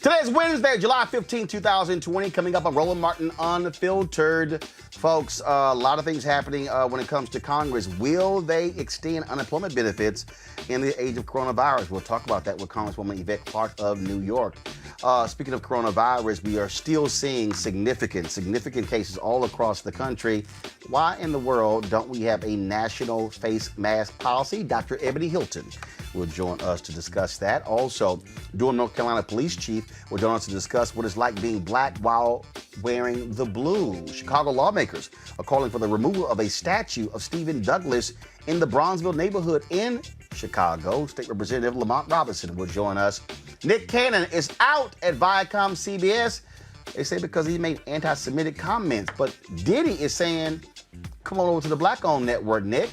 Today's Wednesday, July 15, 2020. Coming up on Roland Martin Unfiltered. Folks, a lot of things happening when it comes to Congress. Will they extend unemployment benefits in the age of coronavirus? We'll talk about that with Congresswoman Yvette Clark of New York. Speaking of coronavirus, we are still seeing significant cases all across the country. Why in the world don't we have a national face mask policy? Dr. Ebony Hilton will join us to discuss that. Also, Durham, North Carolina Police Chief will join us to discuss what it's like being black while wearing the blue. Chicago lawmakers are calling for the removal of a statue of Stephen Douglas in the Bronzeville neighborhood in Chicago. State Representative Lamont Robinson will join us. Nick Cannon is out at Viacom CBS. They say because he made anti-Semitic comments. But Diddy is saying, come on over to the Black-owned network, Nick.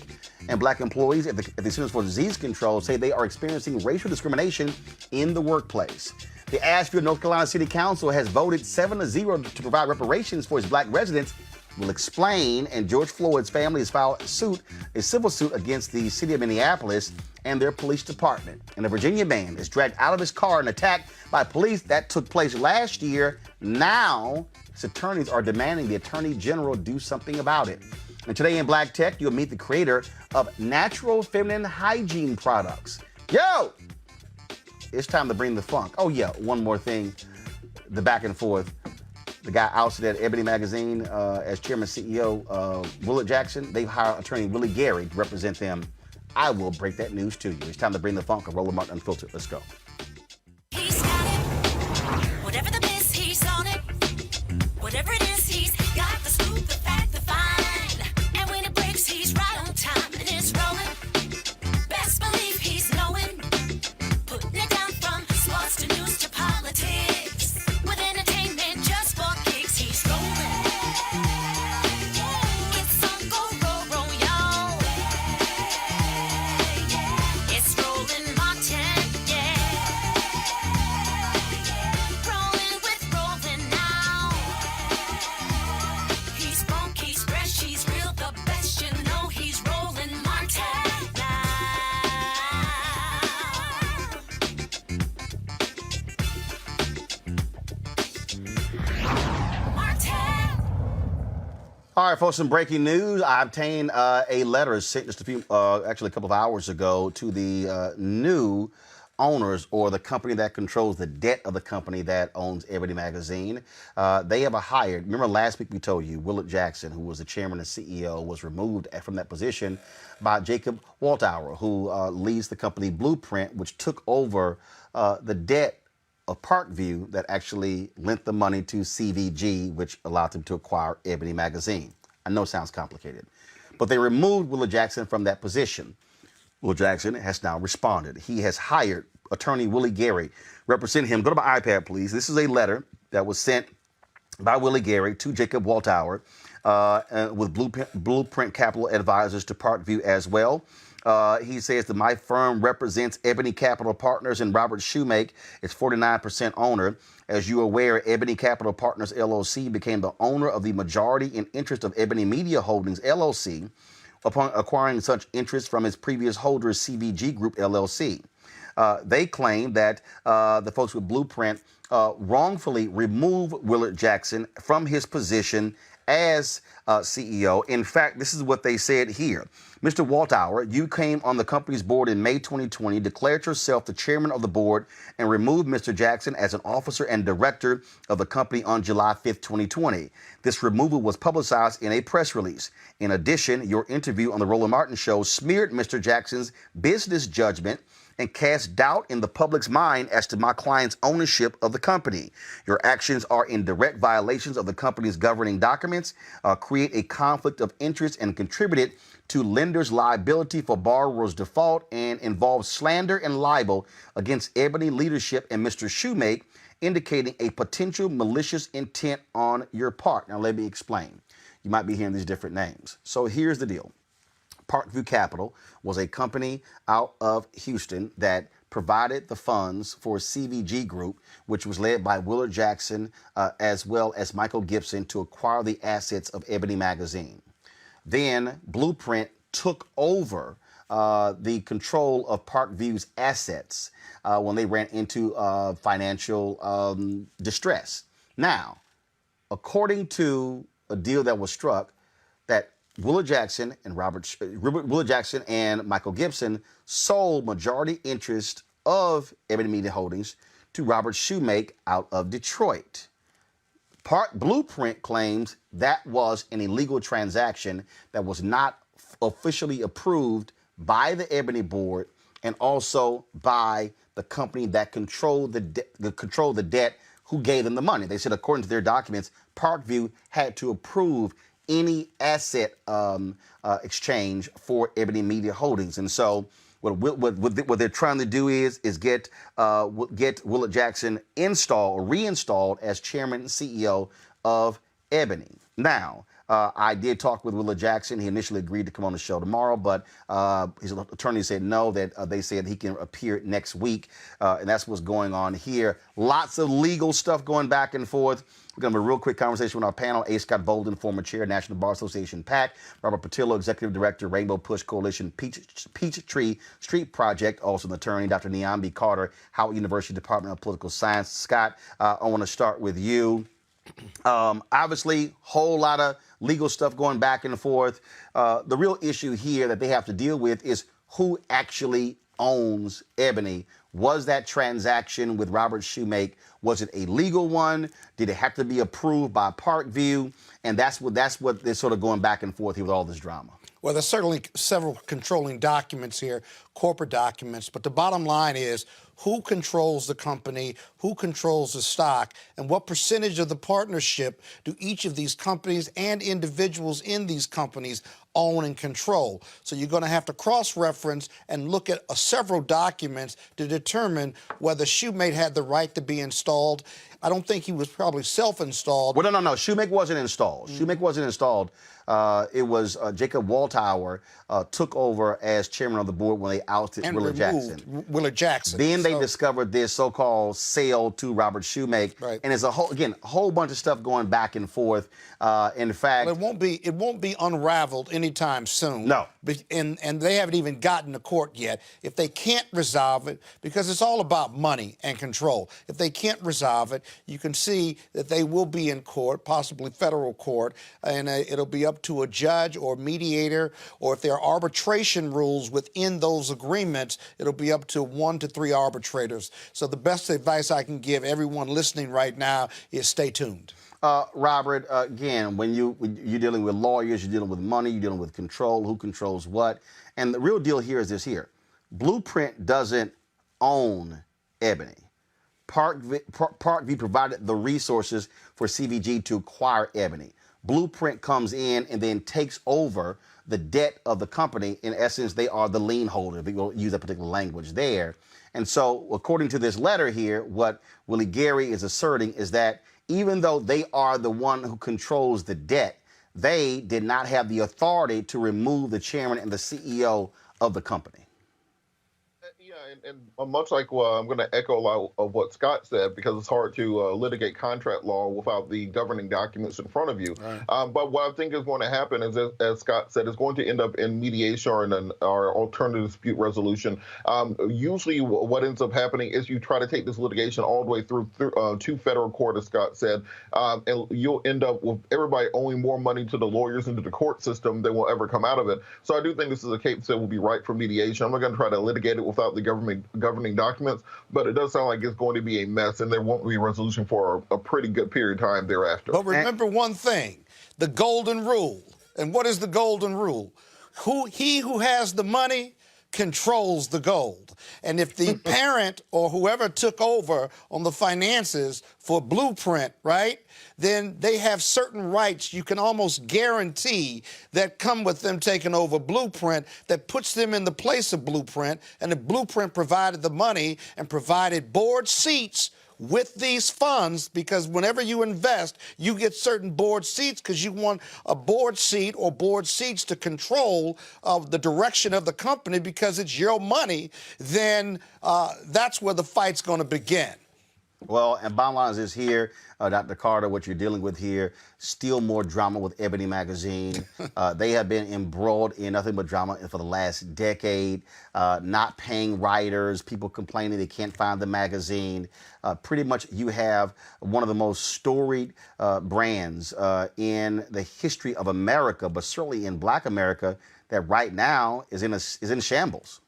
And black employees at the Centers for Disease Control say they are experiencing racial discrimination in the workplace. The Asheville, North Carolina City Council has voted 7-0 to provide reparations for its black residents. We'll explain. And George Floyd's family has filed a civil suit against the city of Minneapolis and their police department. And a Virginia man is dragged out of his car and attacked by police. That took place last year. Now, his attorneys are demanding the Attorney General do something about it. And today in Black Tech, you'll meet the creator of natural feminine hygiene products. Yo! It's time to bring the funk. Oh, yeah, one more thing. The back and forth. The guy ousted at Ebony Magazine as chairman CEO, Willard Jackson, they've hired attorney Willie Gary to represent them. I will break that news to you. It's time to bring the funk of Roland Martin Unfiltered. Let's go. He's got it. Whatever the miss, he's on it. Whatever it is, he's got the scoop, the fact, the find. And when it breaks, he's right on time and it's rolling. Best believe he's knowing. Putting it down from sports to news to politics. With entertainment just for kicks, he's rolling. It's on go, y'all. It's Roland Martin, yeah. Rolling with Roland now. He's funk, he's fresh, he's real, the best, you know he's Roland Martin now. Martin. All right, folks, some breaking news. I obtained a letter sent just actually a couple of hours ago to the new owners or the company that controls the debt of the company that owns Ebony Magazine. They have hired, remember last week we told you, Willard Jackson, who was the chairman and CEO, was removed from that position by Jacob Walthour, who leads the company Blueprint, which took over the debt of Parkview that actually lent the money to CVG, which allowed them to acquire Ebony Magazine. I know it sounds complicated, but they removed Willard Jackson from that position. Willard Jackson has now responded. He has hired attorney Willie Gary, represent him. Go to my iPad, please. This is a letter that was sent by Willie Gary to Jacob Walthour with Blueprint Capital Advisors to Parkview as well. He says that my firm represents Ebony Capital Partners and Robert Shoemake is 49% owner. As you are aware, Ebony Capital Partners LLC became the owner of the majority in interest of Ebony Media Holdings LLC upon acquiring such interest from its previous holders, CVG Group LLC. They claim that the folks with Blueprint wrongfully removed Willard Jackson from his position as CEO. In fact, this is what they said here. Mr. Walthour, you came on the company's board in May 2020, declared yourself the chairman of the board, and removed Mr. Jackson as an officer and director of the company on July 5th, 2020. This removal was publicized in a press release. In addition, your interview on the Roland Martin Show smeared Mr. Jackson's business judgment and cast doubt in the public's mind as to my client's ownership of the company. Your actions are in direct violations of the company's governing documents, create a conflict of interest, and contributed to lenders' liability for borrowers' default, and involve slander and libel against Ebony leadership and Mr. Shoemake, indicating a potential malicious intent on your part. Now, let me explain. You might be hearing these different names. So here's the deal. Parkview Capital was a company out of Houston that provided the funds for CVG Group, which was led by Willard Jackson, as well as Michael Gibson, to acquire the assets of Ebony Magazine. Then Blueprint took over the control of Parkview's assets when they ran into financial distress. Now, according to a deal that was struck, that Willard Jackson and Michael Gibson sold majority interest of Ebony Media Holdings to Robert Shoemake out of Detroit. Blueprint claims that was an illegal transaction that was not officially approved by the Ebony board and also by the company that controlled the debt who gave them the money. They said, according to their documents, Parkview had to approve any asset exchange for Ebony Media Holdings. And so what they're trying to do is get Willard Jackson reinstalled as chairman and CEO of Ebony. Now, I did talk with Willard Jackson. He initially agreed to come on the show tomorrow, but his attorney said no, that they said he can appear next week, and that's what's going on here. Lots of legal stuff going back and forth. We're going to have a real quick conversation with our panel. A. Scott Bolden, former chair, National Bar Association, PAC. Robert PATILLO, executive director, Rainbow Push Coalition, Peachtree Street Project, also an attorney. Dr. Niambi Carter, Howard University Department of Political Science. Scott, I want to start with you. Obviously, whole lot of legal stuff going back and forth. The real issue here that they have to deal with is who actually owns Ebony. Was that transaction with Robert Shoemake, was it a legal one? Did it have to be approved by Parkview? And that's what they're sort of going back and forth here with all this drama. Well, there's certainly several controlling documents here, corporate documents, but the bottom line is who controls the company, who controls the stock, and what percentage of the partnership do each of these companies and individuals in these companies own and control. So you're going to have to cross-reference and look at several documents to determine whether Shoemake had the right to be installed. I don't think he was probably self-installed. Well, no. Shoemake wasn't installed. Shoemake wasn't installed. It was Jacob Waltauer took over as chairman of the board when they ousted Willard Jackson. Willard Jackson. Then they discovered this so-called sale to Robert Shoemake, right. And it's a whole bunch of stuff going back and forth. In fact, well, it won't be unraveled anytime soon. No. And they haven't even gotten to court yet. If they can't resolve it, because it's all about money and control. If they can't resolve it, you can see that they will be in court, possibly federal court, and it'll be up to a judge or mediator, or if there are arbitration rules within those agreements, it'll be up to 1 to 3 arbitrators. So the best advice I can give everyone listening right now is stay tuned. Robert, again, when you're dealing with lawyers, you're dealing with money, you're dealing with control, who controls what. And the real deal here is this here. Blueprint doesn't own Ebony. Parkview provided the resources for CVG to acquire Ebony. Blueprint comes in and then takes over the debt of the company. In essence, they are the lien holder. People use that particular language there. And so, according to this letter here, what Willie Gary is asserting is that even though they are the one who controls the debt, they did not have the authority to remove the chairman and the CEO of the company. Yeah, and much like I'm going to echo a lot of what Scott said, because it's hard to litigate contract law without the governing documents in front of you. Right. But what I think is going to happen is, as Scott said, it's going to end up in mediation or alternative dispute resolution. Usually what ends up happening is you try to take this litigation all the way through to federal court, as Scott said, and you'll end up with everybody owing more money to the lawyers and to the court system than will ever come out of it. So I do think this is a case that will be ripe for mediation. I'm not going to try to litigate it without the governing documents, but it does sound like it's going to be a mess, and there won't be a resolution for a pretty good period of time thereafter. But remember one thing, the golden rule. And what is the golden rule? He who has the money controls the gold. And if the parent or whoever took over on the finances for Blueprint, right, then they have certain rights you can almost guarantee that come with them taking over Blueprint that puts them in the place of Blueprint. And if Blueprint provided the money and provided board seats with these funds, because whenever you invest, you get certain board seats because you want a board seat or board seats to control the direction of the company because it's your money, then that's where the fight's going to begin. Well, and bottom line is this here, Dr. Carter, what you're dealing with here, still more drama with Ebony magazine. They have been embroiled in nothing but drama for the last decade, not paying writers, people complaining they can't find the magazine. Pretty much you have one of the most storied brands in the history of America, but certainly in Black America, that right now is in shambles.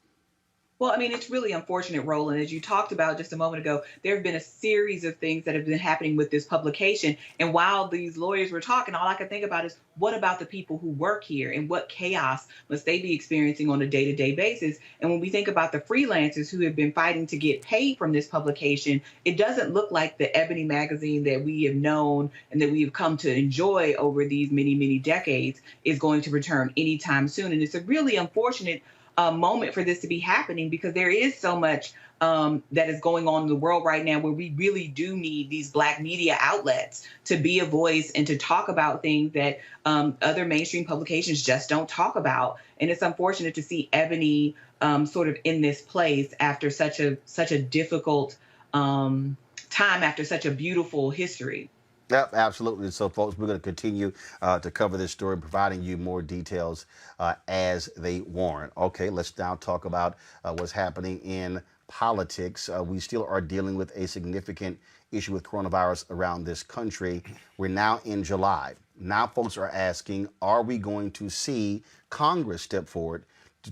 Well, I mean, it's really unfortunate, Roland. As you talked about just a moment ago, there have been a series of things that have been happening with this publication. And while these lawyers were talking, all I could think about is what about the people who work here and what chaos must they be experiencing on a day-to-day basis? And when we think about the freelancers who have been fighting to get paid from this publication, it doesn't look like the Ebony magazine that we have known and that we have come to enjoy over these many, many decades is going to return anytime soon. And it's a really unfortunate moment for this to be happening because there is so much that is going on in the world right now where we really do need these Black media outlets to be a voice and to talk about things that other mainstream publications just don't talk about. And it's unfortunate to see Ebony sort of in this place after such a difficult time, after such a beautiful history. Yep, absolutely. So, folks, we're going to continue to cover this story, providing you more details as they warrant. Okay, let's now talk about what's happening in politics. We still are dealing with a significant issue with coronavirus around this country. We're now in July. Now, folks are asking, are we going to see Congress step forward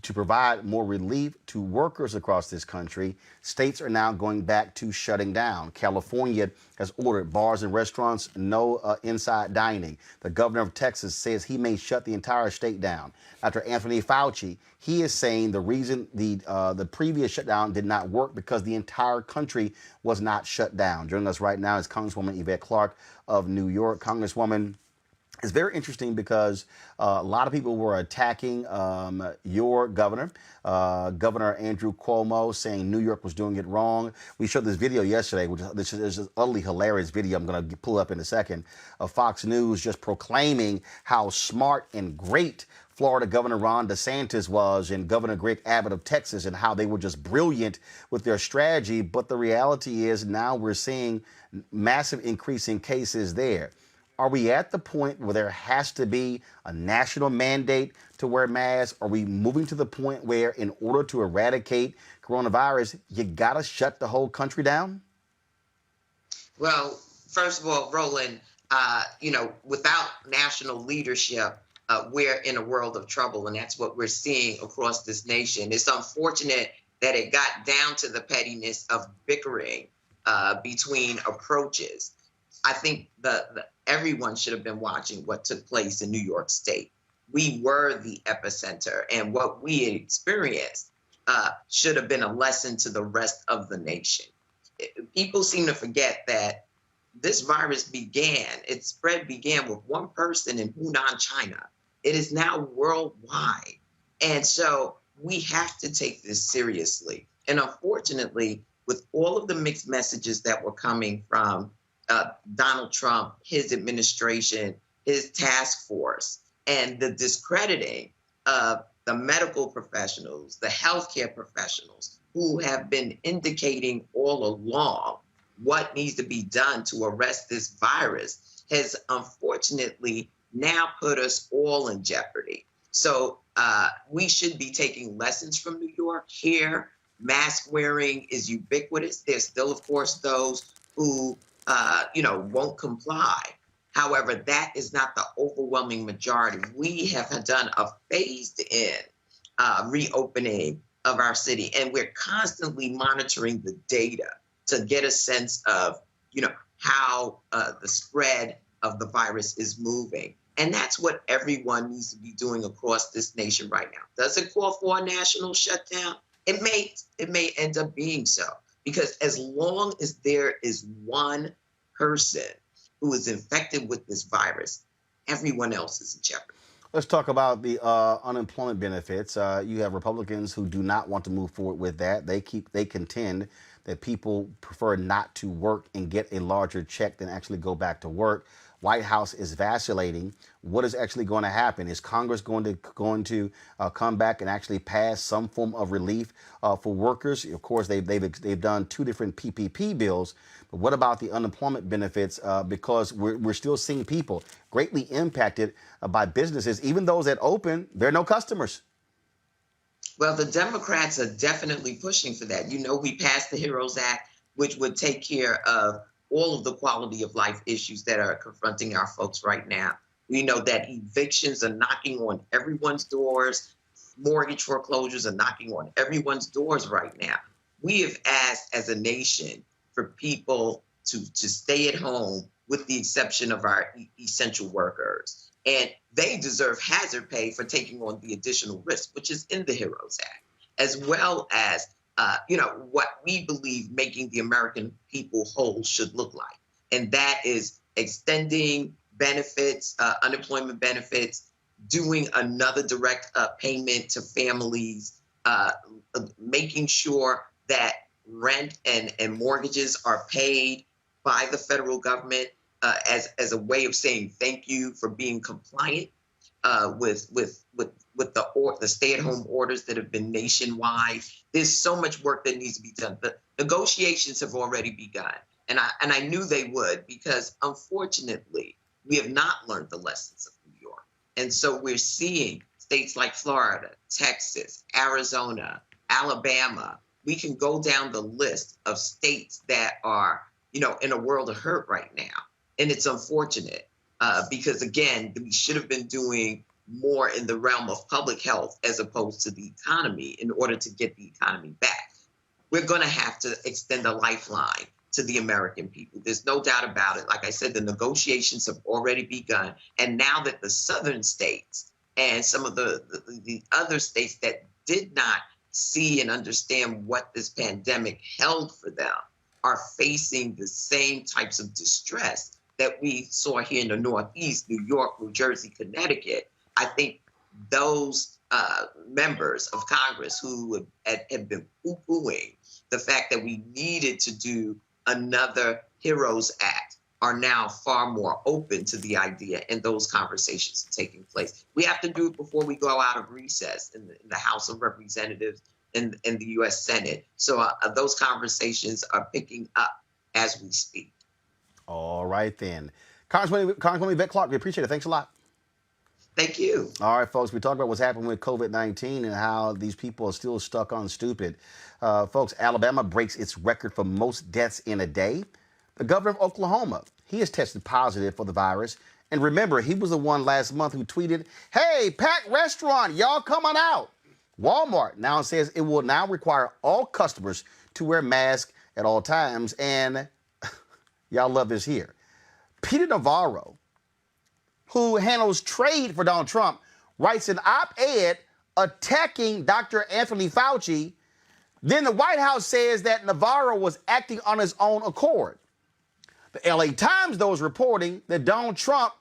to provide more relief to workers across this country? States are now going back to shutting down. California has ordered bars and restaurants, no inside dining. The governor of Texas says he may shut the entire state down. Dr. Anthony Fauci, he is saying the reason the previous shutdown did not work because the entire country was not shut down. Joining us right now is Congresswoman Yvette Clark of New York. Congresswoman, it's very interesting because a lot of people were attacking your governor, Governor Andrew Cuomo, saying New York was doing it wrong. We showed this video yesterday, which is an utterly hilarious video I'm going to pull up in a second, of Fox News just proclaiming how smart and great Florida Governor Ron DeSantis was and Governor Greg Abbott of Texas and how they were just brilliant with their strategy. But the reality is now we're seeing massive increase in cases there. Are we at the point where there has to be a national mandate to wear masks? Are we moving to the point where in order to eradicate coronavirus, you got to shut the whole country down? Well, first of all, Roland, without national leadership, we're in a world of trouble, and that's what we're seeing across this nation. It's unfortunate that it got down to the pettiness of bickering between approaches. I think everyone should have been watching what took place in New York State. We were the epicenter, and what we experienced should have been a lesson to the rest of the nation. People seem to forget that this virus its spread began with one person in Hunan, China. It is now worldwide. And so we have to take this seriously. And unfortunately, with all of the mixed messages that were coming from Donald Trump, his administration, his task force, and the discrediting of the medical professionals, the healthcare professionals who have been indicating all along what needs to be done to arrest this virus has unfortunately now put us all in jeopardy. So we should be taking lessons from New York. Here, mask wearing is ubiquitous. There's still, of course, those who won't comply. However, that is not the overwhelming majority. We have done a phased in reopening of our city, and we're constantly monitoring the data to get a sense of, how the spread of the virus is moving. And that's what everyone needs to be doing across this nation right now. Does it call for a national shutdown? It may end up being so. Because as long as there is one person who is infected with this virus, everyone else is in jeopardy. Let's talk about the unemployment benefits. You have Republicans who do not want to move forward with that. They contend that people prefer not to work and get a larger check than actually go back to work. White House is vacillating. What is actually going to happen? Is Congress going to come back and actually pass some form of relief for workers? Of course, they've done 2 different PPP bills, but what about the unemployment benefits? Because we're still seeing people greatly impacted by businesses, even those that open, there are no customers. Well, the Democrats are definitely pushing for that. You know, we passed the HEROES Act, which would take care of all of the quality of life issues that are confronting our folks right now. We know that evictions are knocking on everyone's doors. Mortgage foreclosures are knocking on everyone's doors right now. We have asked as a nation for people to stay at home with the exception of our essential workers. And they deserve hazard pay for taking on the additional risk, which is in the HEROES Act, as well as what we believe making the American people whole should look like. And that is extending benefits, unemployment benefits, doing another direct payment to families, making sure that rent and mortgages are paid by the federal government as a way of saying thank you for being compliant with the stay-at-home orders that have been nationwide. There's so much work that needs to be done. The negotiations have already begun, and I knew they would, because unfortunately we have not learned the lessons of New York, and so we're seeing states like Florida, Texas, Arizona, Alabama. We can go down the list of states that are in a world of hurt right now. And it's unfortunate because, again, we should have been doing more in the realm of public health as opposed to the economy in order to get the economy back. We're going to have to extend a lifeline to the American people. There's no doubt about it. Like I said, the negotiations have already begun. And now that the southern states and some of the other states that did not see and understand what this pandemic held for them are facing the same types of distress that we saw here in the Northeast, New York, New Jersey, Connecticut. I think those members of Congress who have been poo-pooing the fact that we needed to do another HEROES Act are now far more open to the idea, and those conversations are taking place. We have to do it before we go out of recess in the House of Representatives and the U.S. Senate. So those conversations are picking up as we speak. All right, then. Congresswoman Yvette Clark, we appreciate it. Thanks a lot. Thank you. All right, folks, we talked about what's happening with COVID-19 and how these people are still stuck on stupid. Folks, Alabama breaks its record for most deaths in a day. The governor of Oklahoma, he has tested positive for the virus. And remember, he was the one last month who tweeted, "Hey, packed restaurant, y'all come on out." Walmart now says it will now require all customers to wear masks at all times. And y'all love this here. Peter Navarro, who handles trade for Donald Trump, writes an op-ed attacking Dr. Anthony Fauci. Then the White House says that Navarro was acting on his own accord. The LA Times, though, is reporting that Donald Trump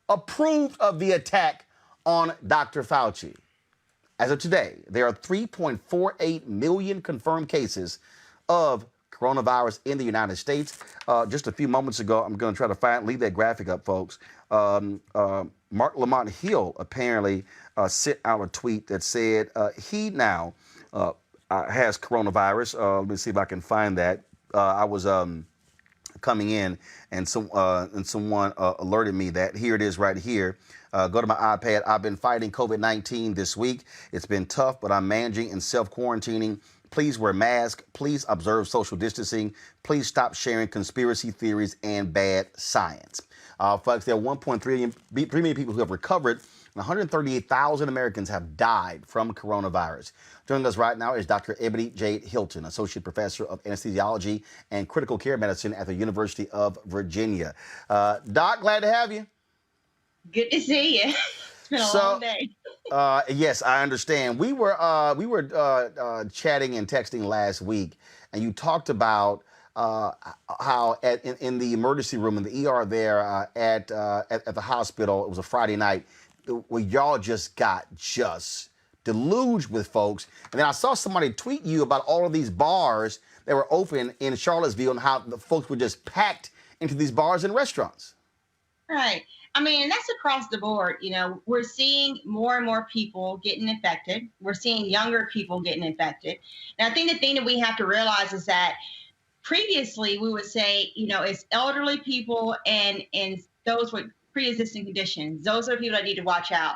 approved of the attack on Dr. Fauci. As of today, there are 3.48 million confirmed cases of coronavirus in the United States. Just a few moments ago, I'm going to try to leave that graphic up, folks. Mark Lamont Hill apparently sent out a tweet that said he now has coronavirus. Let me see if I can find that. I was coming in and someone alerted me that here it is right here. Go to my iPad. I've been fighting COVID-19 this week. It's been tough, but I'm managing and self-quarantining. Please wear masks. Please observe social distancing. Please stop sharing conspiracy theories and bad science. Folks, there are 1.3 million people who have recovered, and 138,000 Americans have died from coronavirus. Joining us right now is Dr. Ebony J. Hilton, Associate Professor of Anesthesiology and Critical Care Medicine at the University of Virginia. Doc, glad to have you. Good to see you. It's been a long day. Yes, I understand. We were chatting and texting last week, and you talked about how in the emergency room in the ER there at the hospital, it was a Friday night, where y'all just got deluged with folks. And then I saw somebody tweet you about all of these bars that were open in Charlottesville and how the folks were just packed into these bars and restaurants. Right. I mean, that's across the board. You know, we're seeing more and more people getting infected. We're seeing younger people getting infected. And I think the thing that we have to realize is that previously we would say, you know, it's elderly people and those with pre-existing conditions. Those are the people that need to watch out.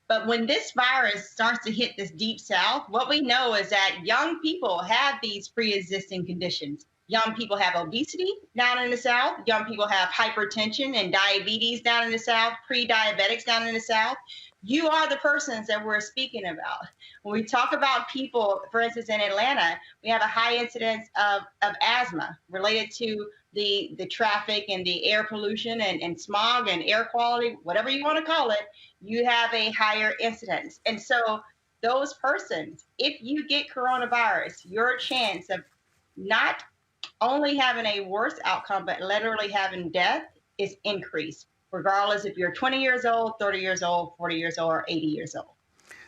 But when this virus starts to hit this deep south, what we know is that young people have these pre-existing conditions. Young people have obesity down in the South. Young people have hypertension and diabetes down in the South, pre-diabetics down in the South. You are the persons that we're speaking about. When we talk about people, for instance, in Atlanta, we have a high incidence of asthma related to the traffic and the air pollution and smog and air quality, whatever you want to call it, you have a higher incidence. And so those persons, if you get coronavirus, your chance of not only having a worse outcome, but literally having death is increased, regardless if you're 20 years old, 30 years old, 40 years old, or 80 years old.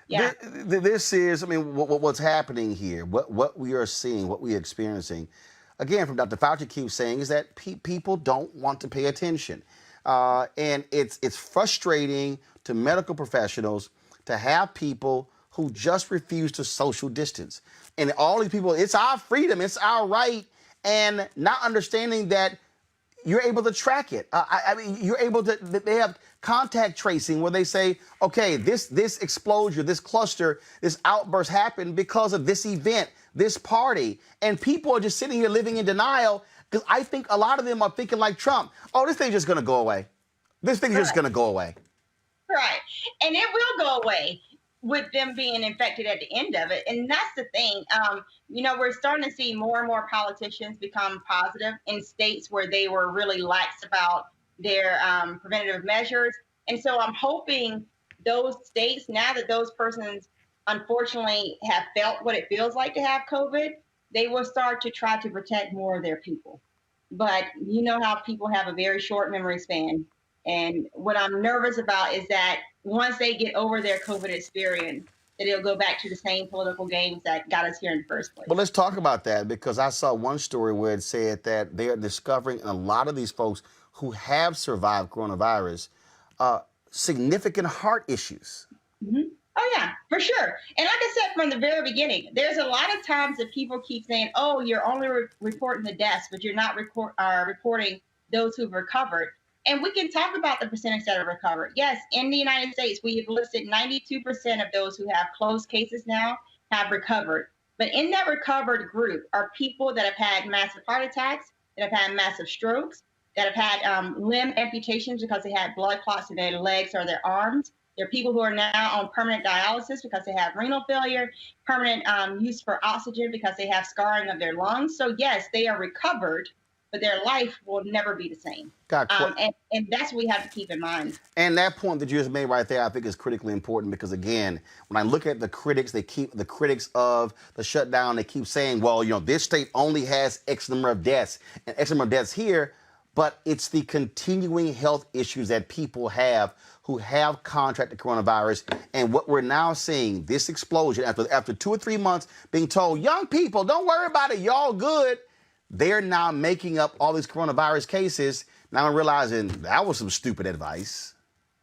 Yeah. This is, I mean, what's happening here, what we are seeing, what we are experiencing, again, from Dr. Fauci keeps saying, is that people don't want to pay attention. And it's frustrating to medical professionals to have people who just refuse to social distance. And all these people, it's our freedom, it's our right, and not understanding that you're able to track it. I mean, you're able to, they have contact tracing where they say, okay, this explosion, this cluster, this outburst happened because of this event, this party. And people are just sitting here living in denial because I think a lot of them are thinking like Trump, oh, this thing's just going to go away. This thing's just going to go away. Right. And it will go away with them being infected at the end of it. And that's the thing. You know, we're starting to see more and more politicians become positive in states where they were really lax about their preventative measures. And so I'm hoping those states, now that those persons unfortunately have felt what it feels like to have COVID, they will start to try to protect more of their people. But you know how people have a very short memory span. And what I'm nervous about is that once they get over their COVID experience, that it'll go back to the same political games that got us here in the first place. Well, let's talk about that, because I saw one story where it said that they are discovering a lot of these folks who have survived coronavirus, significant heart issues. Mm-hmm. Oh, yeah, for sure. And like I said from the very beginning, there's a lot of times that people keep saying, oh, you're only reporting the deaths, but you're not reporting those who've recovered. And we can talk about the percentage that have recovered. Yes, in the United States, we have listed 92% of those who have closed cases now have recovered. But in that recovered group are people that have had massive heart attacks, that have had massive strokes, that have had limb amputations because they had blood clots in their legs or their arms. There are people who are now on permanent dialysis because they have renal failure, permanent use for oxygen because they have scarring of their lungs. So yes, they are recovered, but their life will never be the same. And that's what we have to keep in mind. And that point that you just made right there, I think is critically important, because again, when I look at the critics, the critics of the shutdown, they keep saying, well, you know, this state only has X number of deaths and X number of deaths here, but it's the continuing health issues that people have who have contracted coronavirus. And what we're now seeing, this explosion, after 2 or 3 months being told, young people, don't worry about it, y'all good, they're now making up all these coronavirus cases. Now I'm realizing that was some stupid advice.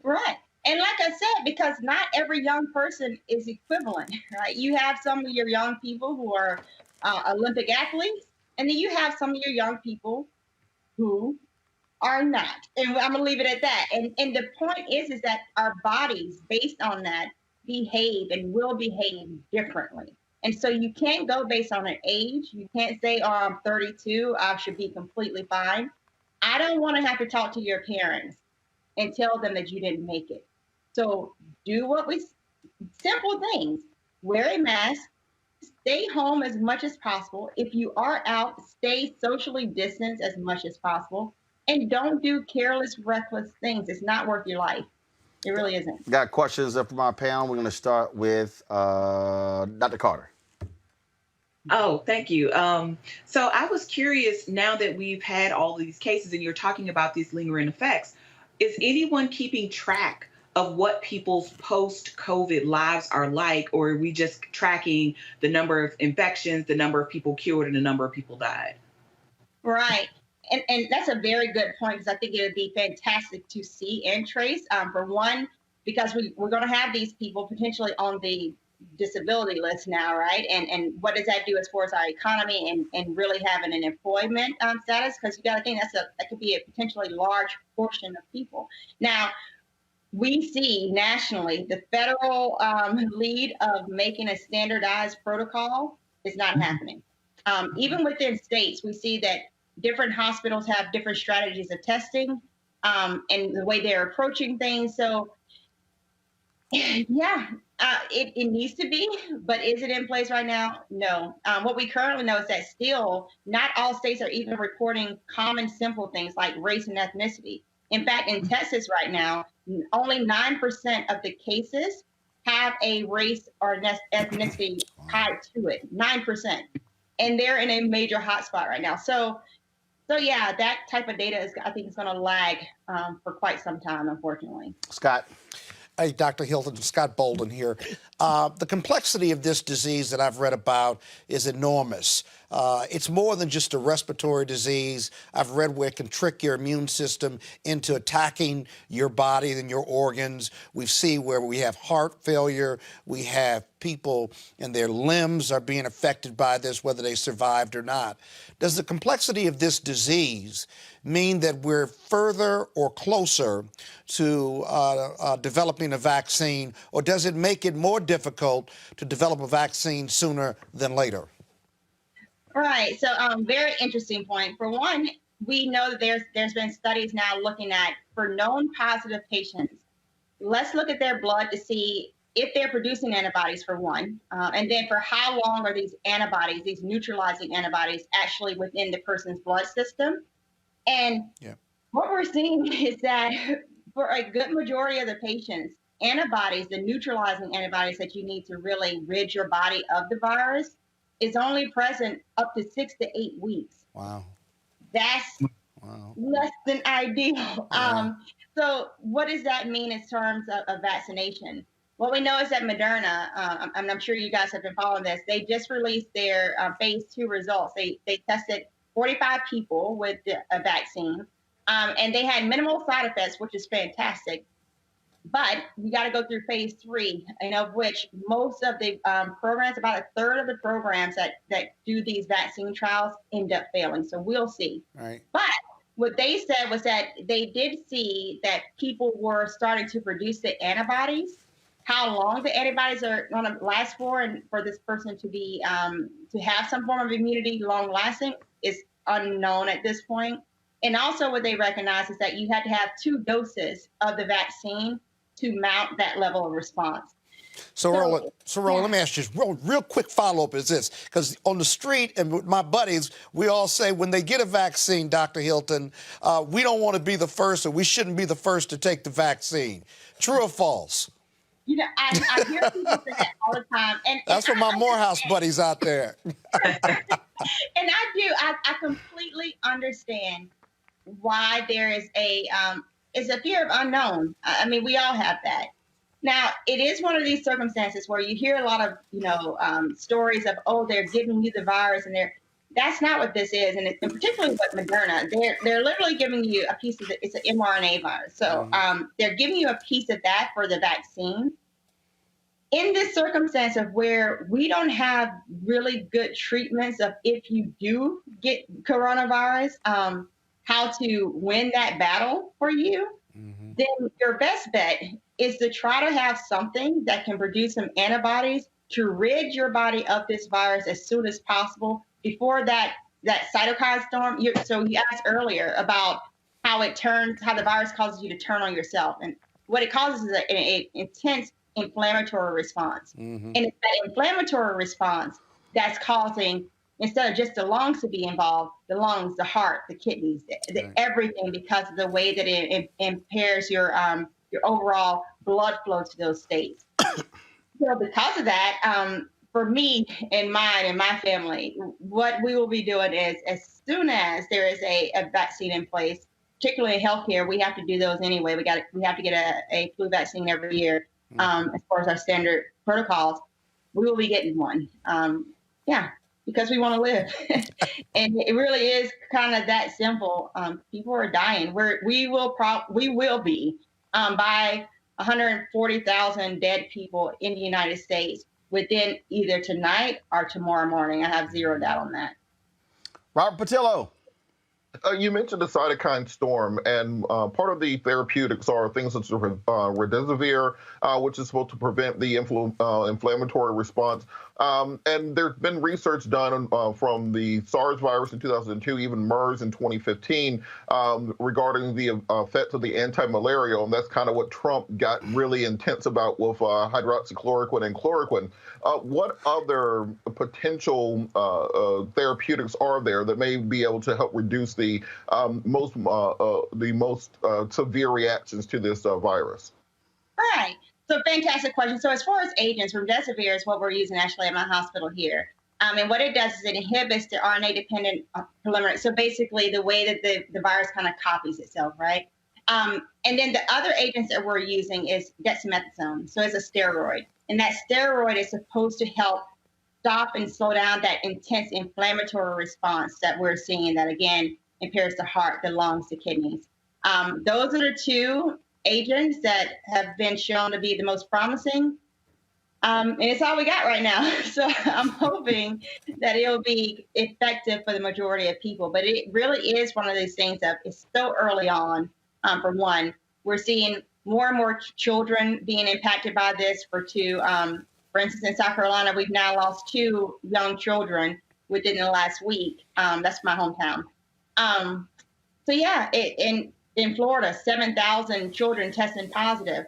Right. And like I said, because not every young person is equivalent, right? You have some of your young people who are Olympic athletes, and then you have some of your young people who are not. And I'm going to leave it at that. And the point is that our bodies, based on that, behave and will behave differently. And so you can't go based on an age. You can't say, oh, I'm 32, I should be completely fine. I don't want to have to talk to your parents and tell them that you didn't make it. So do simple things. Wear a mask, stay home as much as possible. If you are out, stay socially distanced as much as possible. And don't do careless, reckless things. It's not worth your life. It really isn't. Got questions from our panel. We're going to start with Dr. Carter. Oh, thank you. So I was curious, now that we've had all these cases and you're talking about these lingering effects, is anyone keeping track of what people's post-COVID lives are like, or are we just tracking the number of infections, the number of people cured, and the number of people died? Right. And that's a very good point, because I think it would be fantastic to see and trace. For one, because we're going to have these people potentially on the disability list now, right? And what does that do as far as our economy and really having an employment status? Because you got to think that could be a potentially large portion of people. Now, we see nationally the federal lead of making a standardized protocol is not happening. Even within states, we see that different hospitals have different strategies of testing and the way they're approaching things. So, yeah, it needs to be, but is it in place right now? No. What we currently know is that still not all states are even reporting common, simple things like race and ethnicity. In fact, in Texas right now, only 9% of the cases have a race or ethnicity tied to it. 9%. And they're in a major hotspot right now. So yeah, that type of data I think is going to lag for quite some time, unfortunately. Scott. Hey, Dr. Hilton, Scott Bolden here. The complexity of this disease that I've read about is enormous. It's more than just a respiratory disease. I've read where it can trick your immune system into attacking your body and your organs. We see where we have heart failure. We have people and their limbs are being affected by this, whether they survived or not. Does the complexity of this disease mean that we're further or closer to developing a vaccine, or does it make it more difficult to develop a vaccine sooner than later? Right. So, very interesting point. For one, we know that there's been studies now looking at, for known positive patients, let's look at their blood to see if they're producing antibodies, for one, and then for how long are these antibodies, these neutralizing antibodies, actually within the person's blood system. And what we're seeing is that for a good majority of the patients, antibodies, the neutralizing antibodies that you need to really rid your body of the virus, is only present up to 6 to 8 weeks. Wow. That's less than ideal. So what does that mean in terms of vaccination? What we know is that Moderna, and I'm sure you guys have been following this, they just released their phase 2 results. They tested 45 people with a vaccine, and they had minimal side effects, which is fantastic. But you got to go through phase 3, and of which most of the programs, about a third of the programs that do these vaccine trials, end up failing. So we'll see. Right. But what they said was that they did see that people were starting to produce the antibodies. How long the antibodies are going to last for, and for this person to be to have some form of immunity long lasting, is unknown at this point. And also what they recognize is that you had to have 2 doses of the vaccine to mount that level of response. So Roland, let me ask you real quick follow-up is this, because on the street and with my buddies, we all say when they get a vaccine, Dr. Hilton, we don't want to be the first, or we shouldn't be the first to take the vaccine. True or false? You know, I hear people say that all the time. And that's for my Morehouse buddies out there. And I completely understand why there is a fear of unknown. I mean, we all have that. Now, it is one of these circumstances where you hear a lot of, stories of, oh, they're giving you the virus, and that's not what this is. And particularly with Moderna, they're literally giving you a piece of it's an mRNA virus. So they're giving you a piece of that for the vaccine. In this circumstance of where we don't have really good treatments of if you do get coronavirus, how to win that battle for you, then your best bet is to try to have something that can produce some antibodies to rid your body of this virus as soon as possible before that cytokine storm. So you asked earlier about how the virus causes you to turn on yourself. And what it causes is an intense inflammatory response. And it's that inflammatory response that's causing, instead of just the lungs to be involved, the lungs, the heart, the kidneys, everything, because of the way that it impairs your overall blood flow to those states. So because of that, for me and mine and my family, what we will be doing is, as soon as there is a vaccine in place, particularly in healthcare, we have to do those anyway. We have to get a flu vaccine every year, as far as our standard protocols. We will be getting one. because we want to live. And it really is kind of that simple. People are dying. We will be by 140,000 dead people in the United States within either tonight or tomorrow morning. I have zero doubt on that. Robert Patillo. You mentioned the cytokine storm, and part of the therapeutics are things such as remdesivir, which is supposed to prevent the inflammatory response. And there's been research done from the SARS virus in 2002, even MERS in 2015, regarding the effects of the anti-malarial, and that's kind of what Trump got really intense about with hydroxychloroquine and chloroquine. What other potential therapeutics are there that may be able to help reduce the most severe reactions to this virus? Right. So fantastic question. So as far as agents, remdesivir is what we're using actually at my hospital here. And what it does is it inhibits the RNA-dependent polymerase. So basically the way that the virus kind of copies itself, right? And then the other agents that we're using is dexamethasone. So it's a steroid. And that steroid is supposed to help stop and slow down that intense inflammatory response that we're seeing that, again, impairs the heart, the lungs, the kidneys. Those are the two agents that have been shown to be the most promising. And it's all we got right now. So I'm hoping that it'll be effective for the majority of people. But it really is one of those things that it's so early on. For one, we're seeing more and more children being impacted by this. For two, for instance, in South Carolina, we've now lost 2 young children within the last week. That's my hometown. So yeah, in Florida, 7,000 children testing positive.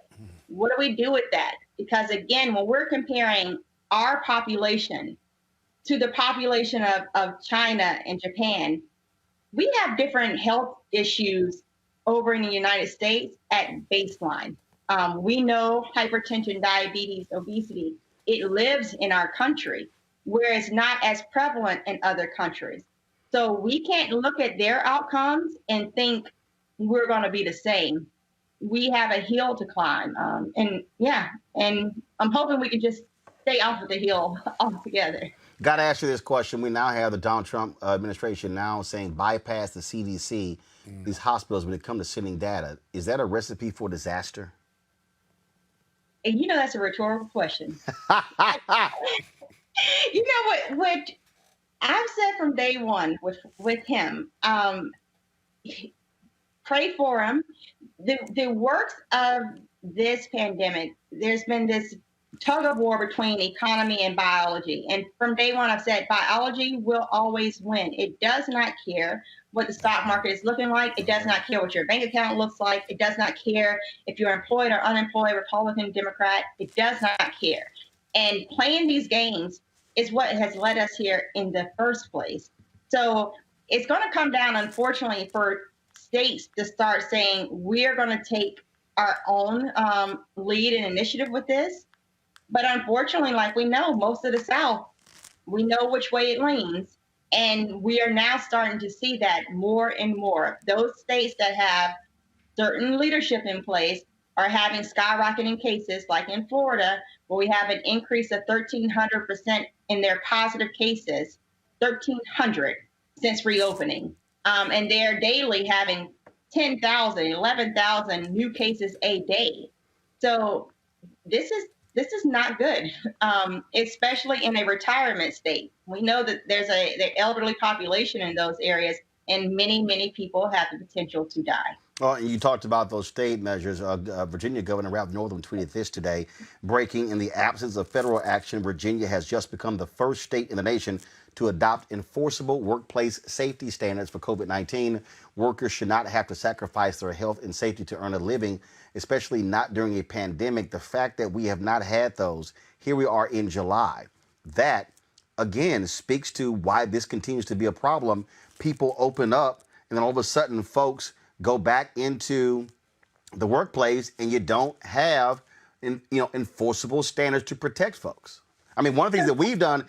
What do we do with that? Because again, when we're comparing our population to the population of China and Japan, we have different health issues over in the United States at baseline. We know hypertension, diabetes, obesity, it lives in our country, where it's not as prevalent in other countries. So we can't look at their outcomes and think we're going to be the same. We have a hill to climb. And I'm hoping we can just stay off of the hill altogether. Got to ask you this question. We now have the Donald Trump administration now saying bypass the CDC, these hospitals, when it comes to sending data. Is that a recipe for disaster? And that's a rhetorical question. You know what I've said from day one with him, pray for him. The works of this pandemic, there's been this tug of war between economy and biology. And from day one, I've said biology will always win. It does not care what the stock market is looking like. It does not care what your bank account looks like. It does not care if you're employed or unemployed, Republican, Democrat. It does not care. And playing these games is what has led us here in the first place. So it's going to come down, unfortunately, for states to start saying, we're going to take our own lead and initiative with this. But unfortunately, like we know, most of the South, we know which way it leans. And we are now starting to see that more and more. Those states that have certain leadership in place are having skyrocketing cases, like in Florida, where we have an increase of 1,300% in their positive cases, 1,300 since reopening. And they're daily having 10,000, 11,000 new cases a day. So this is not good, especially in a retirement state. We know that there's the elderly population in those areas, and many, many people have the potential to die. Well, and you talked about those state measures. Virginia Governor Ralph Northam tweeted this today, breaking: in the absence of federal action, Virginia has just become the first state in the nation to adopt enforceable workplace safety standards for COVID-19. Workers should not have to sacrifice their health and safety to earn a living, especially not during a pandemic. The fact that we have not had those, here we are in July, that, again, speaks to why this continues to be a problem. People open up, and then all of a sudden, folks go back into the workplace, and you don't have enforceable standards to protect folks. I mean, one of the things that we've done,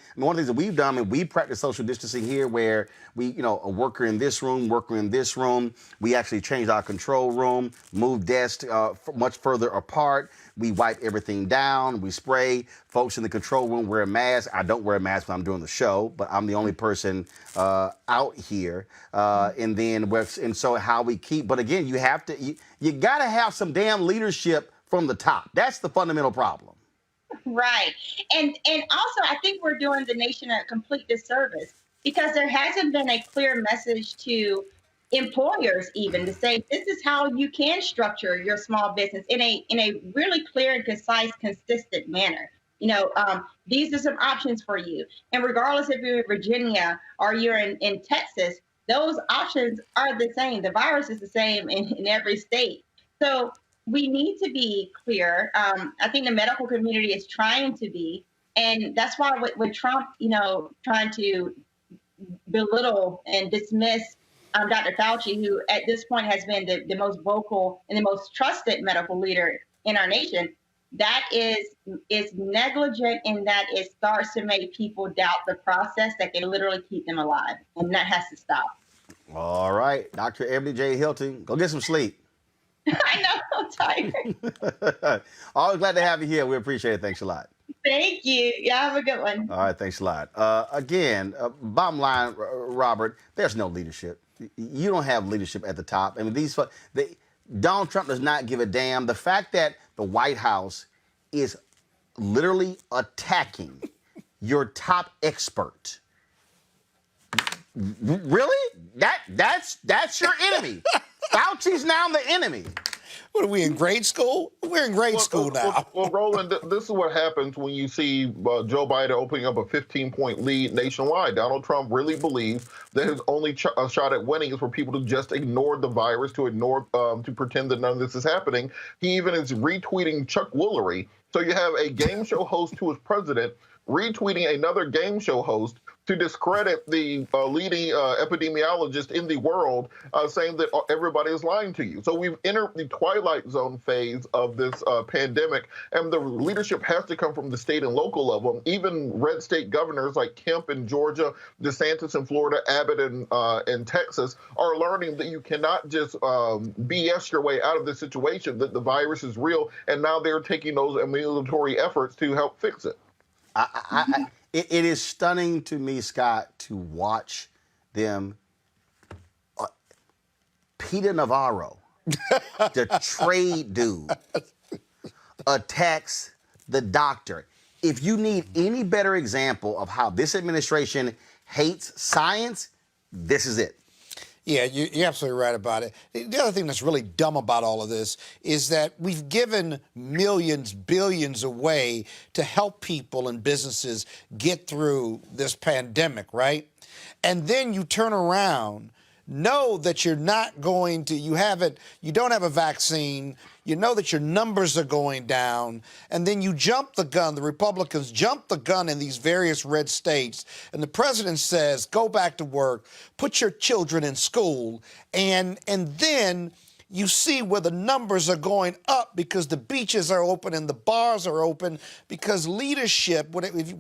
and we practice social distancing here where we, you know, a worker in this room, worker in this room. We actually changed our control room, moved desks much further apart. We wipe everything down. We spray. Folks in the control room wear a mask. I don't wear a mask when I'm doing the show, but I'm the only person out here. And so how we keep, but again, you got to have some damn leadership from the top. That's the fundamental problem. Right. And also, I think we're doing the nation a complete disservice because there hasn't been a clear message to employers even to say this is how you can structure your small business in a really clear and concise, consistent manner. You know, these are some options for you. And regardless if you're in Virginia or you're in Texas, those options are the same. The virus is the same in every state. So we need to be clear. I think the medical community is trying to be, and that's why with Trump, you know, trying to belittle and dismiss Dr. Fauci, who at this point has been the most vocal and the most trusted medical leader in our nation, that is negligent, and that it starts to make people doubt the process that can literally keep them alive, and that has to stop. All right, Dr. Ebony J. Hilton, go get some sleep. I know, I'm tired. Always glad to have you here. We appreciate it. Thanks a lot. Thank you. Yeah, have a good one. All right, thanks a lot. Again, bottom line, Robert, there's no leadership. You don't have leadership at the top. I mean, Donald Trump does not give a damn. The fact that the White House is literally attacking your top expert. Really? That's your enemy. Fauci's now the enemy. What are we in grade school? We're in grade school now. Well, Roland, this is what happens when you see Joe Biden opening up a 15-point lead nationwide. Donald Trump really believes that his only shot at winning is for people to just ignore the virus, to pretend that none of this is happening. He even is retweeting Chuck Woolery. So you have a game show host who is president retweeting another game show host to discredit the leading epidemiologist in the world, saying that everybody is lying to you. So we've entered the twilight zone phase of this pandemic, and the leadership has to come from the state and local level. Even red state governors like Kemp in Georgia, DeSantis in Florida, Abbott in Texas are learning that you cannot just BS your way out of this situation, that the virus is real, and now they're taking those ambulatory efforts to help fix it. It is stunning to me, Scott, to watch them. Peter Navarro, the trade dude, attacks the doctor. If you need any better example of how this administration hates science, this is it. Yeah, you're absolutely right about it. The other thing that's really dumb about all of this is that we've given millions, billions away to help people and businesses get through this pandemic, right? And then you turn around, know that you're not going to, you don't have a vaccine, you know that your numbers are going down, and then you jump the gun. The Republicans jump the gun in these various red states, and the president says, go back to work, put your children in school, and then you see where the numbers are going up because the beaches are open and the bars are open because leadership,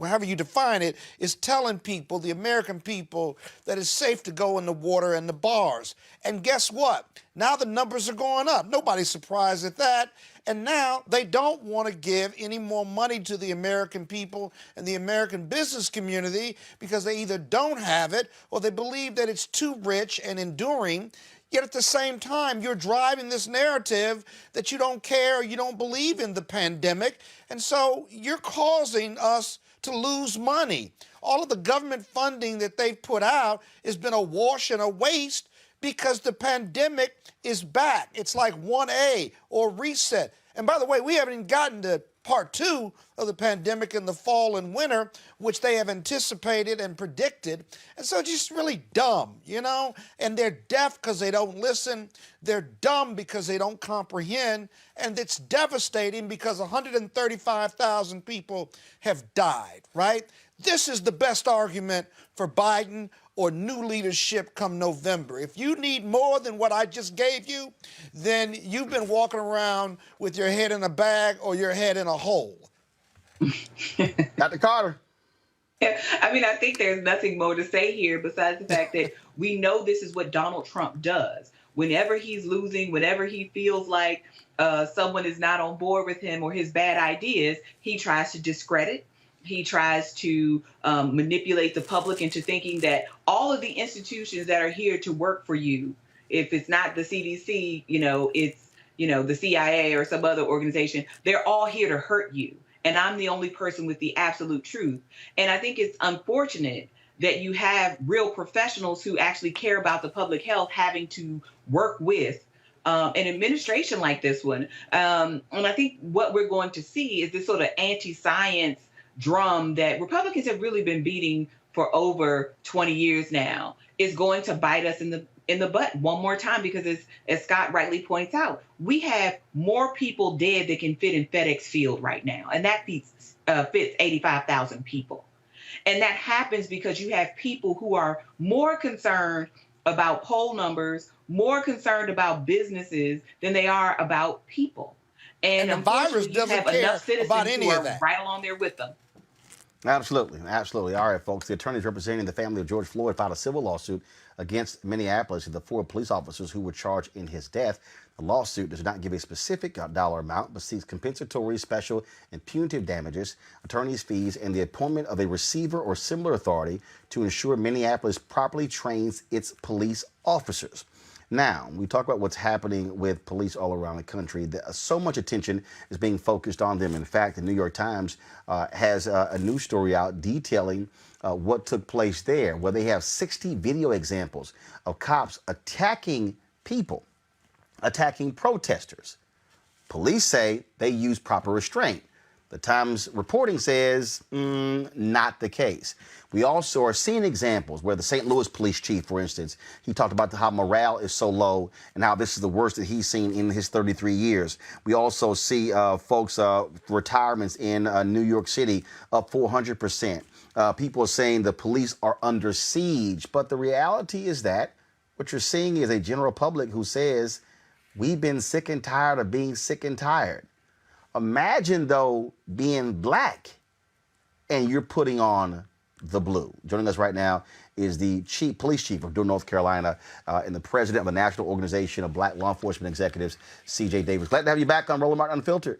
however you define it, is telling people, the American people, that it's safe to go in the water and the bars. And guess what? Now the numbers are going up. Nobody's surprised at that. And now they don't want to give any more money to the American people and the American business community because they either don't have it or they believe that it's too rich and enduring. Yet at the same time, you're driving this narrative that you don't care, you don't believe in the pandemic, and so you're causing us to lose money. All of the government funding that they've put out has been a wash and a waste because the pandemic is back. It's like 1A or reset. And by the way, we haven't even gotten to part 2 of the pandemic in the fall and winter, which they have anticipated and predicted. And so it's just really dumb, you know? And they're deaf because they don't listen. They're dumb because they don't comprehend. And it's devastating because 135,000 people have died, right? This is the best argument for Biden or new leadership come November. If you need more than what I just gave you, then you've been walking around with your head in a bag or your head in a hole. Dr. Carter. I mean, I think there's nothing more to say here besides the fact that we know this is what Donald Trump does. Whenever he's losing, whenever he feels like someone is not on board with him or his bad ideas, he tries to discredit. He tries to manipulate the public into thinking that all of the institutions that are here to work for you, if it's not the CDC, it's, the CIA or some other organization, they're all here to hurt you. And I'm the only person with the absolute truth. And I think it's unfortunate that you have real professionals who actually care about the public health having to work with an administration like this one. And I think what we're going to see is this sort of anti-science drum that Republicans have really been beating for over 20 years now is going to bite us in the butt one more time, because as Scott rightly points out, we have more people dead that can fit in FedEx Field right now, and that fits 85,000 people. And that happens because you have people who are more concerned about poll numbers, more concerned about businesses than they are about people. And the virus doesn't have care enough citizens about any who of are that. right along there with them. Absolutely. Absolutely. All right, folks. The attorneys representing the family of George Floyd filed a civil lawsuit against Minneapolis and the 4 police officers who were charged in his death. The lawsuit does not give a specific dollar amount, but seeks compensatory, special, and punitive damages, attorney's fees, and the appointment of a receiver or similar authority to ensure Minneapolis properly trains its police officers. Now, we talk about what's happening with police all around the country. So much attention is being focused on them. In fact, the New York Times has a news story out detailing what took place there, where they have 60 video examples of cops attacking people, attacking protesters. Police say they use proper restraint. The Times reporting says not the case. We also are seeing examples where the St. Louis police chief, for instance, he talked about how morale is so low and how this is the worst that he's seen in his 33 years. We also see folks' retirements in New York City up 400%. People are saying the police are under siege. But the reality is that what you're seeing is a general public who says, we've been sick and tired of being sick and tired. Imagine, though, being black and you're putting on the blue. Joining us right now is the police chief of Durham, North Carolina, and the president of the National Organization of Black Law Enforcement Executives, C.J. Davis. Glad to have you back on Roland Martin Unfiltered.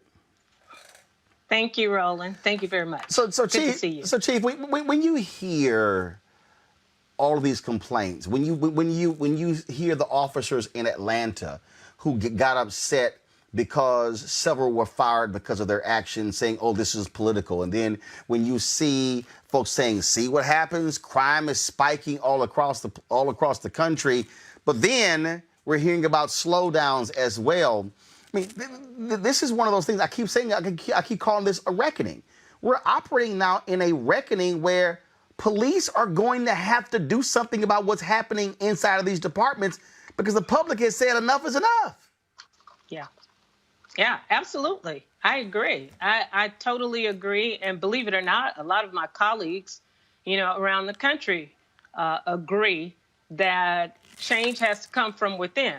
Thank you, Roland. Thank you very much. So Good Chief, to see you. So, Chief, when you hear all of these complaints, when you hear the officers in Atlanta who got upset because several were fired because of their actions, saying, oh, this is political. And then when you see folks saying, see what happens, crime is spiking all across the country. But then we're hearing about slowdowns as well. I mean, this is one of those things I keep saying, I keep calling this a reckoning. We're operating now in a reckoning where police are going to have to do something about what's happening inside of these departments because the public has said enough is enough. Yeah, absolutely. I agree. I totally agree. And believe it or not, a lot of my colleagues, around the country agree that change has to come from within.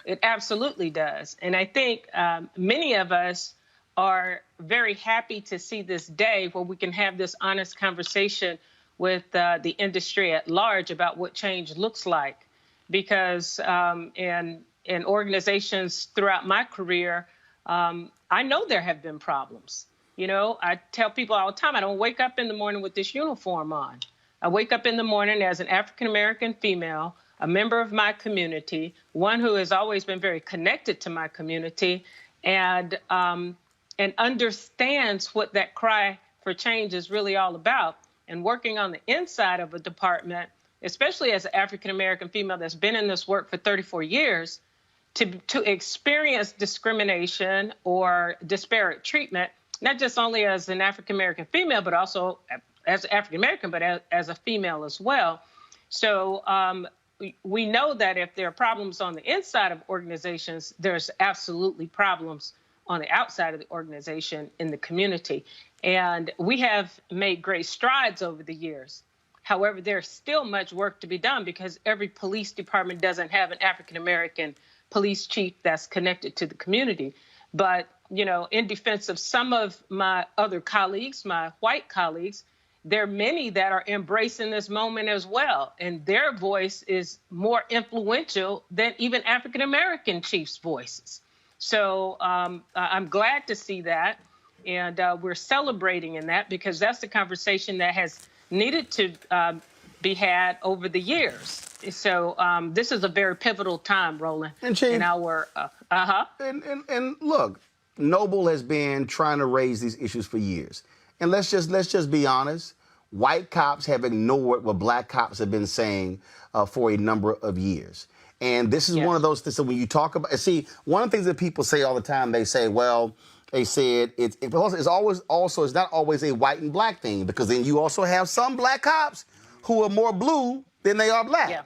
It absolutely does. And I think many of us are very happy to see this day where we can have this honest conversation with the industry at large about what change looks like. Because in organizations throughout my career, I know there have been problems. I tell people all the time, I don't wake up in the morning with this uniform on. I wake up in the morning as an African-American female, a member of my community, one who has always been very connected to my community and understands what that cry for change is really all about. And working on the inside of a department, especially as an African-American female that's been in this work for 34 years, to experience discrimination or disparate treatment, not just only as an African-American female, but also as African-American, but as a female as well. So we know that if there are problems on the inside of organizations, there's absolutely problems on the outside of the organization in the community. And we have made great strides over the years. However, there's still much work to be done because every police department doesn't have an African-American police chief that's connected to the community. But in defense of some of my other colleagues, my white colleagues, there are many that are embracing this moment as well. And their voice is more influential than even African-American chiefs' voices. So I'm glad to see that. And we're celebrating in that, because that's the conversation that has needed to be had over the years. So this is a very pivotal time, Roland, in our, And look, Noble has been trying to raise these issues for years. And let's just be honest. White cops have ignored what black cops have been saying for a number of years. And this is one of those things that when you talk about, see, one of the things that people say all the time, they say, well, they said it's not always a white and black thing, because then you also have some black cops who are more blue than they are black. Yeah.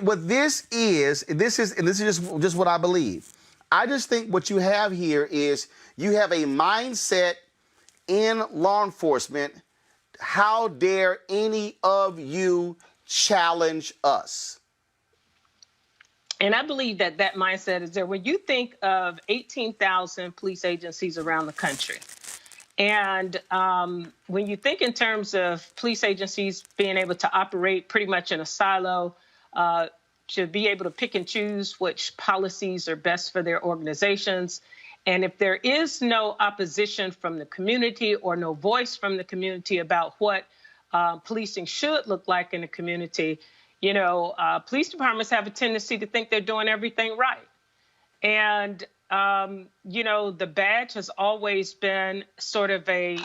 What this is just what I believe. I just think what you have here is you have a mindset in law enforcement. How dare any of you challenge us? And I believe that mindset is there. When you think of 18,000 police agencies around the country, and when you think in terms of police agencies being able to operate pretty much in a silo, to be able to pick and choose which policies are best for their organizations, and if there is no opposition from the community or no voice from the community about what policing should look like in the community, police departments have a tendency to think they're doing everything right. And, the badge has always been sort of a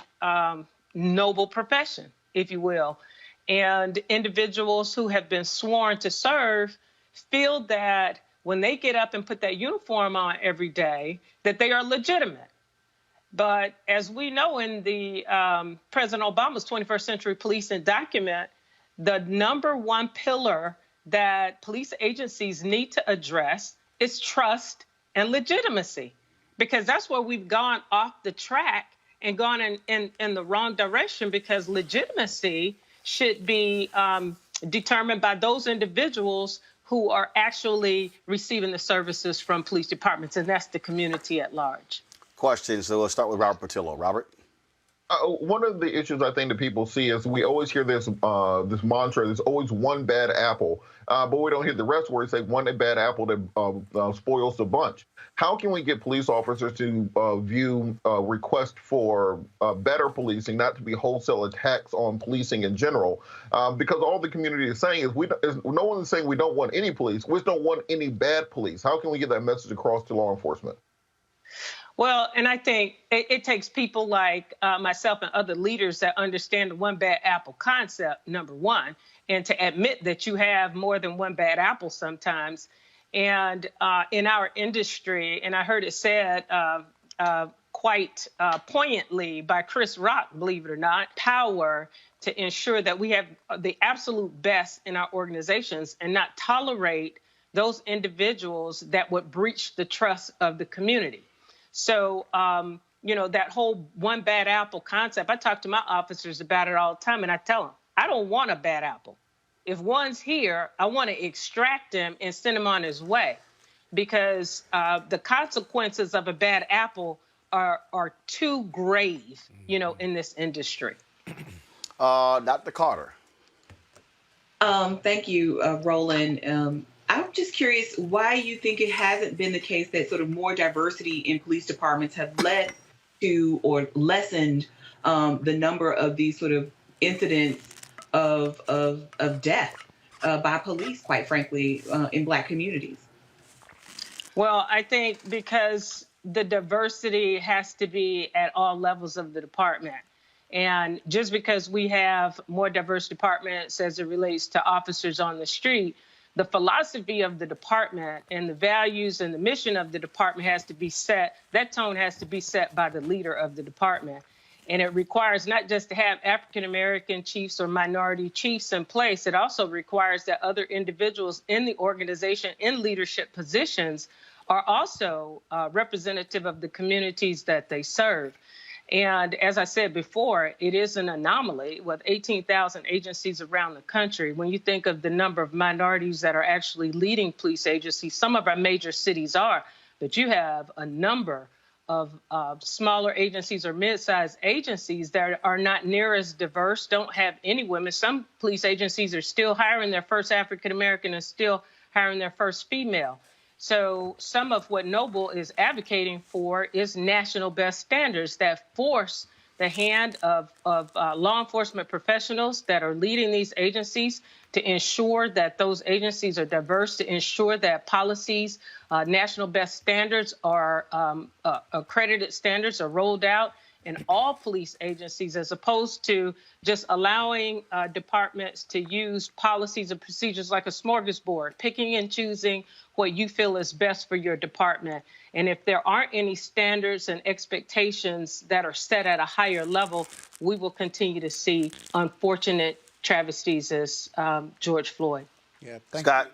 noble profession, if you will. And individuals who have been sworn to serve feel that when they get up and put that uniform on every day, that they are legitimate. But as we know in the President Obama's 21st Century Policing document, the number one pillar that police agencies need to address is trust and legitimacy, because that's where we've gone off the track and gone in the wrong direction, because legitimacy should be determined by those individuals who are actually receiving the services from police departments, and that's the community at large. Question. So let's start with Robert Patillo. Robert? One of the issues I think that people see is we always hear this this mantra, there's always one bad apple, but we don't hear the rest where it say one bad apple that spoils the bunch. How can we get police officers to view requests for better policing, not to be wholesale attacks on policing in general? Because all the community is saying is no one is saying we don't want any police, we just don't want any bad police. How can we get that message across to law enforcement? Well, and I think it takes people like myself and other leaders that understand the one bad apple concept, number one, and to admit that you have more than one bad apple sometimes. And in our industry, and I heard it said quite poignantly by Chris Rock, believe it or not, power to ensure that we have the absolute best in our organizations and not tolerate those individuals that would breach the trust of the community. So, that whole one bad apple concept, I talk to my officers about it all the time, and I tell them, I don't want a bad apple. If one's here, I want to extract him and send him on his way, because the consequences of a bad apple are too grave, in this industry. Dr. Carter. Thank you, Roland. I'm just curious why you think it hasn't been the case that sort of more diversity in police departments have led to or lessened the number of these sort of incidents of death by police, quite frankly, in Black communities. Well, I think because the diversity has to be at all levels of the department. And just because we have more diverse departments as it relates to officers on the street, the philosophy of the department and the values and the mission of the department has to be set. That tone has to be set by the leader of the department. And it requires not just to have African-American chiefs or minority chiefs in place. It also requires that other individuals in the organization in leadership positions are also representative of the communities that they serve. And as I said before, it is an anomaly with 18,000 agencies around the country. When you think of the number of minorities that are actually leading police agencies, some of our major cities are, but you have a number smaller agencies or mid-sized agencies that are not near as diverse, don't have any women. Some police agencies are still hiring their first African-American and still hiring their first female. So some of what Noble is advocating for is national best standards that force the hand of law enforcement professionals that are leading these agencies to ensure that those agencies are diverse, to ensure that policies, national best standards are accredited standards are rolled out in all police agencies, as opposed to just allowing departments to use policies and procedures like a smorgasbord, picking and choosing what you feel is best for your department. And if there aren't any standards and expectations that are set at a higher level, we will continue to see unfortunate travesties as George Floyd. Yeah, Scott.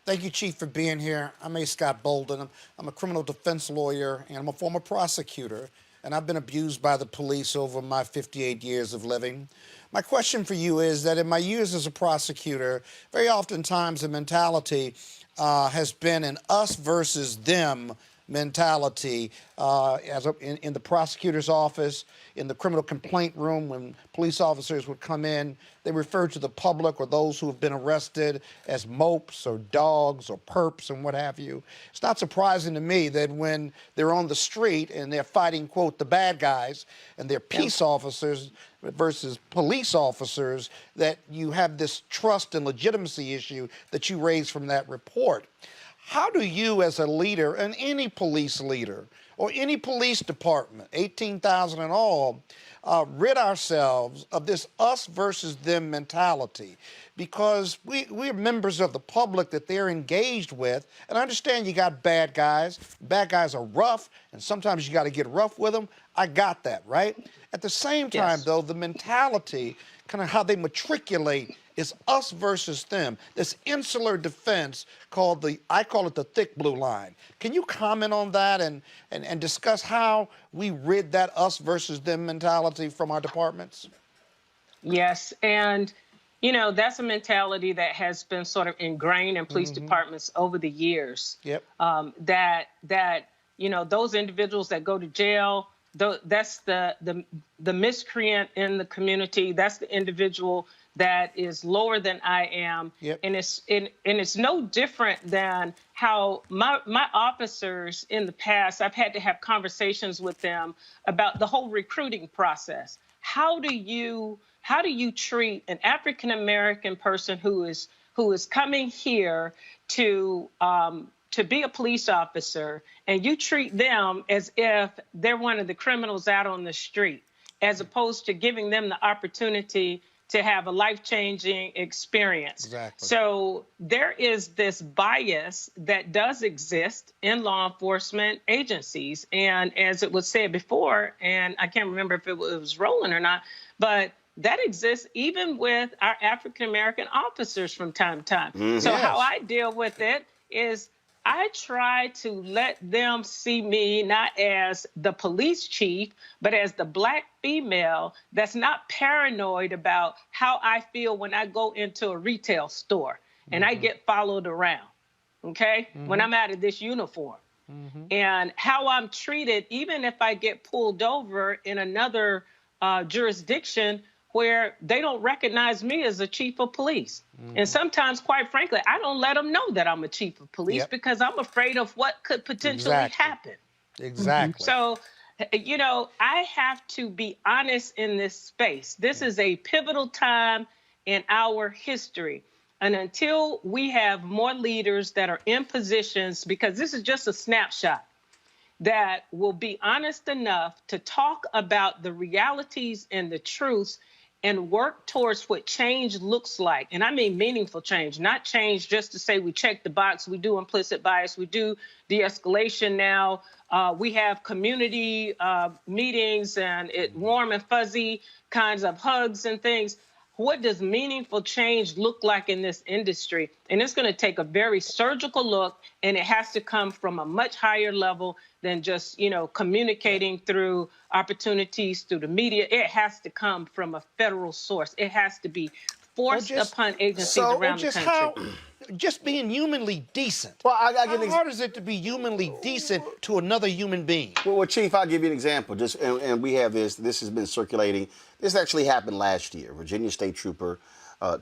Thank you, Chief, for being here. I'm A. Scott Bolden. I'm a criminal defense lawyer, and I'm a former prosecutor, and I've been abused by the police over my 58 years of living. My question for you is that in my years as a prosecutor, very oftentimes the mentality has been an us versus them mentality in the prosecutor's office, in the criminal complaint room. When police officers would come in, they referred to the public or those who have been arrested as mopes or dogs or perps and what have you. It's not surprising to me that when they're on the street and they're fighting, quote, the bad guys, and they're peace officers versus police officers, that you have this trust and legitimacy issue that you raised from that report. How do you, as a leader, and any police leader, or any police department, 18,000 in all, rid ourselves of this us versus them mentality? Because we're members of the public that they're engaged with, and I understand you got bad guys. Bad guys are rough, and sometimes you got to get rough with them. I got that, right? At the same time, though, the mentality, kind of how they matriculate, is us versus them. This insular defense called I call it the thick blue line. Can you comment on that and discuss how we rid that us versus them mentality from our departments? Yes, and you know, that's a mentality that has been sort of ingrained in police departments over the years. Yep. That you know, those individuals that go to jail, that's the miscreant in the community. That's the individual that is lower than I am. Yep. And it's no different than how my officers in the past, I've had to have conversations with them about the whole recruiting process. How do you treat an African American person who is coming here to be a police officer, and you treat them as if they're one of the criminals out on the street, as opposed to giving them the opportunity to have a life-changing experience. Exactly. So there is this bias that does exist in law enforcement agencies. And as it was said before, and I can't remember if it was Roland or not, but that exists even with our African-American officers from time to time. So Yes. how I deal with it is I try to let them see me not as the police chief, but as the Black female that's not paranoid about how I feel when I go into a retail store and I get followed around, okay, when I'm out of this uniform. And how I'm treated, even if I get pulled over in another jurisdiction where they don't recognize me as a chief of police. And sometimes, quite frankly, I don't let them know that I'm a chief of police because I'm afraid of what could potentially happen. Exactly. So, you know, I have to be honest in this space. This is a pivotal time in our history. And until we have more leaders that are in positions, because this is just a snapshot, that will be honest enough to talk about the realities and the truths and work towards what change looks like. And I mean meaningful change, not change just to say we check the box, we do implicit bias, we do de-escalation now. We have community meetings and warm and fuzzy kinds of hugs and things. What does meaningful change look like in this industry? And it's going to take a very surgical look, and it has to come from a much higher level than just, you know, communicating through opportunities through the media. It has to come from a federal source. It has to be forced upon agencies around the country. just being humanly decent. Well, I How hard is it to be humanly decent to another human being? Well, Chief, I'll give you an example. And we have this. This has been circulating. This actually happened last year. Virginia State Trooper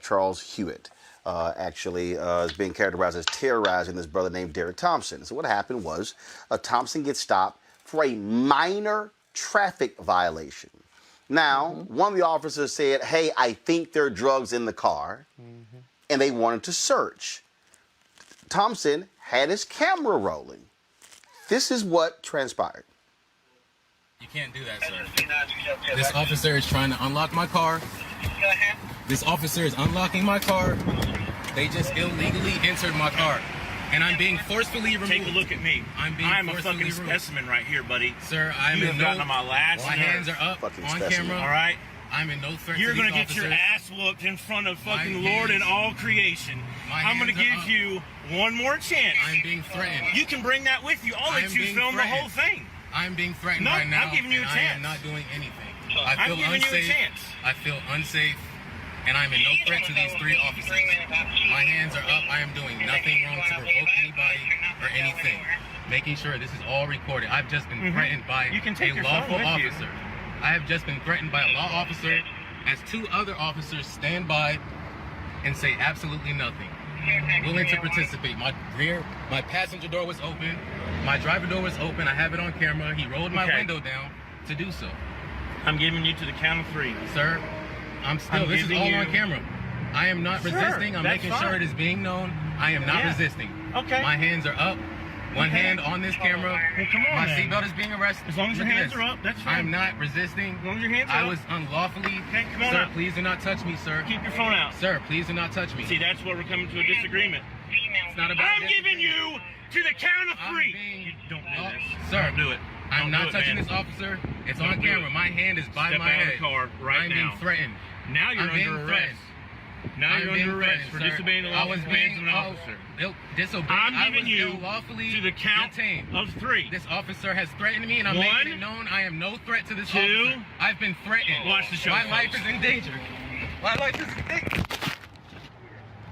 Charles Hewitt is being characterized as terrorizing this brother named Derek Thompson. So what happened was Thompson gets stopped for a minor traffic violation. Now, one of the officers said, "Hey, I think there are drugs in the car," and they wanted to search. Thompson had his camera rolling. This is what transpired. You can't do that, sir. This officer is trying to unlock my car. This officer is unlocking my car. They just illegally entered my car. And I'm being forcefully removed. Take a look at me. I'm a fucking specimen right here, buddy. Sir, I'm you in have gotten on my last My nerve. hands are up Fucking on specimen. camera. All right? I'm in no threat You're to these gonna get officers. your ass whooped in front of fucking My Lord and hands- all creation. my I'm gonna hands are give up. you one more chance. I'm being threatened. You can bring that with you. I'll I let am you being film threatened. the whole thing. I'm being threatened No, right now. I'm giving you a and I chance. am not doing anything. I'm I feel giving you a unsafe. chance. I feel unsafe. And I'm in no threat to these three officers. My hands are up. I am doing nothing wrong to provoke anybody or anything. Making sure this is all recorded. I've just been threatened by You can take a your lawful phone with you. officer. I have just been threatened by a law officer as two other officers stand by and say absolutely nothing. Willing to participate. My passenger door was open. My driver door was open. I have it on camera. He rolled my Okay. window down to do so. I'm giving you to the count of 3. Sir, this is giving all you- on camera. I am not Sure, resisting. I'm that's making sure fine. it is being known. I am not Yeah. resisting. Okay. My hands are up. One Okay. hand on this camera. Well, come on, My then. seatbelt is being arrested. As long as your Look at hands this. are up, that's fine. I'm not resisting. As long as your hands are I up. was unlawfully. Okay, come on Sir, up. please do not touch me, sir. Keep your phone out. Sir, please do not touch me. See, that's where we're coming to a disagreement. It's not about I'm this. giving you to the count of I'm 3. being- You don't do Oh, this. sir, Don't do it. I'm Don't not do it, touching man. this officer. It's Don't on do camera. it. My hand is by Step my out of head. the car right I'm now. being threatened. Now you're I'm being under arrest. threatened. Now I'm you're being under arrest threatened, for sir. disobeying the I law was of commands being of an officer. disobeyed. I'm I giving was you unlawfully to the count detained. of 3. This officer has threatened me, and I'm 1, making it known I am no threat to this 2. officer. I've been threatened. Watch the show, My folks. life is in danger. My life is in danger.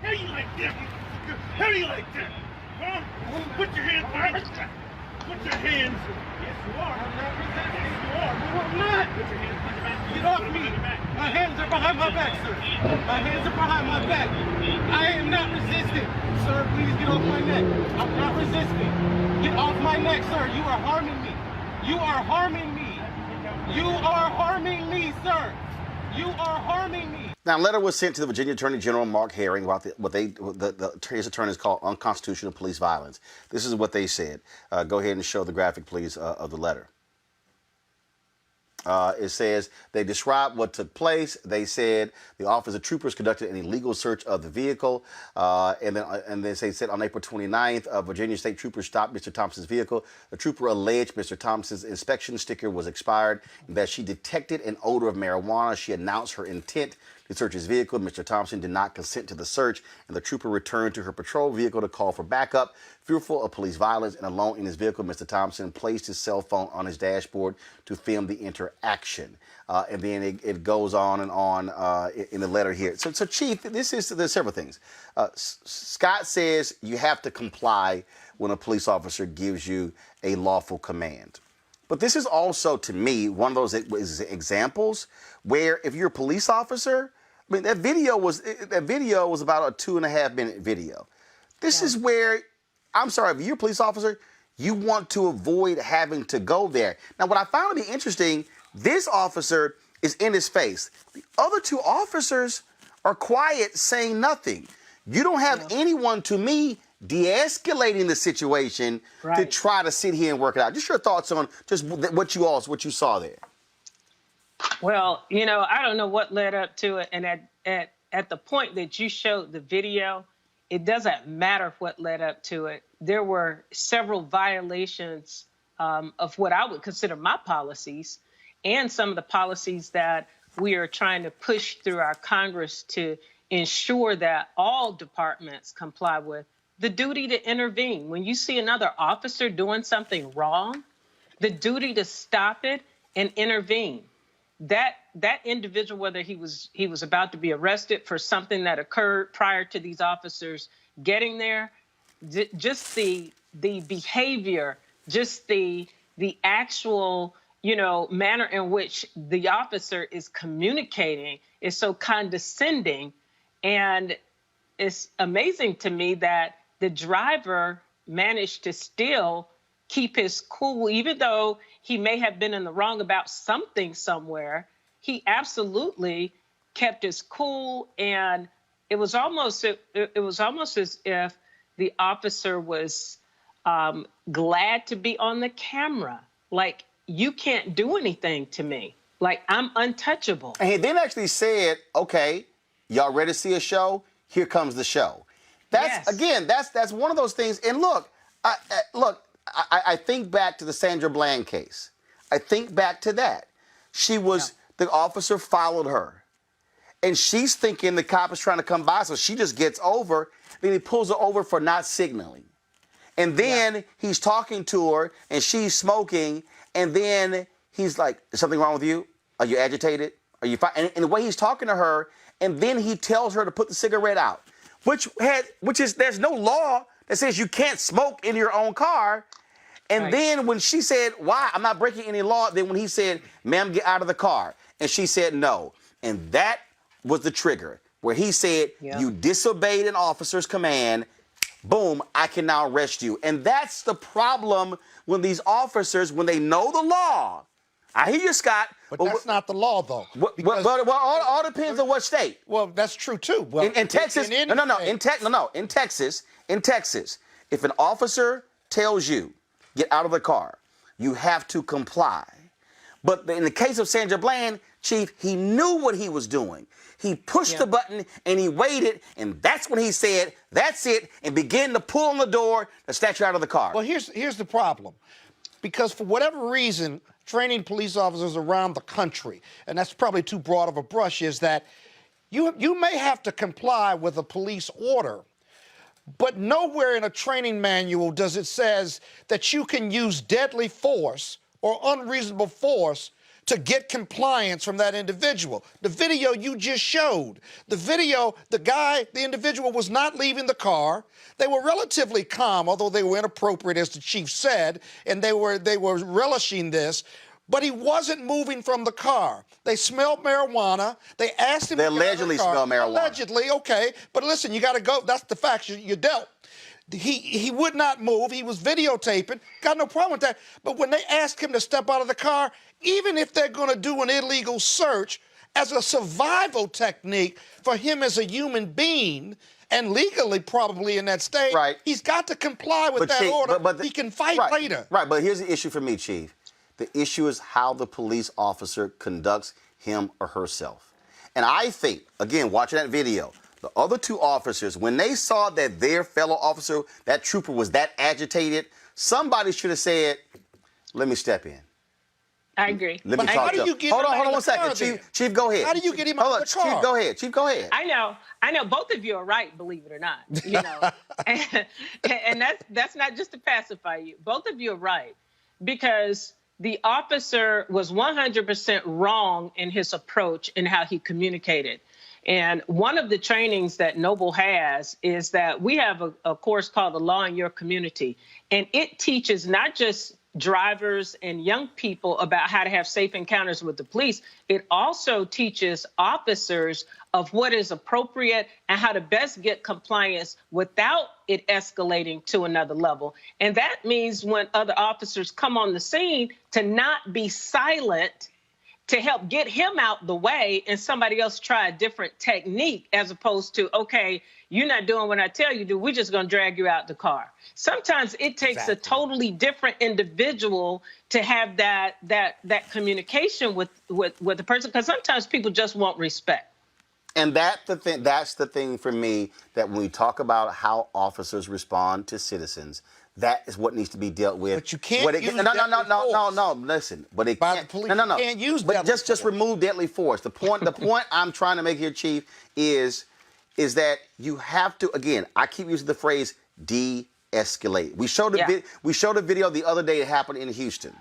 How you like that? How do you like that? Huh? Put your hands up. Put your hands. Yes, you are. Yes, you are. No, I'm not. Put your hands behind your back. Get off me. My hands are behind my back, sir. My hands are behind my back. I am not resisting. Sir, please get off my neck. I'm not resisting. Get off my neck, sir. You are harming me. You are harming me. You are harming me, sir. You are harming me. Now, a letter was sent to the Virginia Attorney General Mark Herring about his attorneys call unconstitutional police violence. This is what they said. Go ahead and show the graphic, please, of the letter. It says they described what took place. They said the officer troopers conducted an illegal search of the vehicle, and then they said on April 29th, Virginia State troopers stopped Mr. Thompson's vehicle. The trooper alleged Mr. Thompson's inspection sticker was expired, and that she detected an odor of marijuana. She announced her intent to search his vehicle. Mr. Thompson did not consent to the search, and the trooper returned to her patrol vehicle to call for backup. Fearful of police violence and alone in his vehicle, Mr. Thompson placed his cell phone on his dashboard to film the interaction. And then it goes on and on in the letter here. So Chief, there's several things. Scott says you have to comply when a police officer gives you a lawful command. But this is also, to me, one of those examples where if you're a police officer, I mean, that video was about a 2.5-minute video. This is where, I'm sorry, if you're a police officer, you want to avoid having to go there. Now, what I found to be interesting, this officer is in his face. The other two officers are quiet, saying nothing. You don't have anyone, to me, de-escalating the situation to try to sit here and work it out. Just your thoughts on just what you saw there. Well, I don't know what led up to it. And at the point that you showed the video, it doesn't matter what led up to it. There were several violations of what I would consider my policies and some of the policies that we are trying to push through our Congress to ensure that all departments comply with. The duty to intervene. When you see another officer doing something wrong, the duty to stop it and intervene. That individual, whether he was about to be arrested for something that occurred prior to these officers getting there, just the behavior, just the actual, manner in which the officer is communicating is so condescending. And it's amazing to me that the driver managed to still keep his cool, even though he may have been in the wrong about something somewhere. He absolutely kept his cool, and it was almost as if the officer was glad to be on the camera. Like, you can't do anything to me. Like, I'm untouchable. And he then actually said, okay, y'all ready to see a show? Here comes the show. That's, again, that's one of those things. And look, I think back to the Sandra Bland case. I think back to that. She was, the officer followed her. And she's thinking the cop is trying to come by, so she just gets over. Then he pulls her over for not signaling. And then he's talking to her, and she's smoking. And then he's like, is something wrong with you? Are you agitated? Are you fine? And the way he's talking to her, and then he tells her to put the cigarette out, which is, there's no law that says you can't smoke in your own car. And then when she said, why? I'm not breaking any law. Then when he said, ma'am, get out of the car. And she said no. And that was the trigger where he said, you disobeyed an officer's command. Boom, I can now arrest you. And that's the problem when these officers, when they know the law. I hear you, Scott. But that's not the law, though. Well, all depends on what state. Well, that's true, too. Well, in Texas, in Texas, if an officer tells you, get out of the car, you have to comply. But in the case of Sandra Bland, Chief, he knew what he was doing. He pushed the button and he waited, and that's when he said, that's it, and began to pull on the door to snatch her out of the car. Well, here's the problem. Because for whatever reason, training police officers around the country, and that's probably too broad of a brush, is that you may have to comply with a police order, but nowhere in a training manual does it says that you can use deadly force or unreasonable force to get compliance from that individual. The video you just showed, the individual was not leaving the car. They were relatively calm, although they were inappropriate, as the chief said, and they were relishing this. But he wasn't moving from the car. They smelled marijuana. They asked him. They allegedly smelled marijuana. Allegedly, okay. But listen, you got to go. That's the facts. You dealt. He would not move. He was videotaping. Got no problem with that. But when they asked him to step out of the car, even if they're going to do an illegal search as a survival technique for him as a human being, and legally probably in that state, he's got to comply with that order. He can fight later. Right, but here's the issue for me, Chief. The issue is how the police officer conducts him or herself. And I think, again, watching that video, the other two officers, when they saw that their fellow officer, that trooper, was that agitated, somebody should have said, let me step in. I agree. Let me talk to him. Hold on 1 second. Chief, go ahead. How do you get him out of the car? Chief, go ahead. Chief, go ahead. I know both of you are right, believe it or not. And that's not just to pacify you. Both of you are right, because the officer was 100% wrong in his approach and how he communicated. And one of the trainings that Noble has is that we have a course called The Law in Your Community. And it teaches not just drivers and young people about how to have safe encounters with the police. It also teaches officers of what is appropriate and how to best get compliance without it escalating to another level. And that means when other officers come on the scene, to not be silent, to help get him out the way and somebody else try a different technique, as opposed to, okay, you're not doing what I tell you to do, we're just going to drag you out the car. Sometimes it takes a totally different individual to have that communication with the person, because sometimes people just want respect. And that's the thing for me, that when we talk about how officers respond to citizens, that is what needs to be dealt with. But you can't use no. Listen, but it can't. You can't use but just remove deadly force. The point I'm trying to make here, Chief, is that you have to. Again, I keep using the phrase de-escalate. We showed a video the other day. It happened in Houston,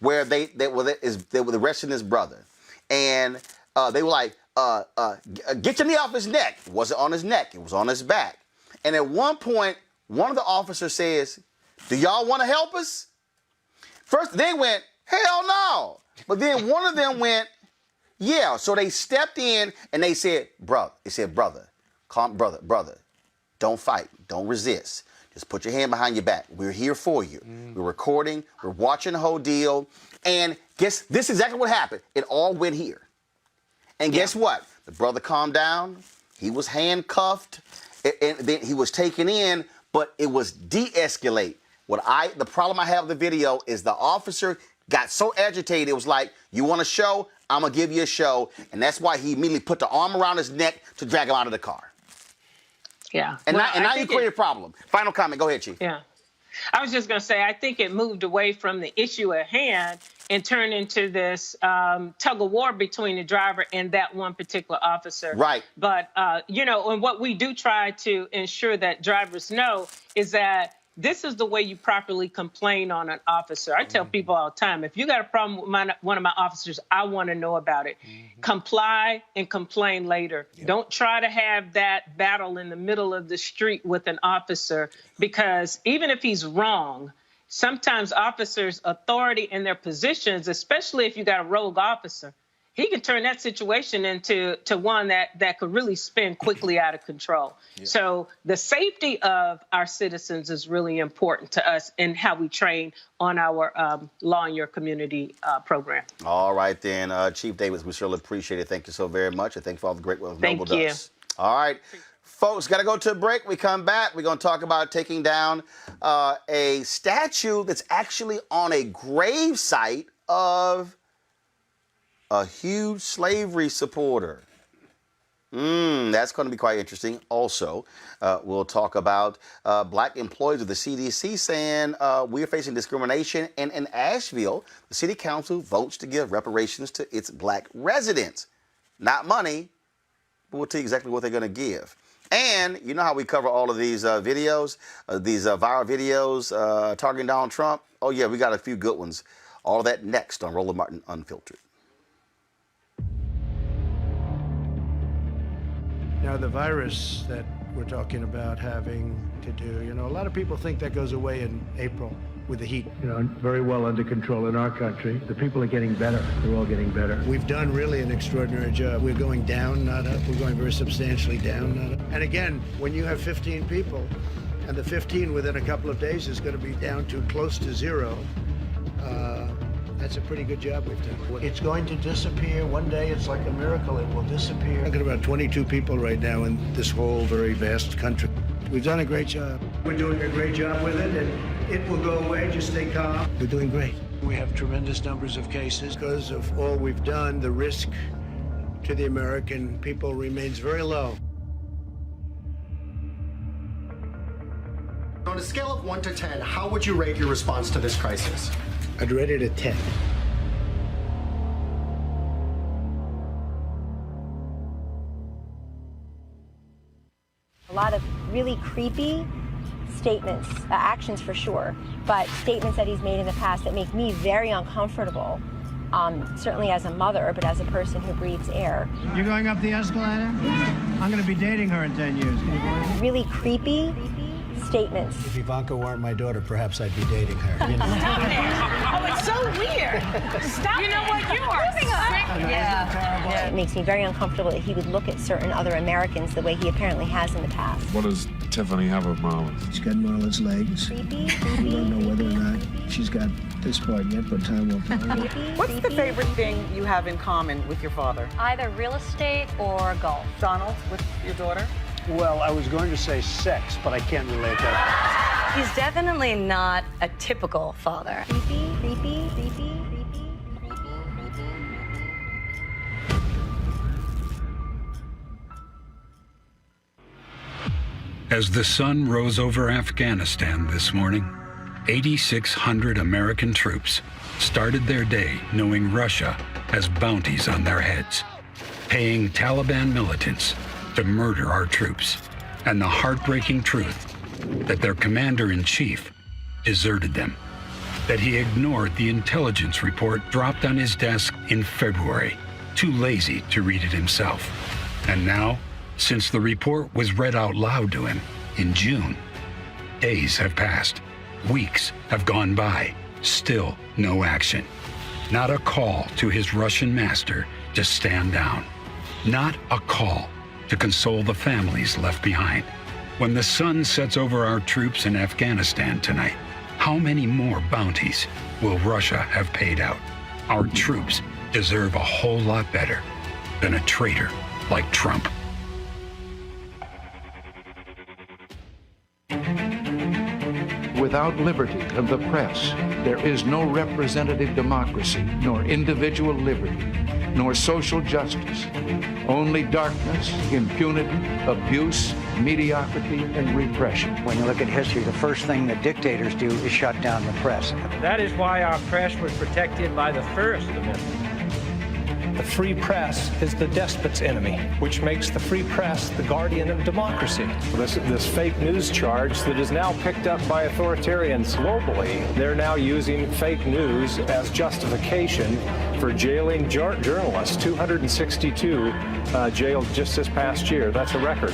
where they were arresting his brother, and they were like, "Get your knee off his neck." It wasn't on his neck. It was on his back. And at one point, one of the officers says, "Do y'all want to help us?" First, they went, "Hell no." But then one of them went, "Yeah." So they stepped in and they said, brother, calm, brother, don't fight, don't resist. Just put your hand behind your back. We're here for you. We're recording, we're watching the whole deal. And guess this is exactly what happened. It all went here. And guess what? The brother calmed down. He was handcuffed, and then he was taken in, but it was de-escalate. The problem I have with the video is the officer got so agitated. It was like, "You want a show? I'm gonna give you a show." And that's why he immediately put the arm around his neck to drag him out of the car. Yeah. And now you create a problem. Final comment. Go ahead, Chief. Yeah. I was just going to say, I think it moved away from the issue at hand and turned into this tug of war between the driver and that one particular officer. Right. But, and what we do try to ensure that drivers know is that this is the way you properly complain on an officer. I tell people all the time, if you got a problem with one of my officers, I want to know about it. Comply and complain later. Don't try to have that battle in the middle of the street with an officer, because even if he's wrong, sometimes officers' authority and their positions, especially if you got a rogue officer, he can turn that situation into one that could really spin quickly out of control. Yeah. So the safety of our citizens is really important to us in how we train on our Law in Your Community program. All right, then. Chief Davis, we surely appreciate it. Thank you so very much. And thank you for all the great work Noble does. All right. Folks, got to go to a break. We come back. We're going to talk about taking down a statue that's actually on a grave site of a huge slavery supporter. That's going to be quite interesting. Also, we'll talk about black employees of the CDC saying we're facing discrimination. And in Asheville, the city council votes to give reparations to its black residents. Not money, but we'll tell you exactly what they're going to give. And you know how we cover all of these videos, these viral videos targeting Donald Trump? Oh, yeah, we got a few good ones. All of that next on Roland Martin Unfiltered. Now, the virus that we're talking about having to do, a lot of people think that goes away in April with the heat. Very well under control in our country. The people are getting better. They're all getting better. We've done really an extraordinary job. We're going down, not up. We're going very substantially down, not up. And again, when you have 15 people, and the 15 within a couple of days is going to be down to close to zero, that's a pretty good job we've done. It's going to disappear. One day, it's like a miracle. It will disappear. I've got about 22 people right now in this whole very vast country. We've done a great job. We're doing a great job with it, and it will go away. Just stay calm. We're doing great. We have tremendous numbers of cases. Because of all we've done, the risk to the American people remains very low. On a scale of 1 to 10, how would you rate your response to this crisis? I'd rate it a 10. A lot of really creepy statements, actions for sure, but statements that he's made in the past that make me very uncomfortable, certainly as a mother, but as a person who breathes air. You're going up the escalator? I'm going to be dating her in 10 years. Can you believe it? Really creepy statements. If Ivanka weren't my daughter, perhaps I'd be dating her. Stop it. Oh, it's so weird. Stop. You know what? You are sick. Yeah. It makes me very uncomfortable that he would look at certain other Americans the way he apparently has in the past. What does Tiffany have of Marlon's? She's got Marlon's legs. Creepy. We don't know whether or not she's got this part yet, but time will tell. What's the favorite thing you have in common with your father? Either real estate or golf. Donald, with your daughter? Well, I was going to say sex, but I can't relate that. He's definitely not a typical father. Creepy. As the sun rose over Afghanistan this morning, 8,600 American troops started their day knowing Russia has bounties on their heads, paying Taliban militants to murder our troops, and the heartbreaking truth that their commander-in-chief deserted them, that he ignored the intelligence report dropped on his desk in February, too lazy to read it himself. And now, since the report was read out loud to him, in June. Days have passed. Weeks have gone by. Still no action. Not a call to his Russian master to stand down. Not a call to console the families left behind. When the sun sets over our troops in Afghanistan tonight, how many more bounties will Russia have paid out? Our troops deserve a whole lot better than a traitor like Trump. Without liberty of the press, there is no representative democracy, nor individual liberty, nor social justice. Only darkness, impunity, abuse, mediocrity, and repression. When you look at history, the first thing that dictators do is shut down the press. That is why our press was protected by the First Amendment. The free press is the despot's enemy, which makes the free press the guardian of democracy. This fake news charge that is now picked up by authoritarians globally, they're now using fake news as justification for jailing journalists. 262 jailed just this past year. That's a record.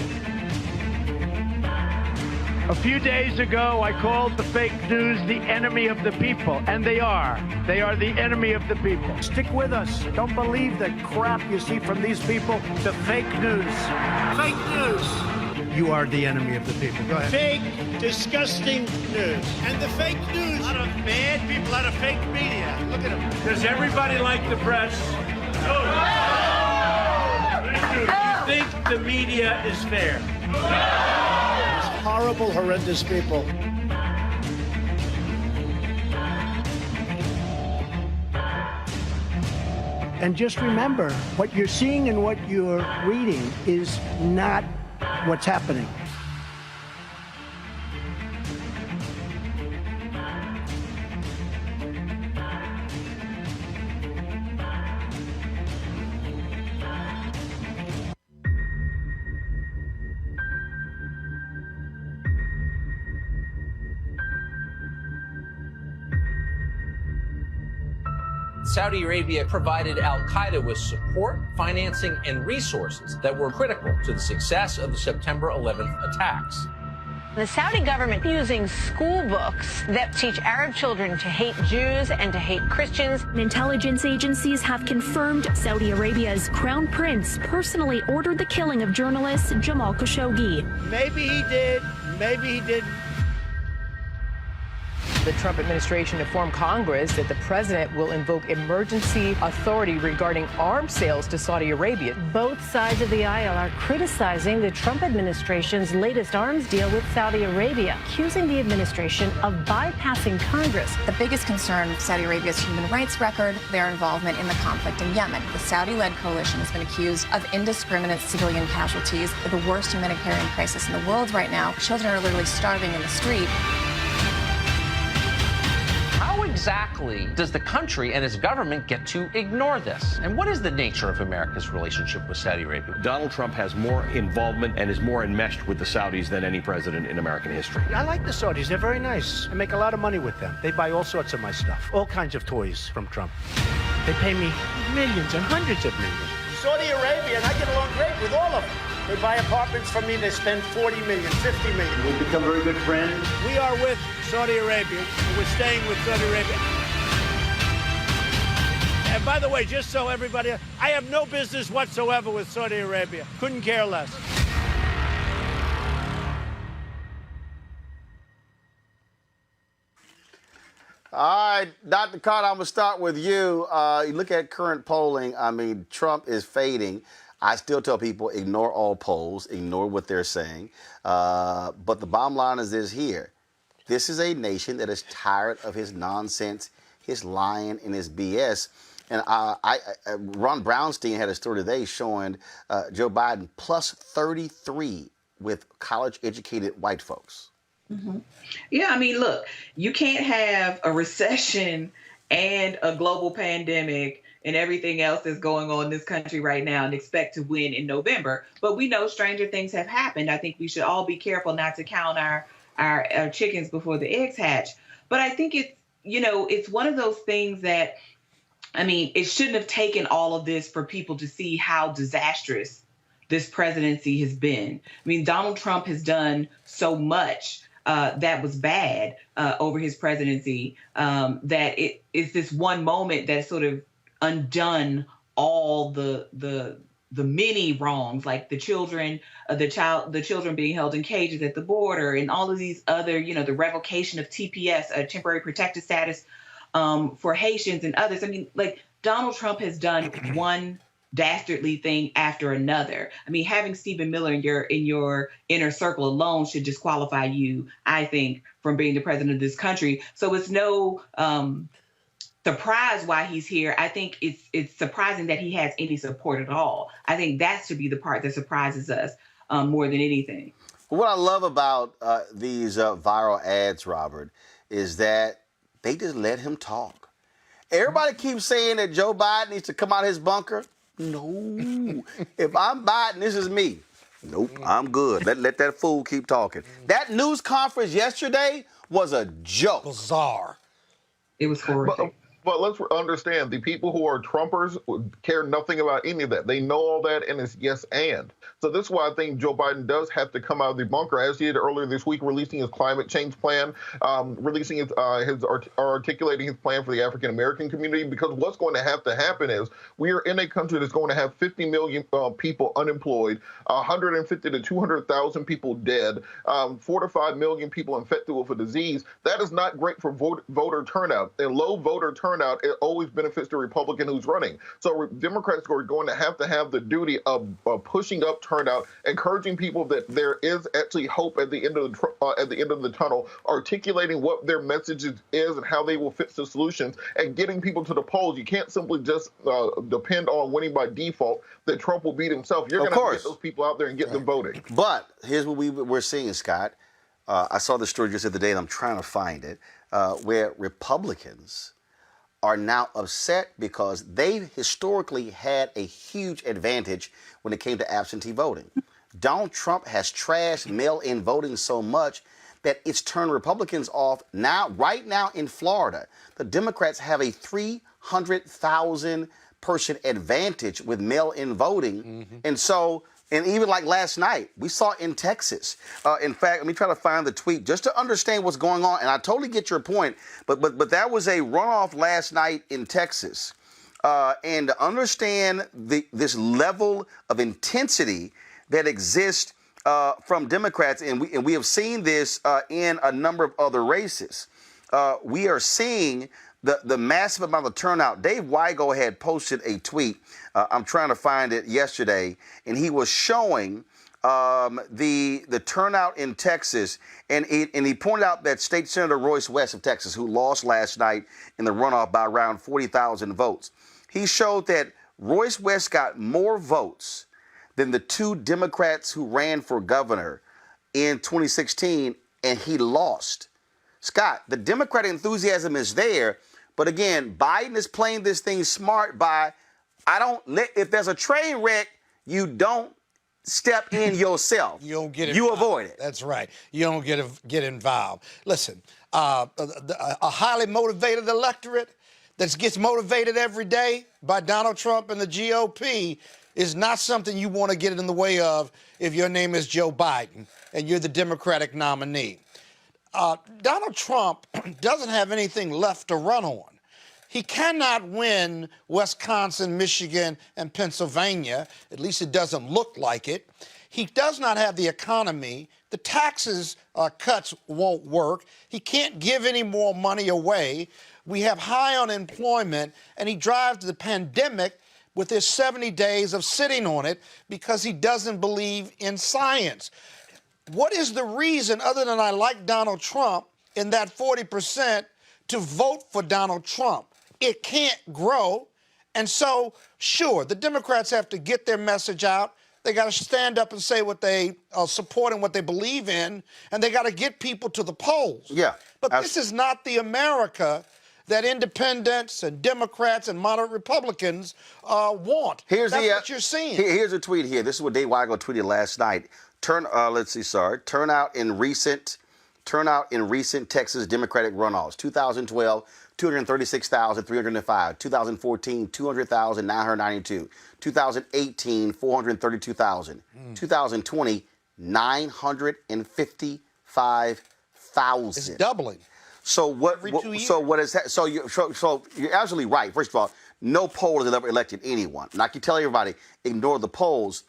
A few days ago, I called the fake news the enemy of the people, and they are. They are the enemy of the people. Stick with us. Don't believe the crap you see from these people. The fake news. Fake news. You are the enemy of the people. Go ahead. Fake, disgusting news. And the fake news. A lot of bad people, a lot of fake media. Look at them. Does everybody like the press? No. Do you think the media is fair? Horrible, horrendous people. And just remember, what you're seeing and what you're reading is not what's happening. Saudi Arabia provided al-Qaeda with support, financing, and resources that were critical to the success of the September 11th attacks. The Saudi government using school books that teach Arab children to hate Jews and to hate Christians. Intelligence agencies have confirmed Saudi Arabia's crown prince personally ordered the killing of journalist Jamal Khashoggi. Maybe he did, maybe he didn't. The Trump administration informed Congress that the president will invoke emergency authority regarding arms sales to Saudi Arabia. Both sides of the aisle are criticizing the Trump administration's latest arms deal with Saudi Arabia, accusing the administration of bypassing Congress. The biggest concern, Saudi Arabia's human rights record, their involvement in the conflict in Yemen. The Saudi-led coalition has been accused of indiscriminate civilian casualties, the worst humanitarian crisis in the world right now. Children are literally starving in the street. How exactly does the country and its government get to ignore this? And what is the nature of America's relationship with Saudi Arabia? Donald Trump has more involvement and is more enmeshed with the Saudis than any president in American history. I like the Saudis. They're very nice. I make a lot of money with them. They buy all sorts of my stuff, all kinds of toys from Trump. They pay me millions and hundreds of millions. Saudi Arabia, and I get along great with all of them. They buy apartments from me, they spend 40 million, 50 million. We've become very good friends. We are with Saudi Arabia, and we're staying with Saudi Arabia. And by the way, just so everybody, I have no business whatsoever with Saudi Arabia. Couldn't care less. All right, Dr. Carter, I'm going to start with you. You look at current polling. I mean, Trump is fading. I still tell people, ignore all polls, ignore what they're saying. But the bottom line is this here. This is a nation that is tired of his nonsense, his lying, and his BS. And Ron Brownstein had a story today showing Joe Biden plus 33 with college-educated white folks. Mm-hmm. Yeah, I mean, look, you can't have a recession and a global pandemic and everything else that's going on in this country right now and expect to win in November. But we know stranger things have happened. I think we should all be careful not to count our chickens before the eggs hatch. But I think it's one of those things that, I mean, it shouldn't have taken all of this for people to see how disastrous this presidency has been. I mean, Donald Trump has done so much that was bad over his presidency that it is this one moment that sort of undone all the many wrongs, like the children being held in cages at the border, and all of these other, the revocation of TPS, temporary protected status for Haitians and others. I mean, like, Donald Trump has done one dastardly thing after another. I mean, having Stephen Miller in your inner circle alone should disqualify you, I think, from being the president of this country. So it's no surprise why he's here. I think it's surprising that he has any support at all. I think that should be the part that surprises us more than anything. What I love about these viral ads, Robert, is that they just let him talk. Everybody keeps saying that Joe Biden needs to come out of his bunker. No. If I'm Biden, this is me. Nope, I'm good. Let that fool keep talking. That news conference yesterday was a joke. Bizarre. It was horrific. But let's understand, the people who are Trumpers care nothing about any of that. They know all that, and it's yes and. So this is why I think Joe Biden does have to come out of the bunker, as he did earlier this week, releasing his climate change plan, releasing articulating his plan for the African-American community, because what's going to have to happen is we are in a country that's going to have 50 million people unemployed, 150 to 200,000 people dead, 4 to 5 million people infected with a disease. That is not great for voter turnout. And low voter turnout, it always benefits the Republican who's running. So Democrats are going to have the duty of pushing up turnout, encouraging people that there is actually hope at the end of the tunnel, articulating what their message is and how they will fix the solutions, and getting people to the polls. You can't simply just depend on winning by default that Trump will beat himself. You're going to have to get those people out there and get them voting. But here's what we're seeing, Scott. I saw the story just the other day, and I'm trying to find it, where Republicans are now upset because they historically had a huge advantage when it came to absentee voting. Donald Trump has trashed mail-in voting so much that it's turned Republicans off. Now, right now in Florida, the Democrats have a 300,000 person advantage with mail-in voting. And so, and even like last night, we saw in Texas. In fact, let me try to find the tweet just to understand what's going on. And I totally get your point, but that was a runoff last night in Texas. And to understand this level of intensity that exists from Democrats, and we have seen this in a number of other races. We are seeing the massive amount of turnout. Dave Weigel had posted a tweet. I'm trying to find it yesterday, and he was showing the turnout in Texas, and he pointed out that State Senator Royce West of Texas, who lost last night in the runoff by around 40,000 votes, he showed that Royce West got more votes than the two Democrats who ran for governor in 2016, and he lost. Scott, the Democratic enthusiasm is there, but again, Biden is playing this thing smart by, if there's a train wreck, you don't step in yourself. You don't get involved. You avoid it. That's right. You don't get involved. Listen, a highly motivated electorate that gets motivated every day by Donald Trump and the GOP is not something you want to get in the way of if your name is Joe Biden and you're the Democratic nominee. Donald Trump doesn't have anything left to run on. He cannot win Wisconsin, Michigan, and Pennsylvania. At least it doesn't look like it. He does not have the economy. The taxes cuts won't work. He can't give any more money away. We have high unemployment, and he drives the pandemic with his 70 days of sitting on it because he doesn't believe in science. What is the reason, other than I like Donald Trump, in that 40% to vote for Donald Trump? It can't grow. And so, sure, the Democrats have to get their message out. They got to stand up and say what they support and what they believe in, and they got to get people to the polls. Yeah. But this is not the America that independents and Democrats and moderate Republicans want. That's what you're seeing. Here's a tweet here. This is what Dave Weigel tweeted last night. Turnout in recent Texas Democratic runoffs, 2012, 236,305. 2014, 200,992. 2018, 432,000. 2020, 955,000. It's doubling. So what? Every 2 years. So what is that? So you're absolutely right. First of all, no poll has ever elected anyone. And I can tell everybody, ignore the polls.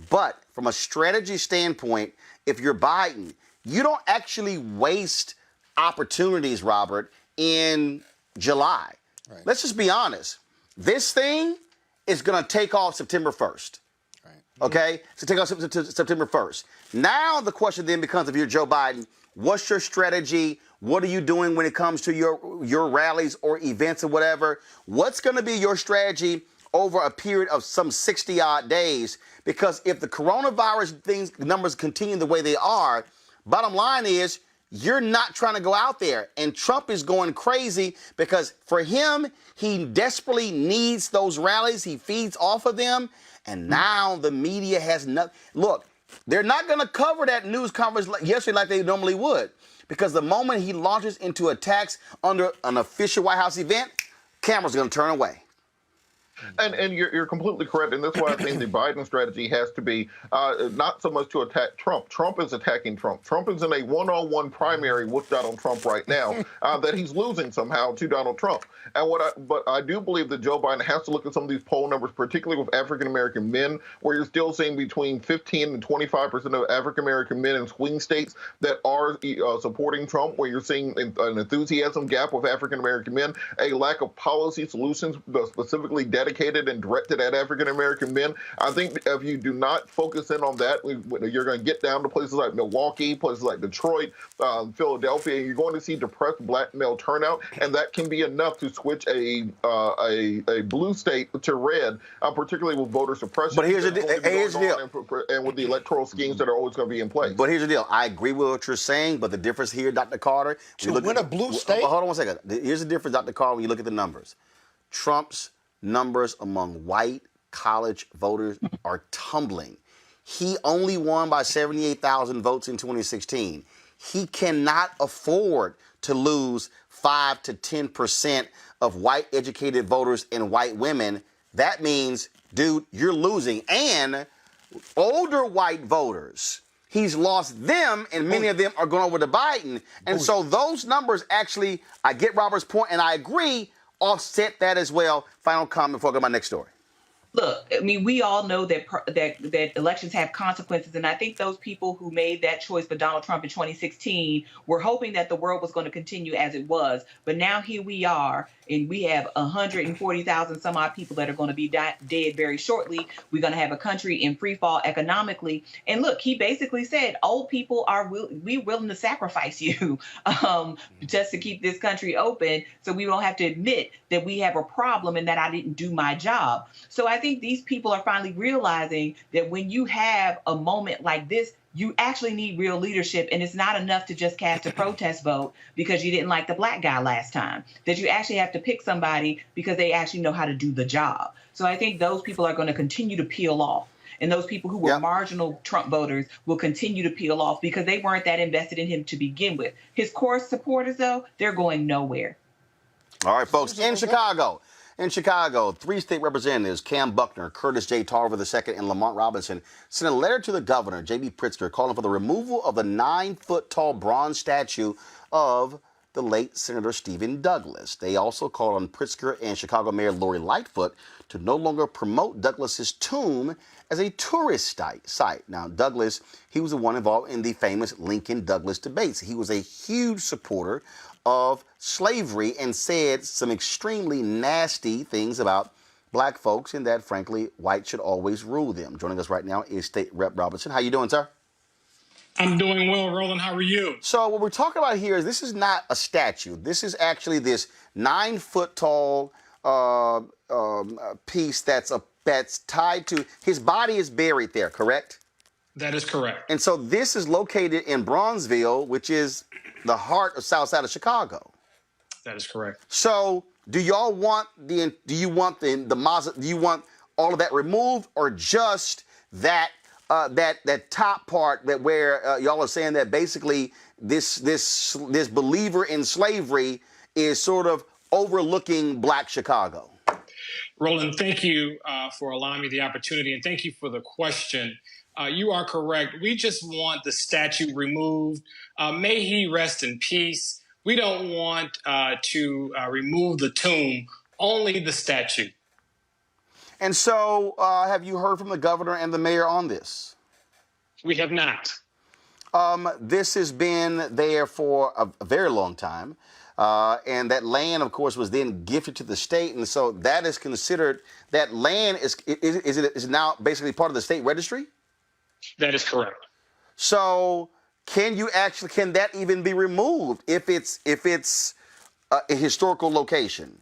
But from a strategy standpoint, if you're Biden, you don't actually waste opportunities, Robert, in July. Right. Let's just be honest. This thing is going to take off September 1st. Right. Okay? So take off September 1st. Now the question then becomes, if you're Joe Biden, what's your strategy? What are you doing when it comes to your rallies or events or whatever? What's going to be your strategy over a period of some 60-odd days? Because if the coronavirus numbers continue the way they are, bottom line is you're not trying to go out there. And Trump is going crazy because for him, he desperately needs those rallies. He feeds off of them. And now the media has nothing. Look, they're not going to cover that news conference yesterday like they normally would. Because the moment he launches into attacks under an official White House event, cameras are going to turn away. And you're completely correct, and that's why I think the Biden strategy has to be not so much to attack Trump. Trump is attacking Trump. Trump is in a one-on-one primary with Donald Trump right now that he's losing somehow to Donald Trump. And but I do believe that Joe Biden has to look at some of these poll numbers, particularly with African-American men, where you're still seeing between 15 and 25% of African-American men in swing states that are supporting Trump, where you're seeing an enthusiasm gap with African-American men, a lack of policy solutions specifically dedicated and directed at African-American men. I think if you do not focus in on that, you're going to get down to places like Milwaukee, places like Detroit, Philadelphia, and you're going to see depressed black male turnout, and that can be enough to switch a blue state to red, particularly with voter suppression. But here's the deal. And with the electoral schemes that are always going to be in place. But here's the deal. I agree with what you're saying, but the difference here, Dr. Carter, to win a blue state? Hold on one second. Here's the difference, Dr. Carter, when you look at the numbers. Trump's numbers among white college voters are tumbling. He only won by 78,000 votes in 2016. He cannot afford to lose 5 to 10% of white educated voters and white women. That means, dude, you're losing. And older white voters, he's lost them, and many of them are going over to Biden. And so those numbers actually, I get Robert's point, and I agree, offset that as well. Final comment before I go to my next story. Look, I mean, we all know that elections have consequences, and I think those people who made that choice for Donald Trump in 2016 were hoping that the world was going to continue as it was. But now here we are, and we have 140,000 some odd people that are going to be dead very shortly. We're going to have a country in free fall economically. And look, he basically said, old people are willing to sacrifice you just to keep this country open, so we don't have to admit that we have a problem and that I didn't do my job. So I think these people are finally realizing that when you have a moment like this, you actually need real leadership, and it's not enough to just cast a protest vote because you didn't like the black guy last time, that you actually have to pick somebody because they actually know how to do the job. So I think those people are going to continue to peel off. And those people who were marginal Trump voters will continue to peel off because they weren't that invested in him to begin with. His core supporters, though, they're going nowhere. All right, folks, in Chicago, 3 state representatives, Cam Buckner, Curtis J. Tarver II, and Lamont Robinson, sent a letter to the governor, J.B. Pritzker, calling for the removal of the 9-foot-tall bronze statue of the late Senator Stephen Douglas. They also called on Pritzker and Chicago Mayor Lori Lightfoot to no longer promote Douglas's tomb as a tourist site. Now, Douglas, he was the one involved in the famous Lincoln-Douglas debates. He was a huge supporter of slavery and said some extremely nasty things about black folks, and that, frankly, white should always rule them. Joining us right now is State Rep Robinson. How you doing, sir? I'm doing well, Roland. How are you? So what we're talking about here is this is not a statue. This is actually this 9-foot-tall piece that's tied to his body is buried there, correct? That is correct. And so this is located in Bronzeville, which is the heart of South Side of Chicago. That is correct. So do y'all want do you want all of that removed, or just that that top part that where y'all are saying that basically this believer in slavery is sort of overlooking Black Chicago? Roland, thank you for allowing me the opportunity, and thank you for the question. You are correct. We just want the statue removed. May he rest in peace. We don't want to remove the tomb, only the statue. And so have you heard from the governor and the mayor on this? We have not. This has been there for a very long time. And that land, of course, was then gifted to the state. And so that is considered, that land is now basically part of the state registry? That is correct. So can that even be removed if it's a historical location?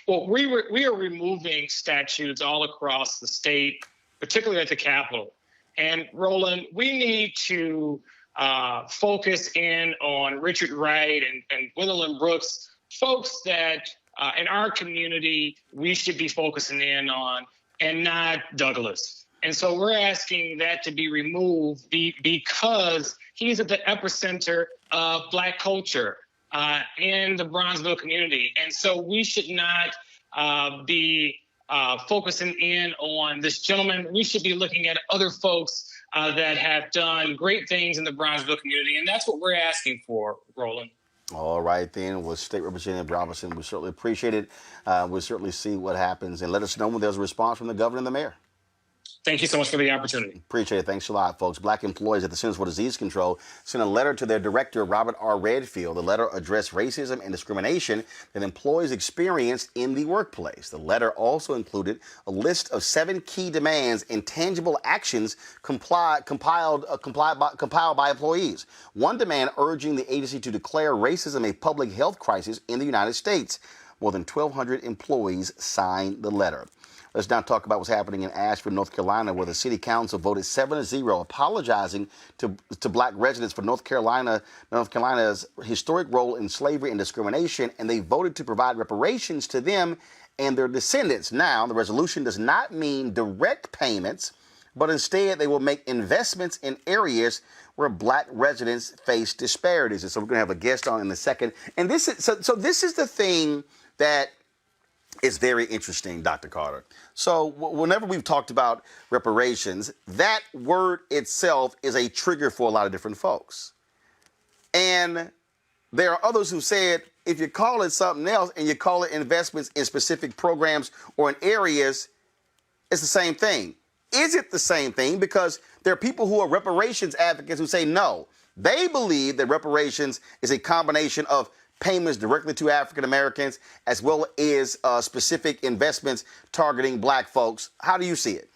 Well, we are removing statues all across the state, particularly at the Capitol. And Roland, we need to focus in on Richard Wright and Gwendolyn Brooks, folks that in our community we should be focusing in on, and not Douglas. And so we're asking that to be removed because he's at the epicenter of Black culture in the Bronzeville community. And so we should not be focusing in on this gentleman. We should be looking at other folks that have done great things in the Bronzeville community. And that's what we're asking for, Roland. All right, then. Well, State Representative Robinson, we certainly appreciate it. We'll certainly see what happens. And let us know when there's a response from the governor and the mayor. Thank you so much for the opportunity. Appreciate it. Thanks a lot, folks. Black employees at the Centers for Disease Control sent a letter to their director, Robert R. Redfield. The letter addressed racism and discrimination that employees experienced in the workplace. The letter also included a list of 7 key demands and tangible actions compiled by employees. One demand urging the agency to declare racism a public health crisis in the United States. More than 1,200 employees signed the letter. Let's now talk about what's happening in Asheville, North Carolina, where the City Council voted 7-0, apologizing to Black residents for North Carolina's historic role in slavery and discrimination, and they voted to provide reparations to them and their descendants. Now, the resolution does not mean direct payments, but instead they will make investments in areas where Black residents face disparities. And so we're going to have a guest on in a second. And this is this is the thing that is very interesting, Dr. Carter. So whenever we've talked about reparations, that word itself is a trigger for a lot of different folks. And there are others who said, if you call it something else and you call it investments in specific programs or in areas, it's the same thing. Is it the same thing? Because there are people who are reparations advocates who say no. They believe that reparations is a combination of payments directly to African Americans, as well as specific investments targeting Black folks. How do you see it?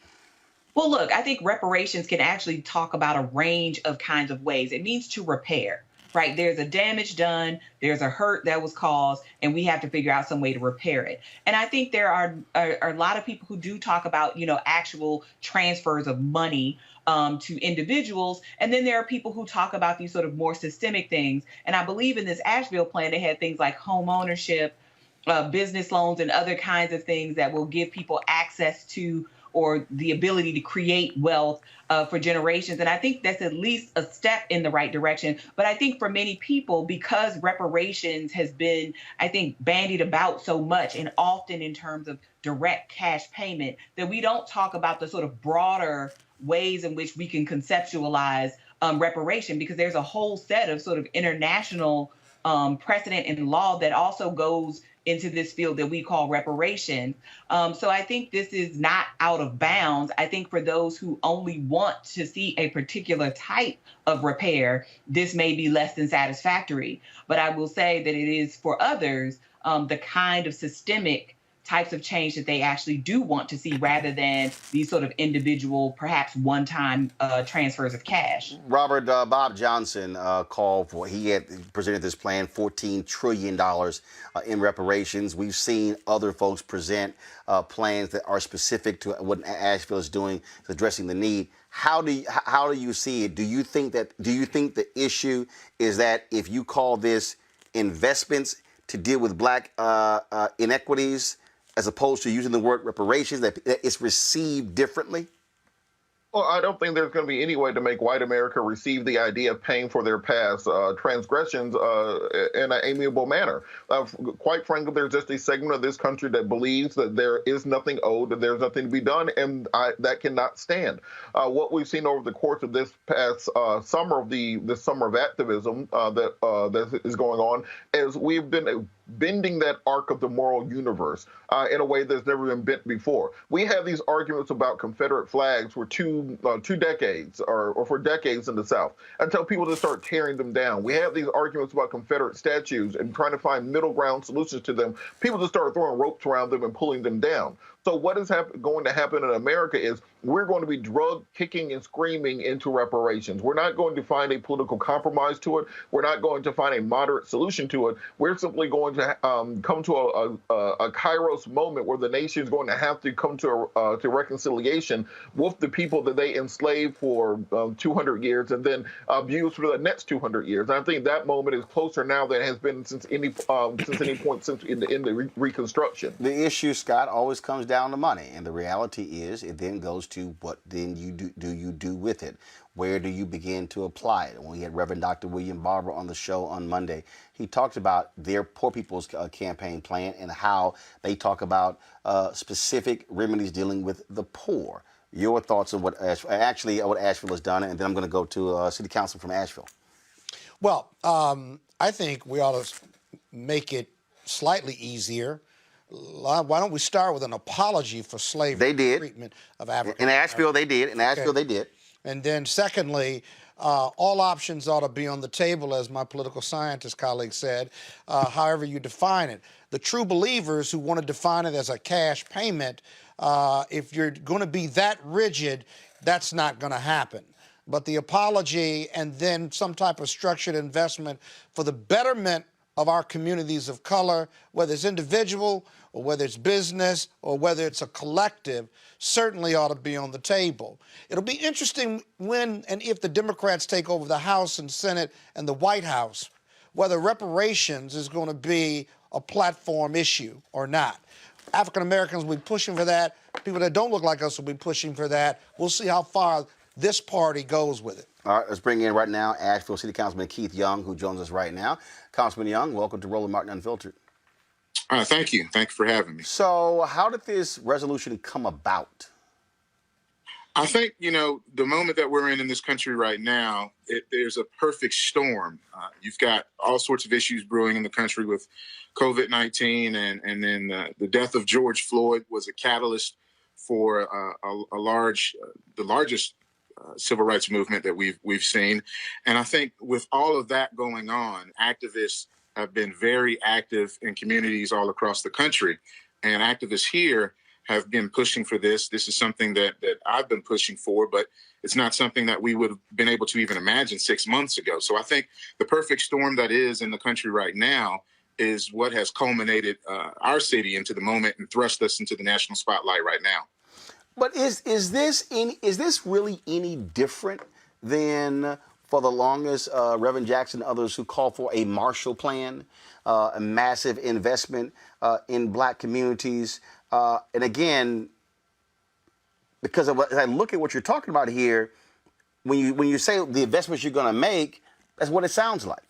Well, look, I think reparations can actually talk about a range of kinds of ways. It means to repair, right? There's a damage done, there's a hurt that was caused, and we have to figure out some way to repair it. And I think there are a lot of people who do talk about, actual transfers of money to individuals. And then there are people who talk about these sort of more systemic things. And I believe in this Asheville plan, they had things like home ownership, business loans, and other kinds of things that will give people access to or the ability to create wealth for generations. And I think that's at least a step in the right direction. But I think for many people, because reparations has been, I think, bandied about so much and often in terms of direct cash payment, that we don't talk about the sort of broader ways in which we can conceptualize reparation, because there's a whole set of sort of international precedent and law that also goes into this field that we call reparation. So I think this is not out of bounds. I think for those who only want to see a particular type of repair, this may be less than satisfactory. But I will say that it is for others the kind of systemic types of change that they actually do want to see, rather than these sort of individual, perhaps one-time transfers of cash. Robert, Bob Johnson he had presented this plan, $14 trillion in reparations. We've seen other folks present plans that are specific to what Asheville is doing, addressing the need. How do you see it? Do you think the issue is that if you call this investments to deal with Black inequities, as opposed to using the word reparations, that it's received differently? Well, I don't think there's going to be any way to make white America receive the idea of paying for their past transgressions in an amiable manner. Quite frankly, there's just a segment of this country that believes that there is nothing owed, that there's nothing to be done, and that cannot stand. What we've seen over the course of this past summer this summer of activism that is going on is we've been bending that arc of the moral universe in a way that's never been bent before. We have these arguments about Confederate flags for two decades or for decades in the South until people just start tearing them down. We have these arguments about Confederate statues and trying to find middle ground solutions to them. People just start throwing ropes around them and pulling them down. So what is going to happen in America is we're going to be drug kicking and screaming into reparations. We're not going to find a political compromise to it. We're not going to find a moderate solution to it. We're simply going to come to a Kairos moment where the nation is going to have to come to reconciliation with the people that they enslaved for 200 years and then abused for the next 200 years. And I think that moment is closer now than it has been since any point since in the Reconstruction. The issue, Scott, always comes down to money, and the reality is it then goes to what then you do with it. Where do you begin to apply it? When we had Reverend Dr. William Barber on the show on Monday, he talked about their Poor People's Campaign plan and how they talk about specific remedies dealing with the poor. Your thoughts on what Asheville has done, and then I'm going to go to City Council from Asheville. Well, I think we ought to make it slightly easier. Why don't we start with an apology for slavery treatment of African In Asheville, they did. In Asheville, Okay. they did. And then secondly, all options ought to be on the table, as my political scientist colleague said, however you define it. The true believers who want to define it as a cash payment, if you're going to be that rigid, that's not going to happen. But the apology and then some type of structured investment for the betterment of our communities of color, whether it's individual or whether it's business or whether it's a collective, certainly ought to be on the table. It'll be interesting when and if the Democrats take over the House and Senate and the White House, whether reparations is going to be a platform issue or not. African Americans will be pushing for that. People that don't look like us will be pushing for that. We'll see how far this party goes with it. All right, let's bring in right now Asheville City Councilman Keith Young, who joins us right now. Councilman Young, welcome to Roland Martin Unfiltered. Thank you. Thank you for having me. So how did this resolution come about? I think, the moment that we're in this country right now, there's a perfect storm. You've got all sorts of issues brewing in the country with COVID-19, and then the death of George Floyd was a catalyst for the largest civil rights movement that we've seen. And I think with all of that going on, activists have been very active in communities all across the country. And activists here have been pushing for this. This is something that I've been pushing for, but it's not something that we would have been able to even imagine 6 months ago. So I think the perfect storm that is in the country right now is what has culminated our city into the moment and thrust us into the national spotlight right now. But is this really any different than for the longest Reverend Jackson and others who call for a Marshall Plan, a massive investment in black communities? And again, because as I look at what you're talking about here, when you say the investments you're going to make, that's what it sounds like.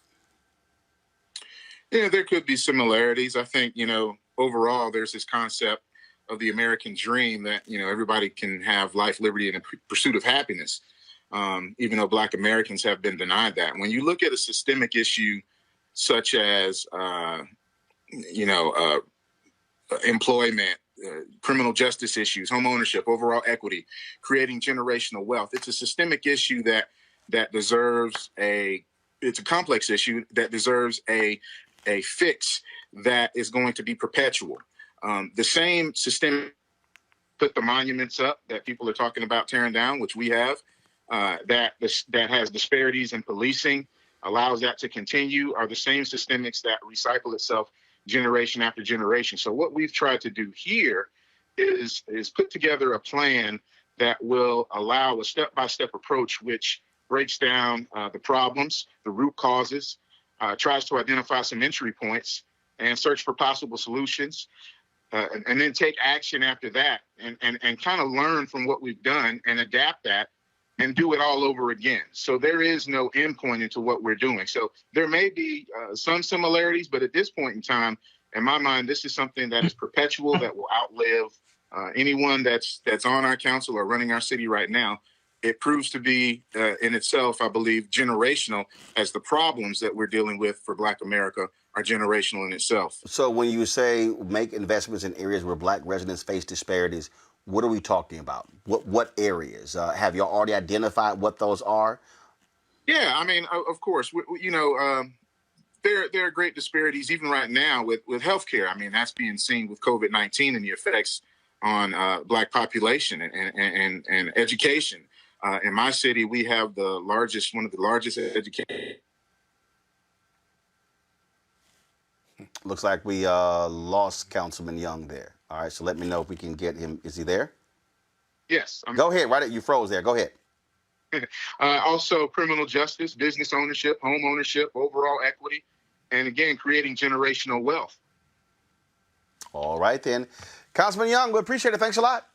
Yeah, there could be similarities. I think, overall, there's this concept of the American dream that, everybody can have life, liberty, and a pursuit of happiness, even though Black Americans have been denied that. When you look at a systemic issue such as, employment, criminal justice issues, home ownership, overall equity, creating generational wealth, it's a systemic issue that deserves it's a complex issue that deserves a fix that is going to be perpetual. The same systemic put the monuments up that people are talking about tearing down, which we have, that has disparities in policing, allows that to continue, are the same systemics that recycle itself generation after generation. So what we've tried to do here is put together a plan that will allow a step-by-step approach which breaks down the problems, the root causes, tries to identify some entry points and search for possible solutions, and then take action after that, and kind of learn from what we've done and adapt that and do it all over again. So there is no endpoint into what we're doing. So there may be some similarities, but at this point in time, in my mind, this is something that is perpetual, that will outlive anyone that's on our council or running our city right now. It proves to be in itself, I believe, generational, as the problems that we're dealing with for Black America are generational in itself. So when you say make investments in areas where Black residents face disparities, what are we talking about? What areas? Have y'all already identified what those are? Yeah, I mean, of course, there are great disparities even right now with healthcare. I mean, that's being seen with COVID-19 and the effects on Black population and education. In my city, we have one of the largest education. Looks like we lost Councilman Young there. All right, so let me know if we can get him. Is he there? Yes. Go ahead. Right, you froze there. Go ahead. Also, criminal justice, business ownership, home ownership, overall equity, and again, creating generational wealth. All right, then. Councilman Young, we appreciate it. Thanks a lot.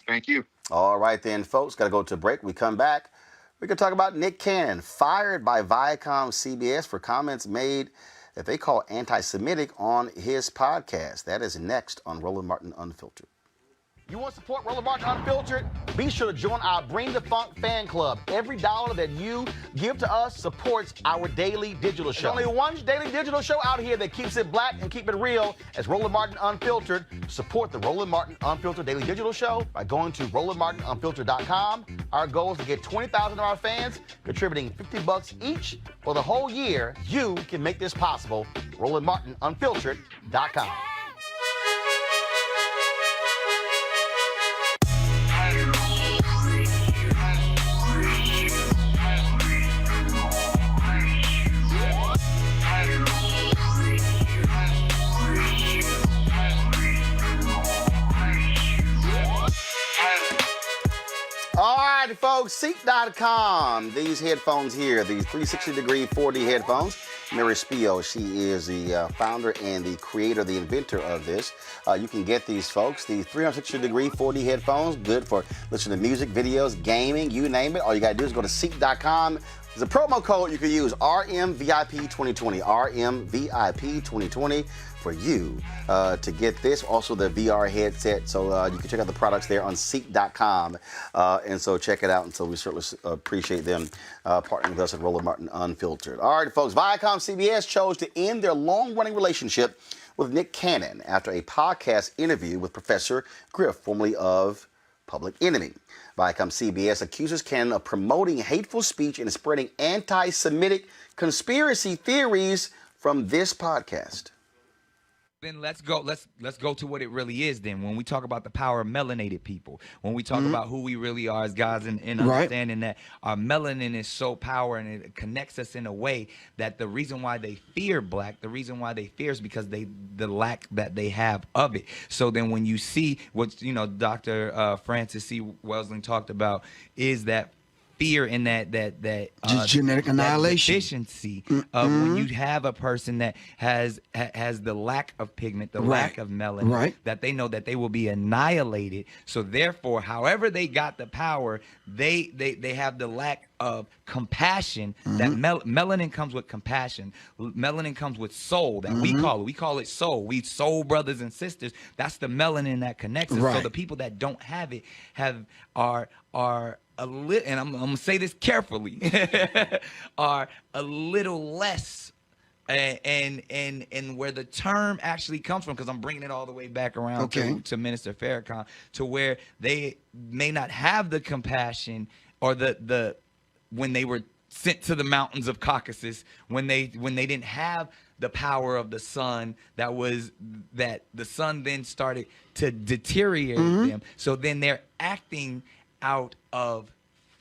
Thank you. All right, then, folks. Got to go to a break. We come back. We can talk about Nick Cannon, fired by Viacom CBS for comments made that they call anti-Semitic on his podcast. That is next on Roland Martin Unfiltered. You want to support Roland Martin Unfiltered? Be sure to join our Bring the Funk fan club. Every dollar that you give to us supports our daily digital show. There's only one daily digital show out here that keeps it black and keep it real as Roland Martin Unfiltered. Support the Roland Martin Unfiltered daily digital show by going to RolandMartinUnfiltered.com. Our goal is to get 20,000 of our fans contributing $50 each for the whole year. You can make this possible. RolandMartinUnfiltered.com. All right, folks, Ceek.com. These headphones here, these 360-degree 4D headphones. Mary Spio, she is the founder and the creator, the inventor of this. You can get these, folks, the 360-degree 4D headphones, good for listening to music, videos, gaming, you name it. All you got to do is go to Ceek.com. There's a promo code you can use, RMVIP2020, RMVIP2020 for you to get this. Also the VR headset, so you can check out the products there on Ceek.com. And so check it out. And so we certainly appreciate them partnering with us at Roland Martin Unfiltered. All right, folks, Viacom CBS chose to end their long-running relationship with Nick Cannon after a podcast interview with Professor Griff, formerly of Public Enemy. Viacom CBS accuses Cannon of promoting hateful speech and spreading anti-Semitic conspiracy theories from this podcast. Then let's go to what it really is then. When we talk about the power of melanated people, when we talk about who we really are as guys and understanding that our melanin is so powerful and it connects us in a way that the reason why they fear black, the reason why they fear is because the lack that they have of it. So then when you see what, Dr. Francis C. Welsing talked about is that fear in that genetic annihilation, that deficiency of when you have a person that has the lack of pigment, the lack of melanin, that they know that they will be annihilated. So therefore, however they got the power, they have the lack of compassion. That melanin comes with compassion. Melanin comes with soul. That we call it soul. We soul brothers and sisters. That's the melanin that connects us. So the people that don't have it are a little, and I'm gonna say this carefully, are a little less, and where the term actually comes from, because I'm bringing it all the way back around to Minister Farrakhan, to where they may not have the compassion or the when they were sent to the mountains of Caucasus, when they didn't have the power of the sun, that the sun then started to deteriorate them. So then they're acting out of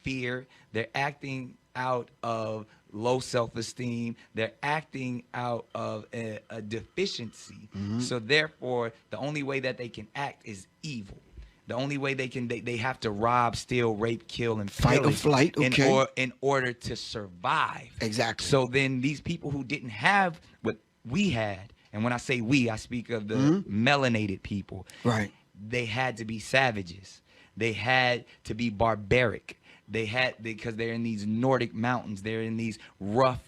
fear, they're acting out of low self-esteem, they're acting out of a deficiency. So therefore, the only way that they can act is evil. The only way they have to rob, steal, rape, kill, and fight or flight, in order to survive. Exactly. So then these people who didn't have what we had and when I say we, I speak of the melanated people. Right. They had to be savages. They had to be barbaric. Because they're in these Nordic mountains. They're in these rough,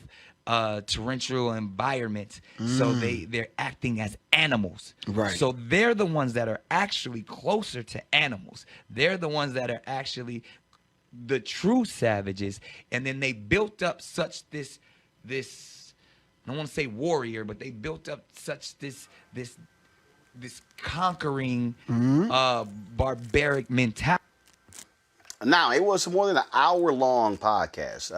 torrential environments. So they're acting as animals. Right. So they're the ones that are actually closer to animals. They're the ones that are actually the true savages. And then they built up such this I don't want to say warrior, but they built up such this conquering barbaric mentality. Now, it was more than an hour-long podcast.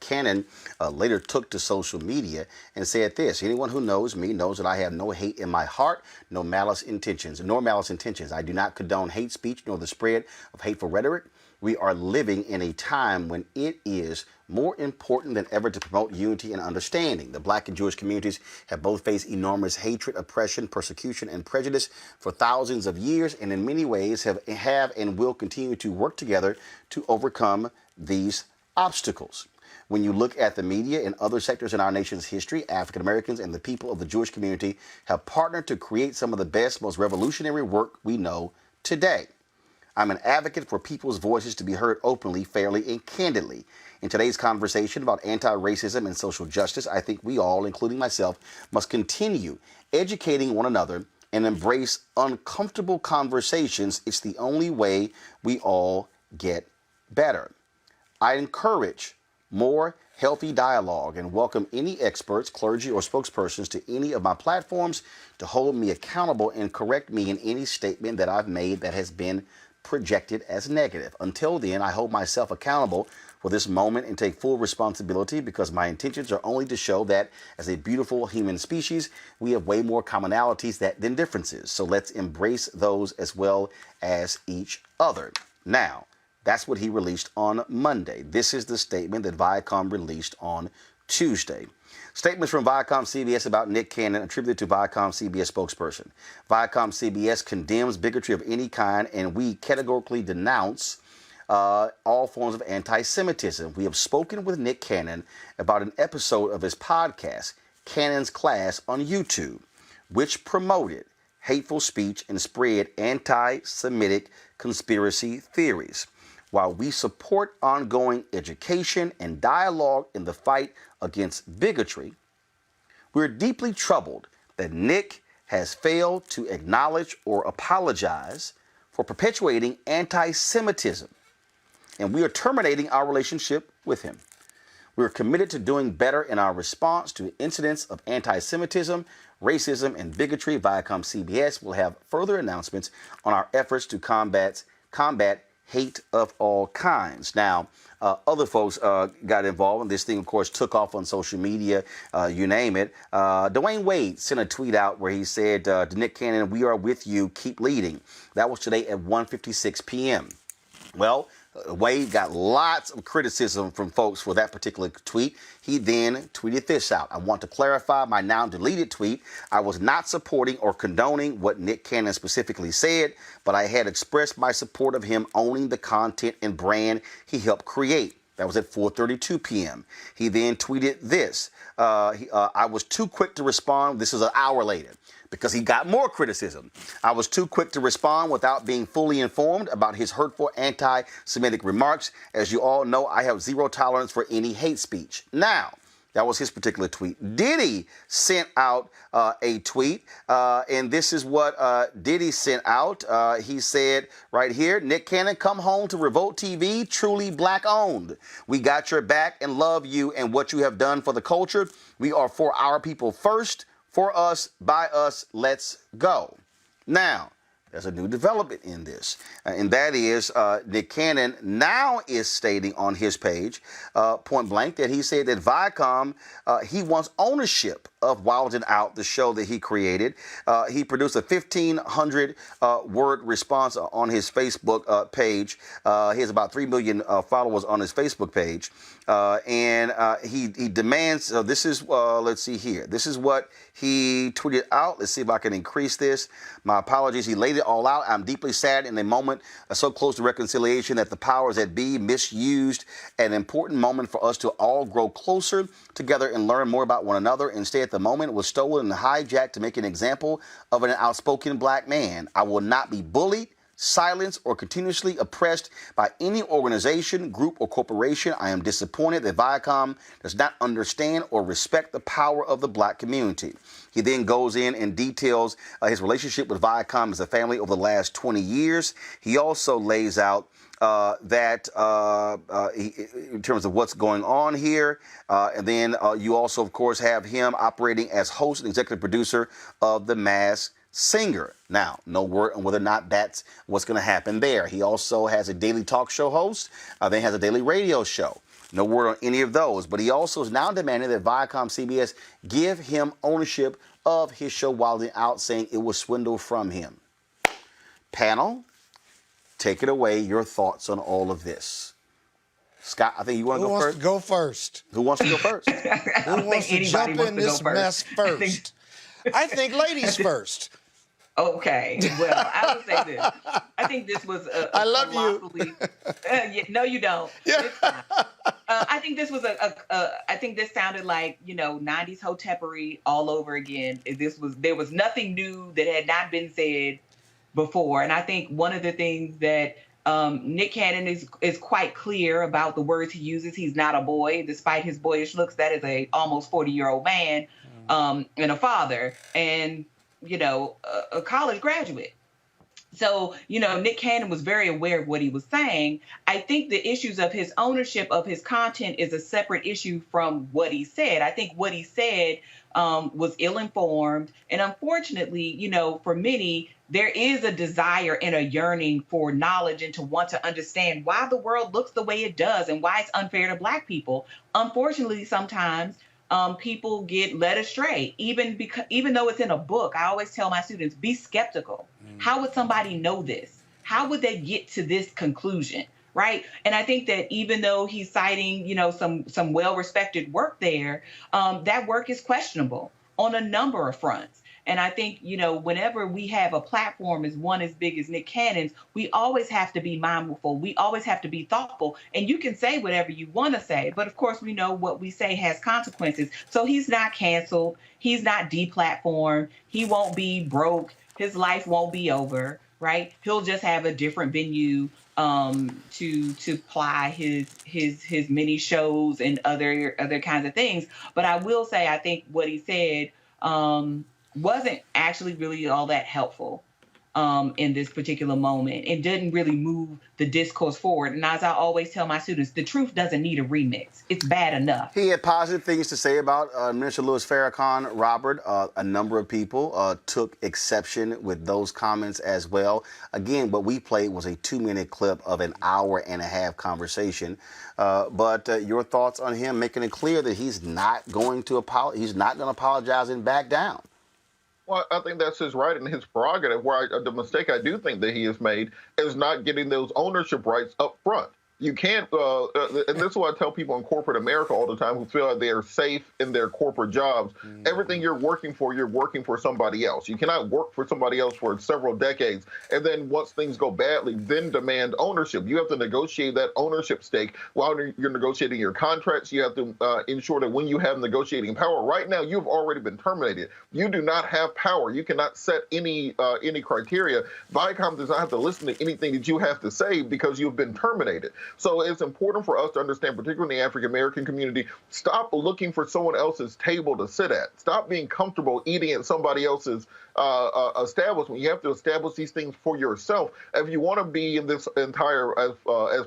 Cannon later took to social media and said this: anyone who knows me knows that I have no hate in my heart, nor malice intentions. I do not condone hate speech nor the spread of hateful rhetoric. We are living in a time when it is more important than ever to promote unity and understanding. The Black and Jewish communities have both faced enormous hatred, oppression, persecution, and prejudice for thousands of years, and in many ways have and will continue to work together to overcome these obstacles. When you look at the media and other sectors in our nation's history, African Americans and the people of the Jewish community have partnered to create some of the best, most revolutionary work we know today. I'm an advocate for people's voices to be heard openly, fairly, and candidly. In today's conversation about anti-racism and social justice, I think we all, including myself, must continue educating one another and embrace uncomfortable conversations. It's the only way we all get better. I encourage more healthy dialogue and welcome any experts, clergy, or spokespersons to any of my platforms to hold me accountable and correct me in any statement that I've made that has been projected as negative. Until then, I hold myself accountable for this moment and take full responsibility, because my intentions are only to show that as a beautiful human species, we have way more commonalities than differences. So let's embrace those as well as each other. Now, that's what he released on Monday. This is the statement that Viacom released on Tuesday. Statements from Viacom CBS about Nick Cannon attributed to Viacom CBS spokesperson. Viacom CBS condemns bigotry of any kind, and we categorically denounce all forms of anti-Semitism. We have spoken with Nick Cannon about an episode of his podcast, Cannon's Class, on YouTube, which promoted hateful speech and spread anti-Semitic conspiracy theories. While we support ongoing education and dialogue in the fight against bigotry, we're deeply troubled that Nick has failed to acknowledge or apologize for perpetuating anti-Semitism, and we are terminating our relationship with him. We're committed to doing better in our response to incidents of anti-Semitism, racism, and bigotry. Viacom CBS will have further announcements on our efforts to combat hate of all kinds. Now, other folks got involved, and this thing, of course, took off on social media, you name it. Dwayne Wade sent a tweet out where he said to Nick Cannon, "We are with you, keep leading." That was today at 1:56 p.m. Well, Wade got lots of criticism from folks for that particular tweet. He then tweeted this out: "I want to clarify my now deleted tweet. I was not supporting or condoning what Nick Cannon specifically said, but I had expressed my support of him owning the content and brand he helped create." That was at 4:32 p.m. He then tweeted this. I was too quick to respond. This is an hour later, because he got more criticism. "I was too quick to respond without being fully informed about his hurtful anti-Semitic remarks. As you all know, I have zero tolerance for any hate speech." Now, that was his particular tweet. Diddy sent out a tweet, and this is what Diddy sent out. He said right here, "Nick Cannon, come home to Revolt TV, truly black owned. We got your back and love you and what you have done for the culture. We are for our people first. For us, by us, let's go." Now, there's a new development in this, and that is Nick Cannon now is stating on his page, point blank, that he said that Viacom, he wants ownership of Wild 'N Out, the show that he created. He produced a 1,500 word response on his Facebook page. He has about 3 million followers on his Facebook page. And he demands, so this is, let's see here. This is what he tweeted out. Let's see if I can increase this. "My apologies." He laid it all out. "I'm deeply sad in a moment so close to reconciliation that the powers that be misused an important moment for us to all grow closer together and learn more about one another. Instead, the the moment was stolen and hijacked to make an example of an outspoken black man. I will not be bullied, silenced, or continuously oppressed by any organization, group, or corporation. I am disappointed that Viacom does not understand or respect the power of the black community. He then goes in and details his relationship with Viacom as a family over the last 20 years. He also lays out in terms of what's going on here. And then you also, of course, have him operating as host and executive producer of The Masked Singer. Now, no word on whether or not that's what's going to happen there. He also has a daily talk show host, then has a daily radio show. No word on any of those. But he also is now demanding that Viacom CBS give him ownership of his show, wilding out, saying it was swindled from him. Panel, take it away. Your thoughts on all of this. Scott, I think you want to go first. Who wants to go first? Who wants to go first? Who wants to jump in this mess first? I think ladies first. Okay. Well, I would say this. I think this was I love you. No, you don't. Yeah. I think this was I think this sounded like, 90s hotepery all over again. There was nothing new that had not been said before. And I think one of the things that Nick Cannon is quite clear about the words he uses. He's not a boy, despite his boyish looks. That is a almost 40-year-old man and a father and, a college graduate. So, Nick Cannon was very aware of what he was saying. I think the issues of his ownership of his content is a separate issue from what he said. I think what he said was ill-informed. And unfortunately, for many, there is a desire and a yearning for knowledge and to want to understand why the world looks the way it does and why it's unfair to Black people. Unfortunately, sometimes people get led astray, even though it's in a book. I always tell my students, be skeptical. How would somebody know this? How would they get to this conclusion? Right. And I think that even though he's citing, some well-respected work there, that work is questionable on a number of fronts. And I think, whenever we have a platform as one as big as Nick Cannon's, we always have to be mindful. We always have to be thoughtful. And you can say whatever you want to say. But of course, we know what we say has consequences. So he's not canceled. He's not deplatformed. He won't be broke. His life won't be over. Right. He'll just have a different venue to ply his many shows and other kinds of things. But I will say, I think what he said wasn't actually really all that helpful in this particular moment. It didn't really move the discourse forward. And as I always tell my students, the truth doesn't need a remix. It's bad enough. He had positive things to say about Minister Louis Farrakhan, Robert. A number of people took exception with those comments as well. Again, what we played was a 2-minute clip of an hour-and-a-half conversation. But your thoughts on him making it clear that he's not going to apologize and back down. Well, I think that's his right and his prerogative. The mistake I do think that he has made is not getting those ownership rights up front. You can't, and this is what I tell people in corporate America all the time who feel like they are safe in their corporate jobs. Everything you're working for somebody else. You cannot work for somebody else for several decades, and then once things go badly, then demand ownership. You have to negotiate that ownership stake while you're negotiating your contracts. You have to ensure that when you have negotiating power, right now you've already been terminated. You do not have power. You cannot set any criteria. Viacom does not have to listen to anything that you have to say because you've been terminated. So it's important for us to understand, particularly in the African-American community, stop looking for someone else's table to sit at. Stop being comfortable eating at somebody else's establishment. You have to establish these things for yourself. If you want to be in this entire, as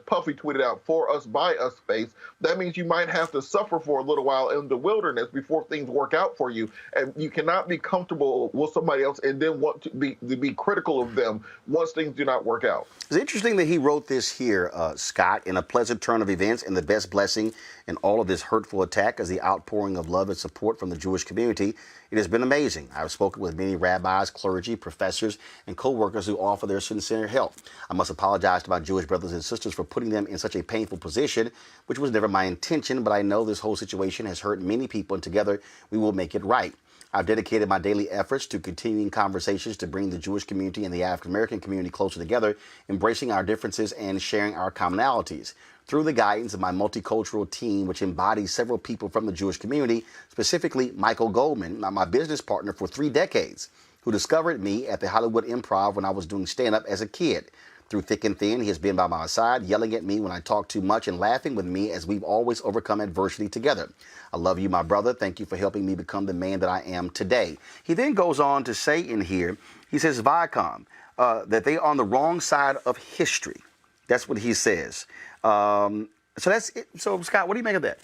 Puffy tweeted out, for us, by us space, that means you might have to suffer for a little while in the wilderness before things work out for you. And you cannot be comfortable with somebody else and then want to be critical of them once things do not work out. It's interesting that he wrote this here, Scott, in a pleasant turn of events and the best blessing in all of this hurtful attack as the outpouring of love and support from the Jewish community. It has been amazing. I've spoken with many rabbis, clergy, professors, and co-workers who offer their sincere help. I must apologize to my Jewish brothers and sisters for putting them in such a painful position, which was never my intention, but I know this whole situation has hurt many people, and together we will make it right. I've dedicated my daily efforts to continuing conversations to bring the Jewish community and the African American community closer together, embracing our differences and sharing our commonalities. Through the guidance of my multicultural team, which embodies several people from the Jewish community, specifically Michael Goldman, my business partner for 3 decades, who discovered me at the Hollywood Improv when I was doing stand-up as a kid. Through thick and thin, he has been by my side, yelling at me when I talk too much and laughing with me as we've always overcome adversity together. I love you, my brother. Thank you for helping me become the man that I am today. He then goes on to say in here, he says, Viacom, that they are on the wrong side of history. That's what he says. So that's it. So, Scott, what do you make of that?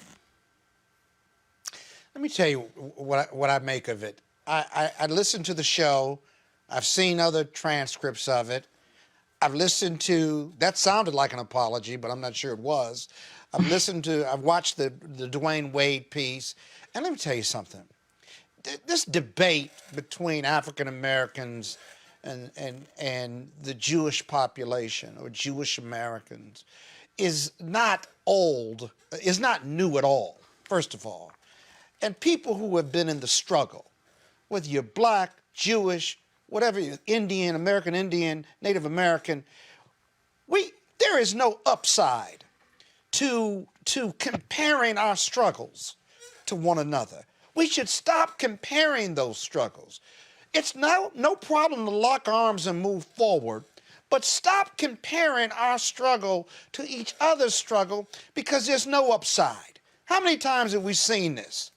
Let me tell you what I make of it. I listened to the show. I've seen other transcripts of it. I've listened to, that sounded like an apology, but I'm not sure it was. I've watched the Dwayne Wade piece. And let me tell you something. This debate between African Americans and the Jewish population or Jewish Americans is not old, is not new at all, first of all. And people who have been in the struggle, whether you're black, Jewish, whatever, Indian, American Indian, Native American, there is no upside to comparing our struggles to one another. We should stop comparing those struggles. It's no problem to lock arms and move forward, but stop comparing our struggle to each other's struggle because there's no upside. How many times have we seen this?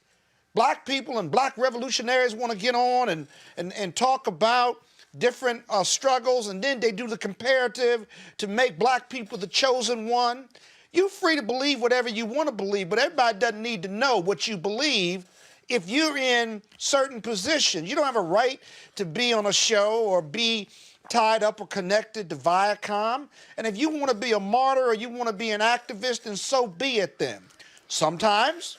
Black people and black revolutionaries want to get on and talk about different struggles, and then they do the comparative to make black people the chosen one. You're free to believe whatever you want to believe, but everybody doesn't need to know what you believe if you're in certain positions. You don't have a right to be on a show or be tied up or connected to Viacom. And if you want to be a martyr or you want to be an activist, then so be it then. Sometimes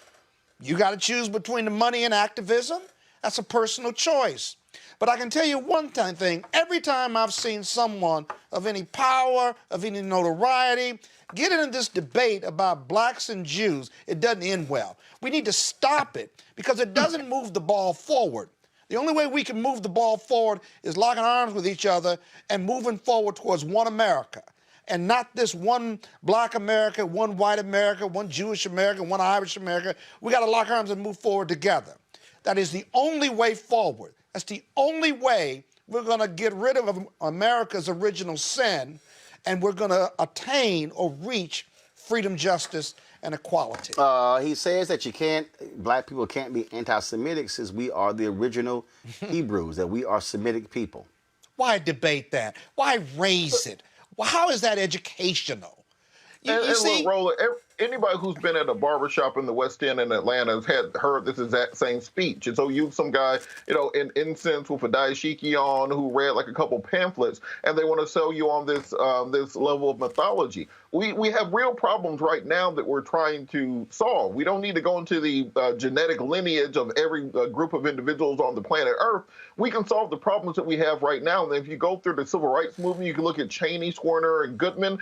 you got to choose between the money and activism. That's a personal choice. But I can tell you one thing, every time I've seen someone of any power, of any notoriety, get into this debate about blacks and Jews, it doesn't end well. We need to stop it because it doesn't move the ball forward. The only way we can move the ball forward is locking arms with each other and moving forward towards one America. And not this one black America, one white America, one Jewish America, one Irish America. We got to lock arms and move forward together. That is the only way forward. That's the only way we're going to get rid of America's original sin, and we're going to attain or reach freedom, justice, and equality. He says that black people can't be anti-Semitic since we are the original Hebrews, that we are Semitic people. Why debate that? Why raise it? How is that educational? You see, look, Roland, anybody who's been at a barbershop in the West End in Atlanta has heard this exact same speech. And so some guy, in incense with a dashiki on who read like a couple pamphlets, and they want to sell you on this this level of mythology. We have real problems right now that we're trying to solve. We don't need to go into the genetic lineage of every group of individuals on the planet Earth. We can solve the problems that we have right now. And if you go through the civil rights movement, you can look at Cheney, Swerner, and Goodman,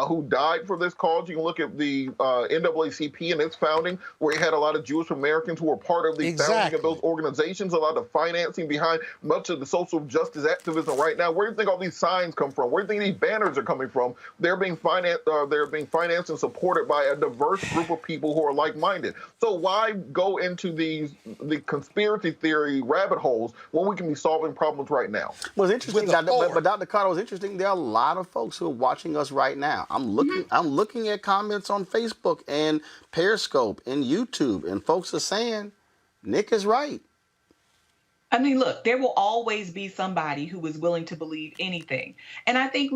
who died for this cause. You can look at the NAACP and its founding, where you had a lot of Jewish Americans who were part of the founding of those organizations, a lot of financing behind much of the social justice activism right now. Where do you think all these signs come from? Where do you think these banners are coming from? They're being financed and supported by a diverse group of people who are like-minded. So why go into the conspiracy theory rabbit holes when we can be solving problems right now? Well, it's interesting, but Dr. Carter, was interesting. There are a lot of folks who are watching us right now. I'm looking at comments on Facebook and Periscope and YouTube, and folks are saying Nick is right. I mean, look, there will always be somebody who is willing to believe anything. And I think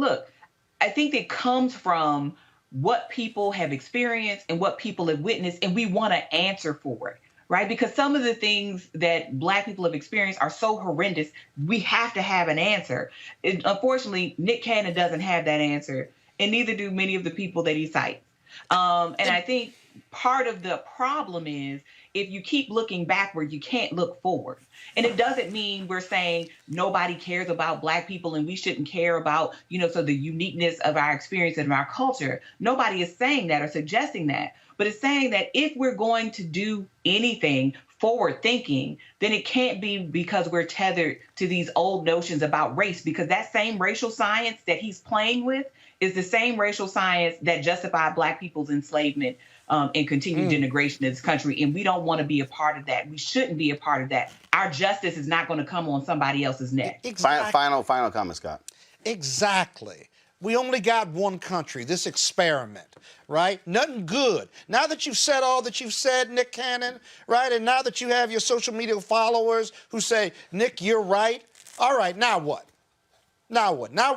it comes from what people have experienced and what people have witnessed, and we want to answer for it, right? Because some of the things that Black people have experienced are so horrendous, we have to have an answer. Unfortunately, Nick Cannon doesn't have that answer, and neither do many of the people that he cites. And I think part of the problem is if you keep looking backward, you can't look forward. And it doesn't mean we're saying nobody cares about Black people and we shouldn't care about, so the uniqueness of our experience and our culture. Nobody is saying that or suggesting that. But it's saying that if we're going to do anything forward thinking, then it can't be because we're tethered to these old notions about race, because that same racial science that he's playing with is the same racial science that justified Black people's enslavement and continued denigration in this country. And we don't want to be a part of that. We shouldn't be a part of that. Our justice is not going to come on somebody else's neck. Exactly. Final comment, Scott. Exactly. We only got one country, this experiment, right? Nothing good. Now that you've said all that you've said, Nick Cannon, right? And now that you have your social media followers who say, Nick, you're right. All right, now what? Now what? Now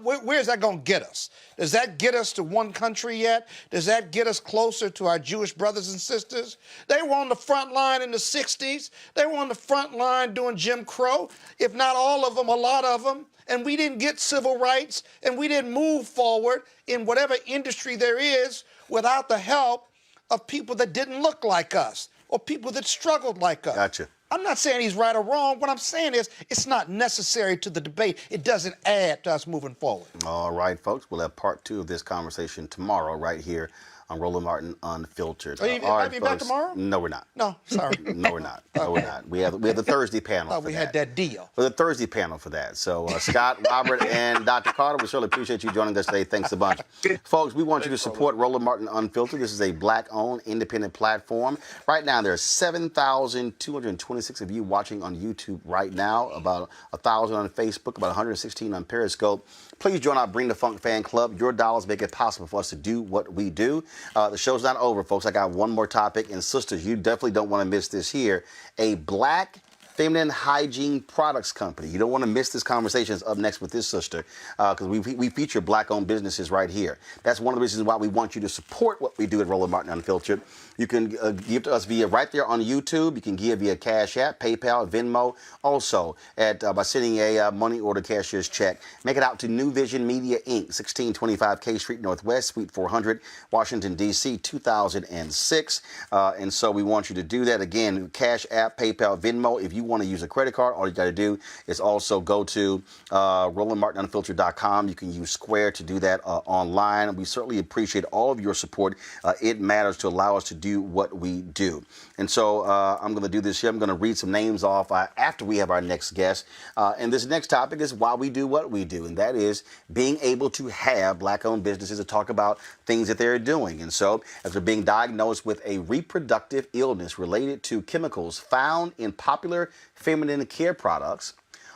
where's that going to get us? Does that get us to one country yet? Does that get us closer to our Jewish brothers and sisters? They were on the front line in the 60s. They were on the front line doing Jim Crow, if not all of them, a lot of them. And we didn't get civil rights, and we didn't move forward in whatever industry there is without the help of people that didn't look like us or people that struggled like us. Gotcha. I'm not saying he's right or wrong. What I'm saying is it's not necessary to the debate. It doesn't add to us moving forward. All right, folks. We'll have part 2 of this conversation tomorrow right here on Roland Martin Unfiltered. Are you back tomorrow? No, we're not. No, sorry. No, we're not. No, we're not. We have the Thursday panel. Oh, we had that deal. For the Thursday panel for that. So Scott, Robert, and Dr. Carter, we certainly appreciate you joining us today. Thanks a bunch. Folks, we want you to support Roland Martin Unfiltered. This is a Black-owned, independent platform. Right now, there are 7,226 of you watching on YouTube right now, about 1,000 on Facebook, about 116 on Periscope. Please join our Bring the Funk fan club. Your dollars make it possible for us to do what we do. The show's not over, folks. I got one more topic. And sisters, you definitely don't want to miss this here. A Black feminine hygiene products company. You don't want to miss this conversation. It's up next with this sister, because we feature Black-owned businesses right here. That's one of the reasons why we want you to support what we do at Roland Martin Unfiltered. You can give to us via right there on YouTube. You can give via Cash App, PayPal, Venmo. Also, by sending a money order cashier's check. Make it out to New Vision Media, Inc., 1625 K Street Northwest, Suite 400, Washington, D.C., 2006. And so we want you to do that. Again, Cash App, PayPal, Venmo. If you want to use a credit card, all you got to do is also go to RolandMartinUnfiltered.com. You can use Square to do that online. We certainly appreciate all of your support. It matters to allow us to do what we do. And so I'm going to do this here. I'm going to read some names off after we have our next guest. And this next topic is why we do what we do, and that is being able to have Black-owned businesses to talk about things that they're doing. And so after being diagnosed with a reproductive illness related to chemicals found in popular feminine care products,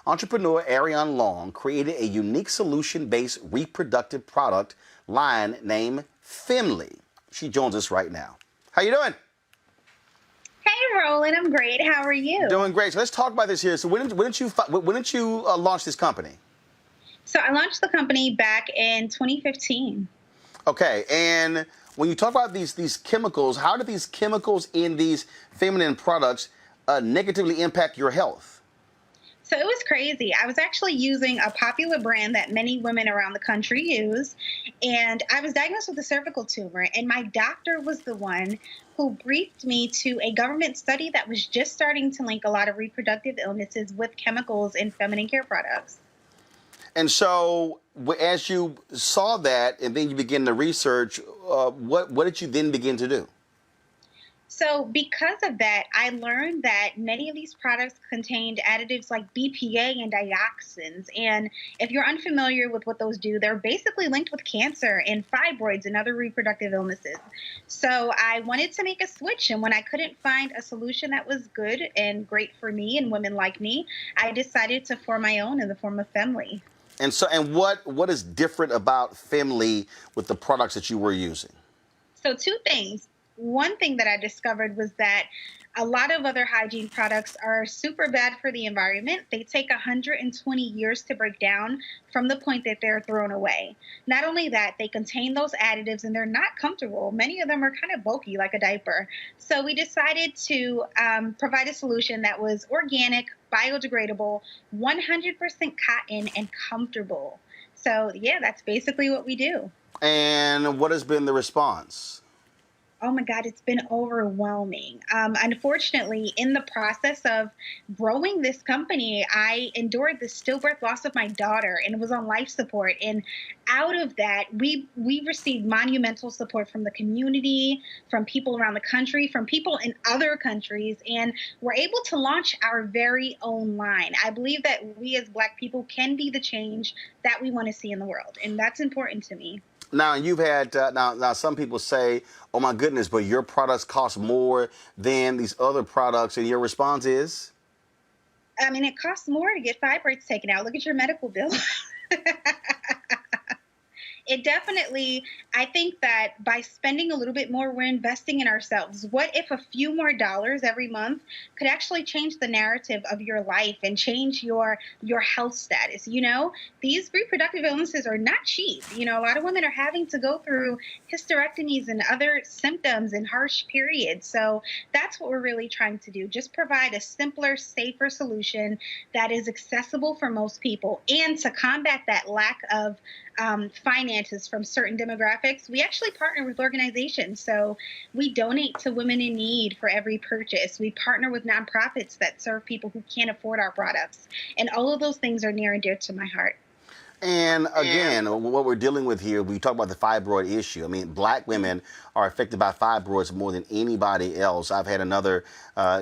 entrepreneur Arion Long created a unique solution-based reproductive product line named Femly. She joins us right now. How you doing? Hey, Roland. I'm great. How are you? Doing great. So let's talk about this here. So when did you launch this company? So I launched the company back in 2015. Okay, and when you talk about these chemicals, how do these chemicals in these feminine products negatively impact your health? So it was crazy. I was actually using a popular brand that many women around the country use, and I was diagnosed with a cervical tumor, and my doctor was the one who briefed me to a government study that was just starting to link a lot of reproductive illnesses with chemicals in feminine care products. And so as you saw that and then you begin to research, what did you then begin to do? So because of that, I learned that many of these products contained additives like BPA and dioxins. And if you're unfamiliar with what those do, they're basically linked with cancer and fibroids and other reproductive illnesses. So I wanted to make a switch. And when I couldn't find a solution that was good and great for me and women like me, I decided to form my own in the form of Femly. And so, what is different about Femly with the products that you were using? So two things. One thing that I discovered was that a lot of other hygiene products are super bad for the environment. They take 120 years to break down from the point that they're thrown away. Not only that, they contain those additives and they're not comfortable. Many of them are kind of bulky, like a diaper. So we decided to provide a solution that was organic, biodegradable, 100% cotton, and comfortable. So yeah, that's basically what we do. And what has been the response? Oh my God, it's been overwhelming. Unfortunately, in the process of growing this company, I endured the stillbirth loss of my daughter and was on life support. And out of that, we received monumental support from the community, from people around the country, from people in other countries, and we're able to launch our very own line. I believe that we as Black people can be the change that we want to see in the world, and that's important to me. Now, you've had, now some people say, oh my goodness, but your products cost more than these other products, and your response is? I mean, it costs more to get fibroids taken out. Look at your medical bill. It definitely, I think that by spending a little bit more, we're investing in ourselves. What if a few more dollars every month could actually change the narrative of your life and change your health status? You know, these reproductive illnesses are not cheap. You know, a lot of women are having to go through hysterectomies and other symptoms and harsh periods. So that's what we're really trying to do. Just provide a simpler, safer solution that is accessible for most people. And to combat that lack of finances from certain demographics, we actually partner with organizations. So we donate to women in need for every purchase. We partner with nonprofits that serve people who can't afford our products. And all of those things are near and dear to my heart. And again, what we're dealing with here, we talk about the fibroid issue. I mean, Black women are affected by fibroids more than anybody else. I've had another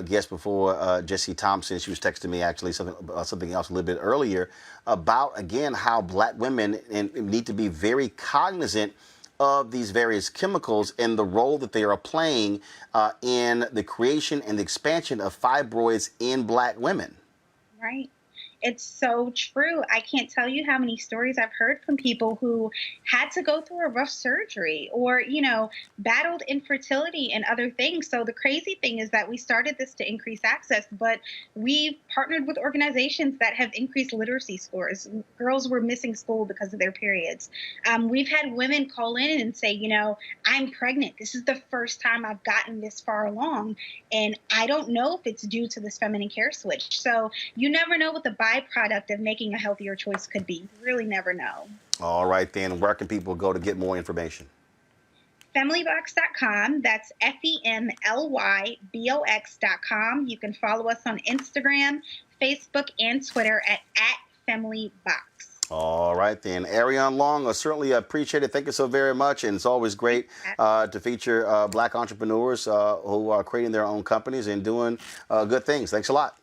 guest before, Jessie Thompson. She was texting me actually something else a little bit earlier about, again, how Black women need to be very cognizant of these various chemicals and the role that they are playing in the creation and the expansion of fibroids in Black women. Right. It's so true. I can't tell you how many stories I've heard from people who had to go through a rough surgery or, you know, battled infertility and other things. So the crazy thing is that we started this to increase access, but we've partnered with organizations that have increased literacy scores. Girls were missing school because of their periods. We've had women call in and say, you know, I'm pregnant. This is the first time I've gotten this far along, and I don't know if it's due to this feminine care switch. So you never know what the byproduct of making a healthier choice could be. You really never know. All right, then. Where can people go to get more information? Femlybox.com. That's FEMLYBOX.com. You can follow us on Instagram, Facebook, and Twitter at FemlyBox. All right, then. Arion Long, I certainly appreciate it. Thank you so very much. And it's always great to feature Black entrepreneurs who are creating their own companies and doing good things. Thanks a lot.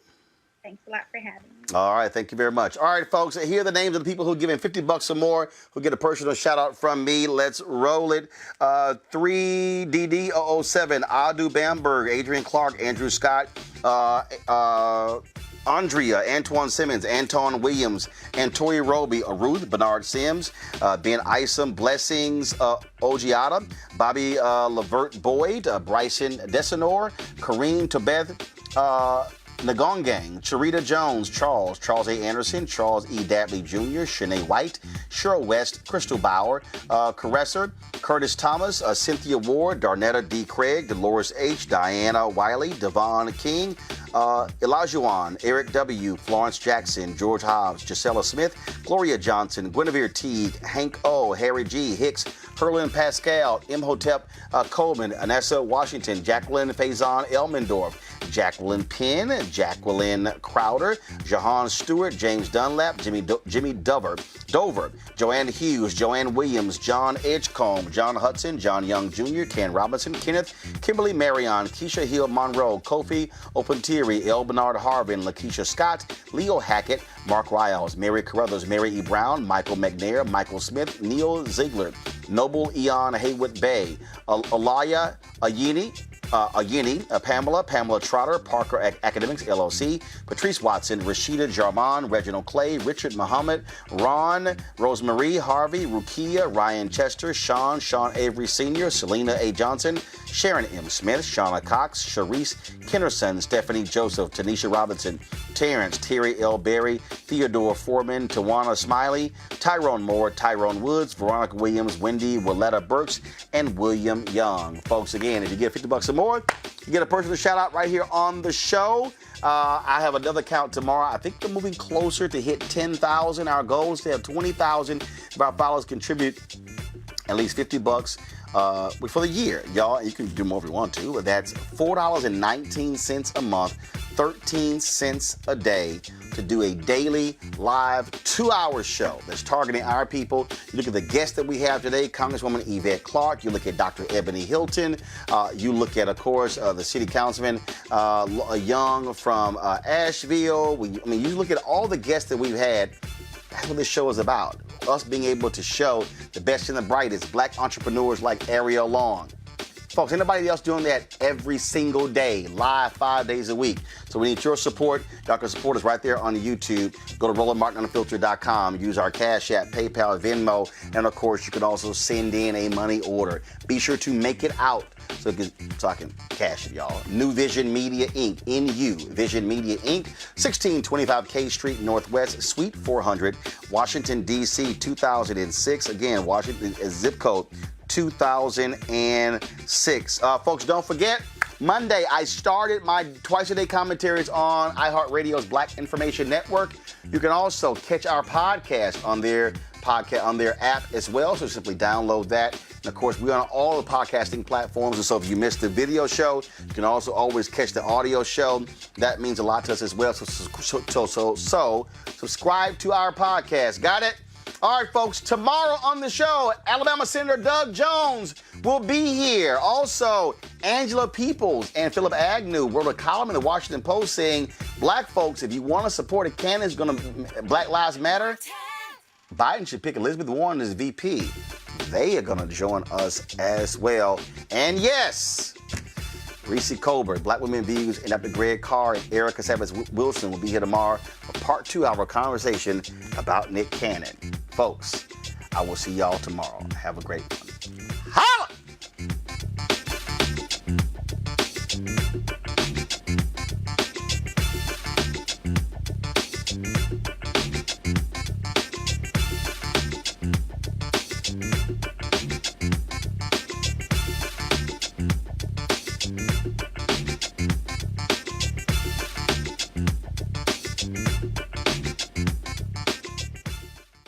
Thanks a lot for having me. All right, thank you very much. All right, folks, here are the names of the people who give in $50 or more who get a personal shout out from me. Let's roll it. 3DD007, Adu Bamberg, Adrian Clark, Andrew Scott, Andrea, Antoine Simmons, Anton Williams, Antori Roby, Ruth, Bernard Sims, Ben Isom, Blessings Ogiata, Bobby Levert Boyd, Bryson Desanor, Kareem Tobeth, Nagongang, Charita Jones, Charles A. Anderson, Charles E. Dabley Jr., Shanae White, Cheryl West, Crystal Bauer, Caresser, Curtis Thomas, Cynthia Ward, Darnetta D. Craig, Dolores H., Diana Wiley, Devon King, Elijah Eric W., Florence Jackson, George Hobbs, Gisela Smith, Gloria Johnson, Guinevere Teague, Hank O., Harry G., Hicks, Herlin Pascal, Imhotep Coleman, Anessa Washington, Jacqueline Faison Elmendorf, Jacqueline Penn, Jacqueline Crowder, Jahan Stewart, James Dunlap, Jimmy Dover, Joanne Hughes, Joanne Williams, John Edgecombe, John Hudson, John Young Jr., Ken Robinson, Kenneth, Kimberly Marion, Keisha Hill Monroe, Kofi Opentiri, L. Bernard Harvin, Lakeisha Scott, Leo Hackett, Mark Riles, Mary Carruthers, Mary E. Brown, Michael McNair, Michael Smith, Neil Ziegler, Noble Eon Haywood Bay, Alaya Ayini, Pamela Trotter, Parker Academics, LLC, Patrice Watson, Rashida Jarman, Reginald Clay, Richard Muhammad, Ron, Rosemarie Harvey, Rukia, Ryan Chester, Sean Avery Sr., Selena A. Johnson, Sharon M. Smith, Shauna Cox, Sharice Kennerson, Stephanie Joseph, Tanisha Robinson, Terrence, Terry L. Berry, Theodore Foreman, Tawana Smiley, Tyrone Moore, Tyrone Woods, Veronica Williams, Wendy Willetta Burks, and William Young. Folks, again, if you get $50 or more, you get a personal shout out right here on the show. I have another count tomorrow. I think we're moving closer to hit 10,000. Our goal is to have 20,000 of our followers contribute at least $50 for the year, y'all. You can do more if you want to, but that's $4.19 a month, 13 cents a day to do a daily live 2-hour show that's targeting our people. You look at the guests that we have today, Congresswoman Yvette Clark. You look at Dr. Ebony Hilton. You look at, of course, the city councilman Young from Asheville. You look at all the guests that we've had. That's what this show is about. Us being able to show the best and the brightest black entrepreneurs like Arion Long. Folks, ain't nobody else doing that every single day, live 5 days a week. So we need your support. Y'all can support us right there on YouTube. Go to RolandMartinUnfiltered.com. Use our Cash App, PayPal, Venmo, and of course, you can also send in a money order. Be sure to make it out so I can cash it, y'all. New Vision Media Inc. NU Vision Media Inc. 1625 K Street Northwest, Suite 400, Washington, D.C. 2006. Again, Washington is zip code 2006. Folks, don't forget, Monday, I started my twice-a-day commentaries on iHeartRadio's Black Information Network. You can also catch our podcast on their app as well, so simply download that. And of course, we're on all the podcasting platforms, and so if you missed the video show, you can also always catch the audio show. That means a lot to us as well, so subscribe to our podcast. Got it? All right, folks, tomorrow on the show, Alabama Senator Doug Jones will be here. Also, Angela Peoples and Philip Agnew wrote a column in the Washington Post saying, black folks, if you want to support a candidate who's going to Black Lives Matter, Biden should pick Elizabeth Warren as VP. They are going to join us as well. And yes, Reese Colbert, Black Women Views, and Dr. Greg Carr and Erica Savage-Wilson will be here tomorrow for part 2 of our conversation about Nick Cannon. Folks, I will see y'all tomorrow. Have a great one.